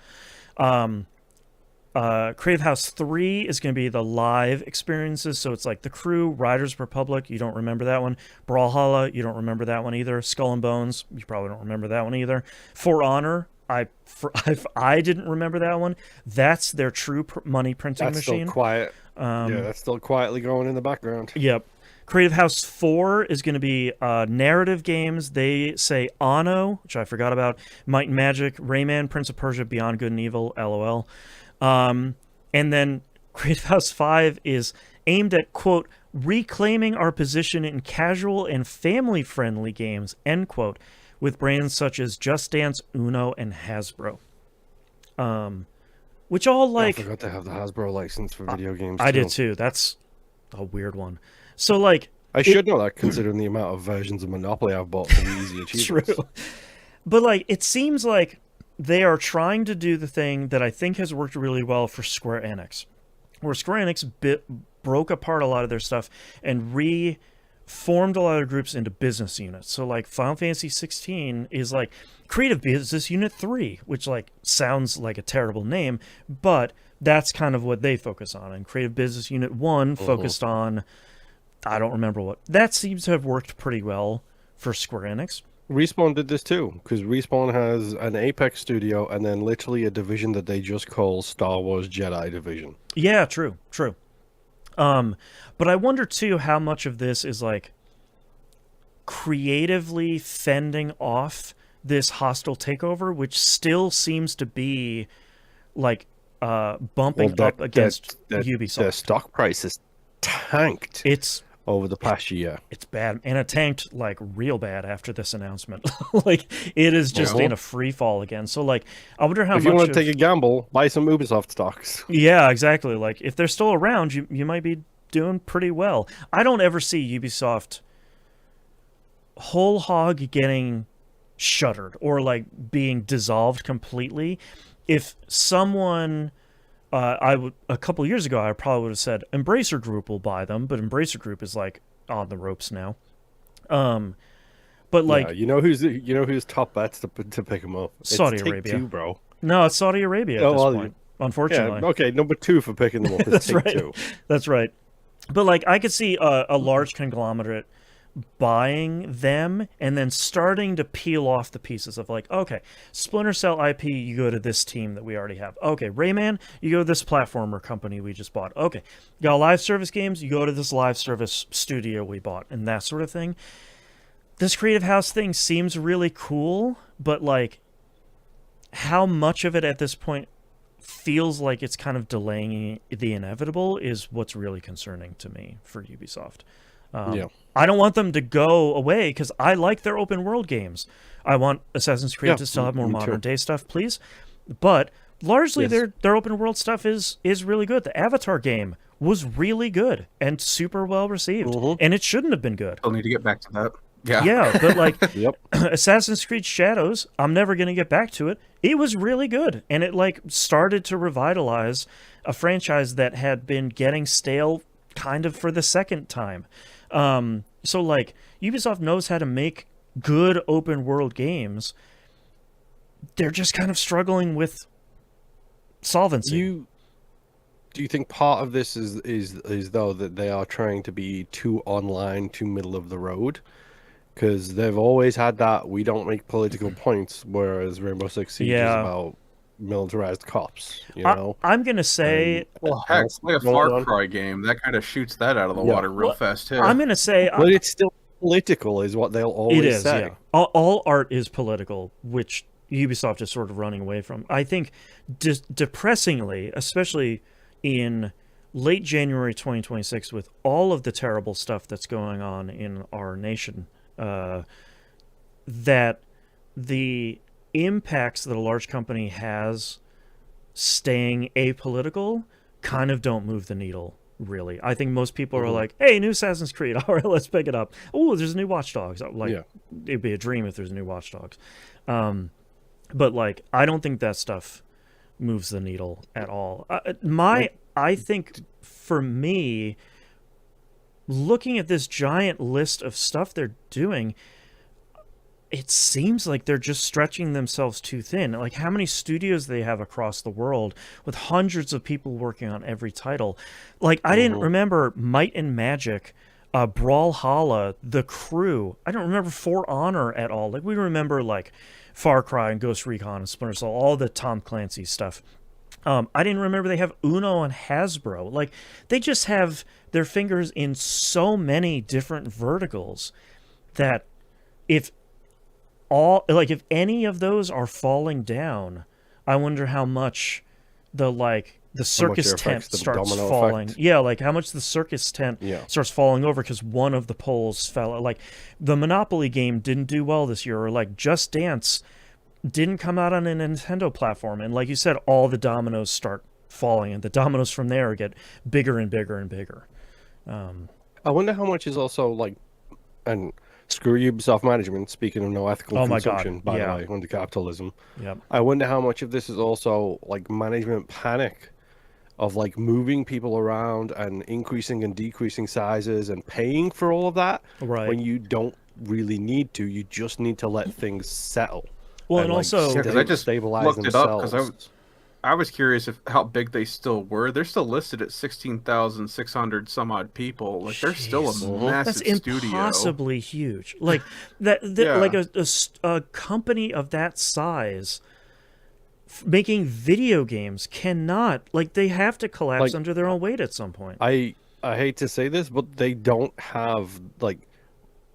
Creative House 3 is going to be the live experiences, so it's like The Crew, Riders Republic, you don't remember that one. Brawlhalla, you don't remember that one either. Skull and Bones, you probably don't remember that one either. For Honor, I didn't remember that one. That's their true money printing machine. Still quiet. That's still quietly going in the background. Yep. Creative House 4 is going to be narrative games. They say Anno, which I forgot about, Might and Magic, Rayman, Prince of Persia, Beyond Good and Evil, LOL. And then Creative House 5 is aimed at, quote, reclaiming our position in casual and family-friendly games, end quote, with brands such as Just Dance, Uno, and Hasbro. Which all like... I forgot to have the Hasbro license for video games, I did too. That's a weird one. So, like... I should know that, considering the amount of versions of Monopoly I've bought for the easy achievements. True. But, like, it seems like they are trying to do the thing that I think has worked really well for Square Enix, where Square Enix broke apart a lot of their stuff and reformed a lot of groups into business units. So, like, Final Fantasy 16 is, like, Creative Business Unit 3, which, like, sounds like a terrible name, but that's kind of what they focus on. And Creative Business Unit 1 focused on... I don't remember what. That seems to have worked pretty well for Square Enix. Respawn did this too, because Respawn has an Apex studio and then literally a division that they just call Star Wars Jedi Division. Yeah, true. But I wonder too how much of this is like creatively fending off this hostile takeover, which still seems to be like bumping up against Ubisoft. Their stock price is tanked. Over the past year. It's bad. And it tanked, like, real bad after this announcement. Like, it is just in a free fall again. So, like, I wonder how much... If you want to take a gamble, buy some Ubisoft stocks. Yeah, exactly. Like, if they're still around, you might be doing pretty well. I don't ever see Ubisoft whole hog getting shuttered or, like, being dissolved completely. If someone... a couple years ago, I probably would have said Embracer Group will buy them, but Embracer Group is like on the ropes now. But like, yeah, you know who's top bets to pick them up? Saudi Arabia, Take-Two, bro. No, it's Saudi Arabia at this point. Unfortunately, yeah, okay, number 2 for picking them up is Take-Two. That's right. But like, I could see a large conglomerate buying them and then starting to peel off the pieces of like, okay, Splinter Cell IP, you go to this team that we already have. Okay, Rayman, you go to this platformer company we just bought. Okay, you got live service games, you go to this live service studio we bought, and that sort of thing. This Creative House thing seems really cool, but like, how much of it at this point feels like it's kind of delaying the inevitable is what's really concerning to me for Ubisoft. I don't want them to go away because I like their open world games. I want Assassin's Creed to still have more modern day stuff, please. But largely their open world stuff is really good. The Avatar game was really good and super well received. And it shouldn't have been good. I'll need to get back to that. Yeah, but like Assassin's Creed Shadows, I'm never going to get back to it. It was really good. And it like started to revitalize a franchise that had been getting stale kind of for the second time. So like Ubisoft knows how to make good open world games. They're just kind of struggling with solvency. Do you think part of this is though that they are trying to be too online, too middle of the road? Because they've always had that we don't make political points, whereas Rainbow Six Siege is about militarized cops, you know? I'm gonna say, heck, it's like a Far Cry game. That kind of shoots that out of the water real fast too. I'm gonna say, but it's still political, is what they'll always say. Yeah. All art is political, which Ubisoft is sort of running away from. I think, depressingly, especially in late January 2026, with all of the terrible stuff that's going on in our nation that the impacts that a large company has staying apolitical kind of don't move the needle, really. I think most people are like, hey, new Assassin's Creed. All right, let's pick it up. Oh, there's a new Watch Dogs. Like, it'd be a dream if there's a new Watch Dogs. But, like, I don't think that stuff moves the needle at all. I think, for me, looking at this giant list of stuff they're doing, it seems like they're just stretching themselves too thin. Like, how many studios they have across the world with hundreds of people working on every title. Like, I didn't remember Might and Magic, Brawlhalla, The Crew. I don't remember For Honor at all. Like, we remember, like, Far Cry and Ghost Recon and Splinter Cell, all the Tom Clancy stuff. I didn't remember they have Uno and Hasbro. Like, they just have their fingers in so many different verticals that if any of those are falling down, I wonder how much the circus tent starts falling. Effect. Yeah, like how much the circus tent starts falling over because one of the poles fell. Like, the Monopoly game didn't do well this year, or like Just Dance didn't come out on a Nintendo platform, and like you said, all the dominoes start falling, and the dominoes from there get bigger and bigger and bigger. I wonder how much is also like, and screw Ubisoft management, speaking of no ethical consumption, by the way, under capitalism. Yep. I wonder how much of this is also like management panic of like moving people around and increasing and decreasing sizes and paying for all of that when you don't really need to. You just need to let things settle. Well, and also, because I just stabilize looked themselves. It up because I was curious how big they still were. They're still listed at 16,600 some odd people. Like, they're still a massive studio. That's impossibly huge. Like that, like a company of that size making video games cannot, like, they have to collapse under their own weight at some point. I hate to say this, but they don't have, like,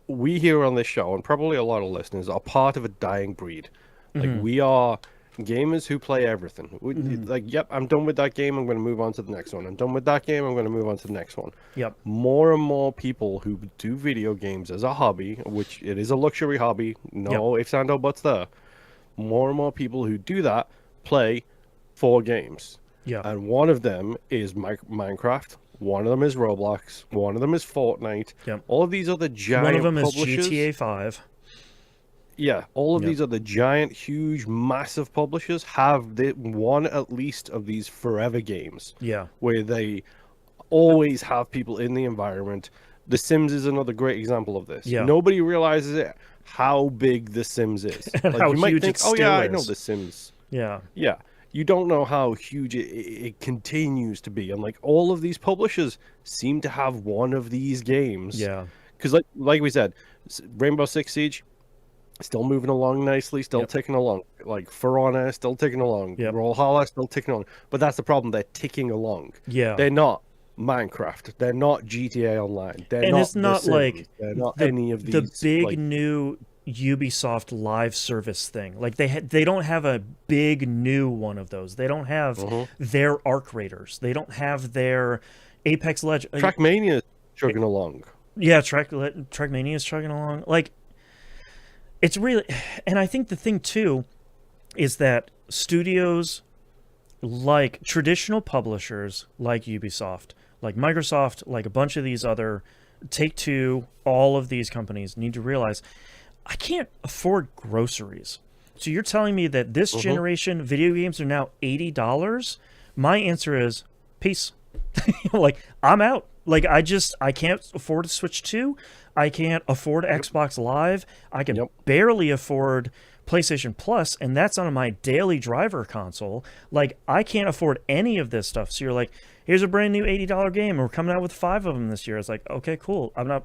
we here on this show, and probably a lot of listeners, are part of a dying breed. Like, we are gamers who play everything. Like, yep, I'm done with that game, I'm going to move on to the next one. I'm done with that game, I'm going to move on to the next one. Yep. More and more people who do video games as a hobby, which it is a luxury hobby, no ifs and or buts there. More and more people who do that play 4 games. Yeah. And one of them is Minecraft. One of them is Roblox. One of them is Fortnite. Yep. All of these other giant One of them publishers, is GTA 5. Yeah, all of these other giant, huge, massive publishers have one at least of these forever games. Yeah. Where they always have people in the environment. The Sims is another great example of this. Yeah. Nobody realizes it, how big The Sims is. And like, how you might huge think, it still I is. know The Sims. Yeah. Yeah. You don't know how huge it continues to be. And like, all of these publishers seem to have one of these games. Yeah. Because like we said, Rainbow Six Siege, still moving along nicely, still ticking along. Like, For Honor, still ticking along. Brawlhalla, still ticking along. But that's the problem. They're ticking along. Yeah. They're not Minecraft. They're not GTA Online. They're and not it's not The like Sims. They're not any of these. The big new Ubisoft live service thing. Like, they don't have a big new one of those. They don't have their Arc Raiders. They don't have their Apex Legends. Trackmania is chugging along. Yeah, Trackmania is chugging along. Like, it's really, and I think the thing too is that studios, like traditional publishers like Ubisoft, like Microsoft, like a bunch of these other, Take-Two, all of these companies need to realize, I can't afford groceries. So you're telling me that this generation video games are now $80? My answer is peace. Like, I'm out. Like, I can't afford to Switch 2. I can't afford Xbox Live. I can barely afford PlayStation Plus, and that's on my daily driver console. Like, I can't afford any of this stuff. So you're like, here's a brand new $80 game. We're coming out with 5 of them this year. It's like, okay, cool. I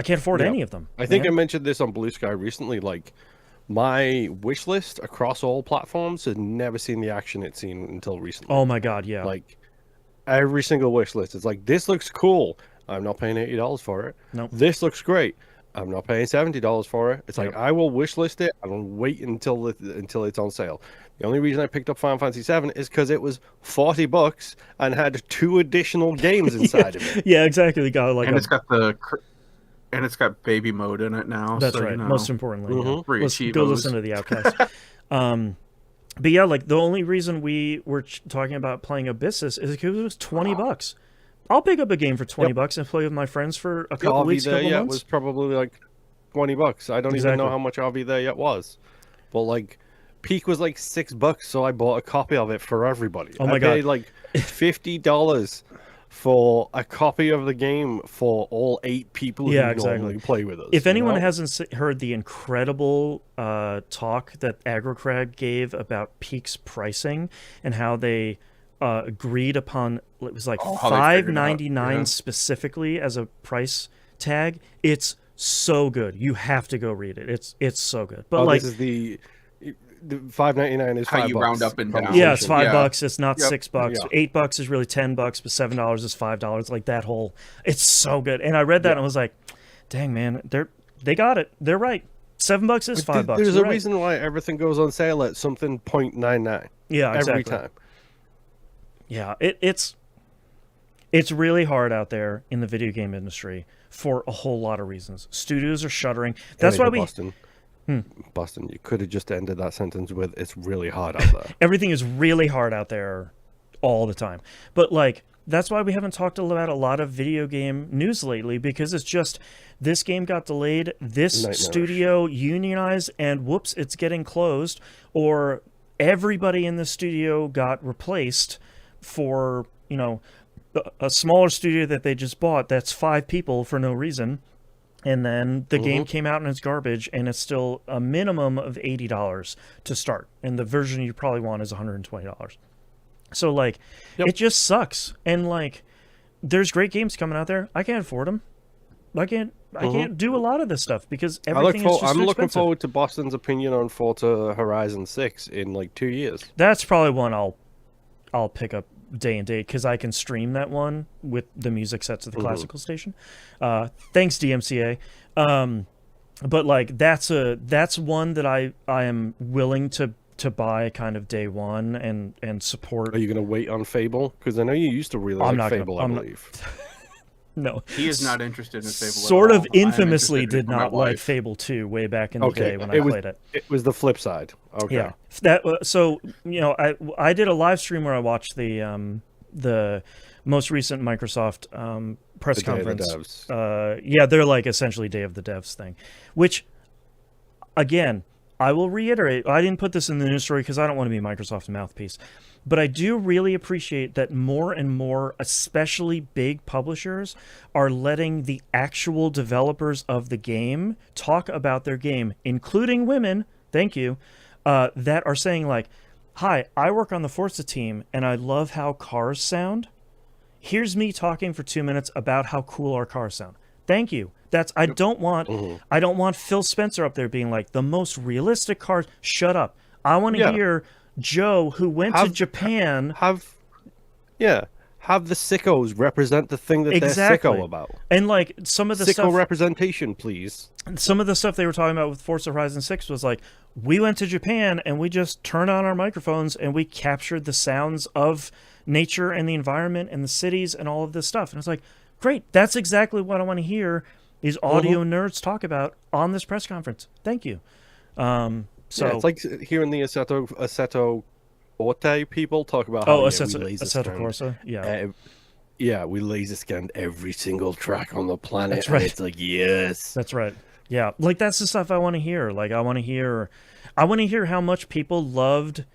can't afford any of them. I think I mentioned this on Blue Sky recently. Like, my wish list across all platforms has never seen the action it's seen until recently. Oh my God, yeah. Like, every single wish list, it's like, this looks cool. I'm not paying $80 for it. Nope. This looks great. I'm not paying $70 for it. It's like, I will wish list it. I don't wait until it's on sale. The only reason I picked up Final Fantasy VII is because it was $40 and had 2 additional games inside of it. Yeah, exactly. It's got And it's got baby mode in it now. That's so, right. You know, Most importantly, let's go Achievos. listen to the Outcast. But yeah, like the only reason we were talking about playing Abyssus is because it was $20. I'll pick up a game for $20 and play with my friends for a couple weeks, couple months. It was probably like $20. I don't even know how much RV there yet was, but like Peak was like $6, so I bought a copy of it for everybody. Oh my God. I paid like $50 for a copy of the game for all 8 people who normally play with us. If anyone hasn't heard the incredible talk that AgroCrag gave about Peak's pricing and how they agreed upon, it was like $5.99 specifically as a price tag. It's so good. You have to go read it. It's so good. But this is the $5.99 is how $5. You round up and down. Yeah, it's $5. It's not $6. Yeah. $8 is really $10, but $7 is $5. Like that whole, it's so good. And I read that and I was like, dang man, they got it. They're right. $7 is $5. There's a reason why everything goes on sale at something 0.99. Yeah, exactly. Every time. Yeah, it's really hard out there in the video game industry for a whole lot of reasons. Studios are shuttering. That's why Boston, you could have just ended that sentence with "It's really hard out there." Everything is really hard out there all the time. But like that's why we haven't talked about a lot of video game news lately, because it's just this game got delayed, this studio unionized, and whoops, it's getting closed, or everybody in the studio got replaced for, you know, a smaller studio that they just bought that's 5 people for no reason. And then the game came out and it's garbage, and it's still a minimum of $80 to start. And the version you probably want is $120. So, like, it just sucks. And, like, there's great games coming out there. I can't afford them. I can't do a lot of this stuff because everything is just too I'm looking expensive. forward to Boston's opinion on Forza Horizon 6 in, like, 2 years. That's probably one I'll pick up day and date, because I can stream that one with the music set to the classical station. Thanks DMCA. But like that's one that I am willing to buy kind of day one and support. Are you going to wait on Fable? Because I know you used to really like Fable, I believe. No. He is not interested in Fable Sort at of all. infamously did not like Fable 2 way back in the day when I played it. It was the flip side. Okay. Yeah. So, you know, I did a live stream where I watched the most recent Microsoft press conference. Day of the Devs. Yeah, they're like essentially Day of the Devs thing, which again, I will reiterate, I didn't put this in the news story because I don't want to be Microsoft's mouthpiece. But I do really appreciate that more and more, especially big publishers, are letting the actual developers of the game talk about their game, including women, thank you, that are saying like, hi, I work on the Forza team and I love how cars sound. Here's me talking for 2 minutes about how cool our cars sound. Thank you. I don't want Phil Spencer up there being like, the most realistic cars. Shut up. I want to hear Joe, who went to Japan, have the sickos represent the thing that they're sicko about. And like some of the sicko representation, please. Some of the stuff they were talking about with Forza Horizon 6 was like, we went to Japan and we just turned on our microphones and we captured the sounds of nature and the environment and the cities and all of this stuff. And it's like, great, that's exactly what I want to hear these audio nerds talk about on this press conference. Thank you. So it's like hearing the Assetto Corsa people talk about how Assetto Corsa. Yeah, we laser scanned every single track on the planet. That's right. And it's like, yes. That's right. Yeah, like that's the stuff I want to hear. Like I want to hear how much people loved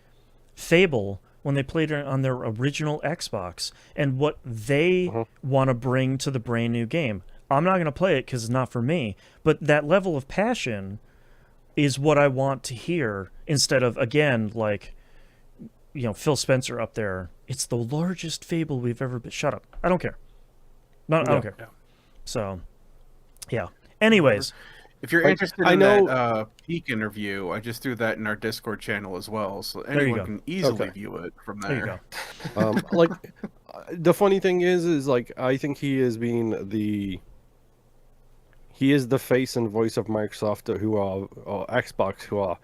Fable when they played it on their original Xbox and what they want to bring to the brand new game. I'm not going to play it because it's not for me, but that level of passion is what I want to hear, instead of, again, like, you know, Phil Spencer up there. It's the largest Fable we've ever been. Shut up. I don't care. I don't care. Yeah. So, yeah. Anyways. If you're interested in that Peak interview, I just threw that in our Discord channel as well, so anyone can easily view it from there. There you go. Like, the funny thing is like, I think he is the face and voice of Microsoft or Xbox, who are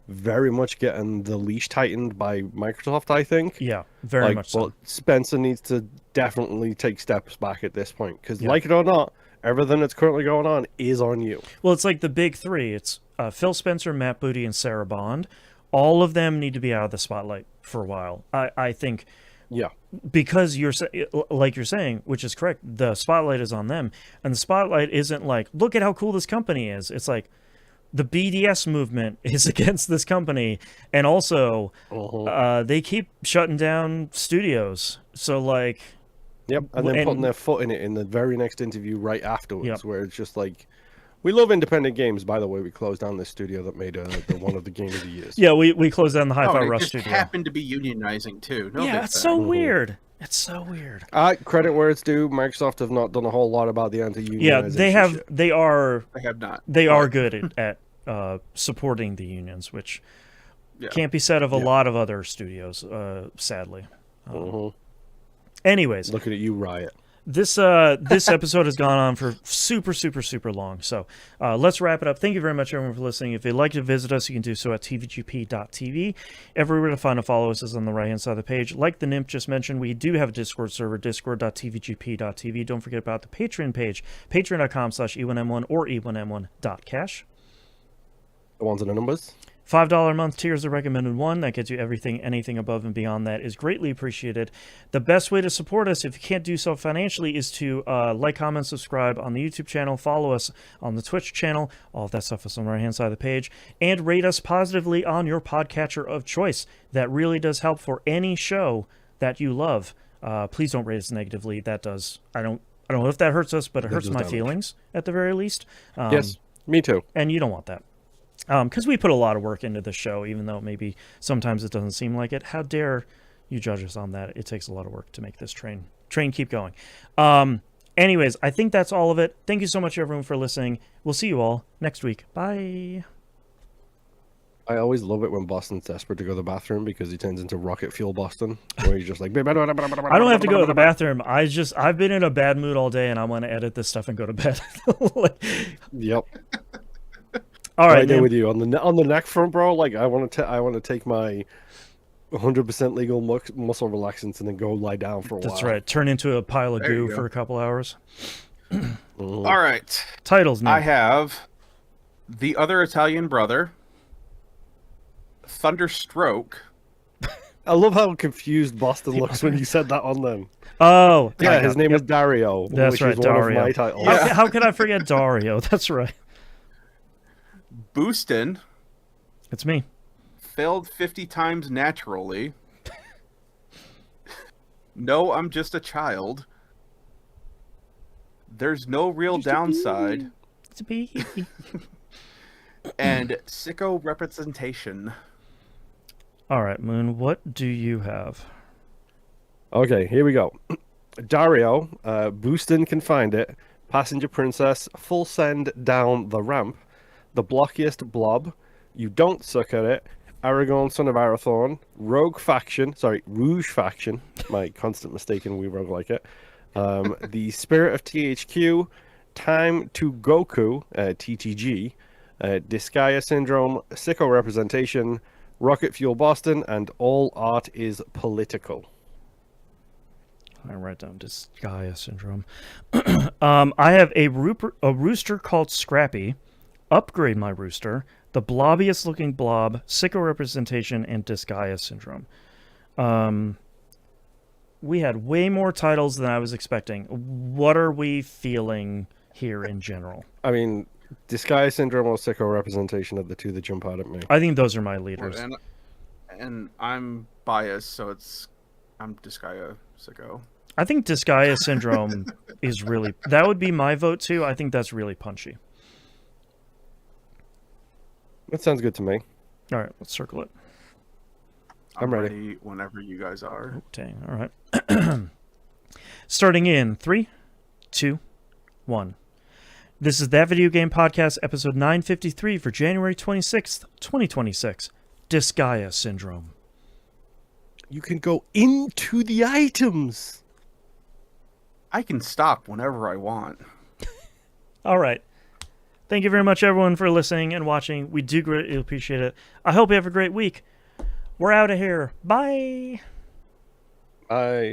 very much getting the leash tightened by Microsoft, I think. Yeah, very much so. But Spencer needs to definitely take steps back at this point, because like it or not, Everything that's currently going on is on you. Well, it's like the big three. It's Phil Spencer, Matt Booty, and Sarah Bond. All of them need to be out of the spotlight for a while. I think. Yeah. Because you're saying, which is correct, the spotlight is on them, and the spotlight isn't like, look at how cool this company is. It's like the BDS movement is against this company, and also they keep shutting down studios. So like, yep, and then putting their foot in it in the very next interview right afterwards, where it's just like, we love independent games. By the way, we closed down this studio that made one of the Game of the Years. Yeah, we closed down the Hi-Fi Rush studio. It just happened to be unionizing too. No, yeah, it's so weird. It's so weird. Credit where it's due. Microsoft have not done a whole lot about the anti-unionization. Yeah, they have. Shit. They are. They have not. They are good at supporting the unions, which can't be said of a lot of other studios, sadly. Anyways, looking at you, Riot. This episode has gone on for super long. So let's wrap it up. Thank you very much, everyone, for listening. If you'd like to visit us, you can do so at tvgp.tv. Everywhere to find and follow us is on the right-hand side of the page. Like the Nymph just mentioned, we do have a Discord server, discord.tvgp.tv. Don't forget about the Patreon page, patreon.com/e1m1 or e1m1.cash. The ones and the numbers. $5 a month tier is the recommended one. That gets you everything. Anything above and beyond that is greatly appreciated. The best way to support us, if you can't do so financially, is to like, comment, subscribe on the YouTube channel, follow us on the Twitch channel. All of that stuff is on the right-hand side of the page. And rate us positively on your podcatcher of choice. That really does help for any show that you love. Please don't rate us negatively. That does. I don't know if that hurts us, but it hurts my feelings at the very least. Yes, me too. And you don't want that. Because we put a lot of work into the show, even though maybe sometimes it doesn't seem like it. How dare you judge us on that? It takes a lot of work to make this train keep going. Anyways, I think that's all of it. Thank you so much, everyone, for listening. We'll see you all next week. Bye. I always love it when Boston's desperate to go to the bathroom because he turns into Rocket Fuel Boston, where he's just like... I don't have to go to the bathroom. I've been in a bad mood all day, and I want to edit this stuff and go to bed. Yep. All right, right there with you on the neck front, bro. Like I want to take my 100% legal muscle relaxants and then go lie down for a while. That's right. Turn into a pile of goo for a couple hours. All right. Titles now. I have The Other Italian Brother, Thunderstroke. I love how confused Boston looks when you said that on them. Oh, yeah, his name is Dario. That's right, Dario. One of my titles. How can I forget Dario? That's right. Boostin. It's me. Failed 50 times naturally. No, I'm just a child. There's no real downside. It's a bee. And sicko representation. All right, Moon, what do you have? Okay, here we go. Dario, Boostin can find it. Passenger Princess, full send down the ramp. The Blockiest Blob, You Don't Suck at It, Aragorn, Son of Arathorn, Rouge Faction, my constant mistake in We Rogue Like It, The Spirit of THQ, Time to Goku, TTG, Disgaea Syndrome, Sicko Representation, Rocket Fuel Boston, and All Art is Political. I write down Disgaea Syndrome. I have a rooster called Scrappy, Upgrade My Rooster, The Blobbiest Looking Blob, Sicko Representation, and Disgaea Syndrome. We had way more titles than I was expecting. What are we feeling here in general? I mean, Disgaea Syndrome or Sicko Representation are the two that jump out at me. I think those are my leaders. And I'm biased, so I'm Disgaea Sicko. I think Disgaea Syndrome is really... That would be my vote, too. I think that's really punchy. That sounds good to me. All right, let's circle it. I'm ready whenever you guys are. Oh, dang, all right. Starting in 3, 2, 1. This is That Video Game Podcast, episode 953 for January 26th, 2026. Disgaea Syndrome. You can go into the items. I can stop whenever I want. All right. Thank you very much, everyone, for listening and watching. We do greatly appreciate it. I hope you have a great week. We're out of here. Bye. Bye.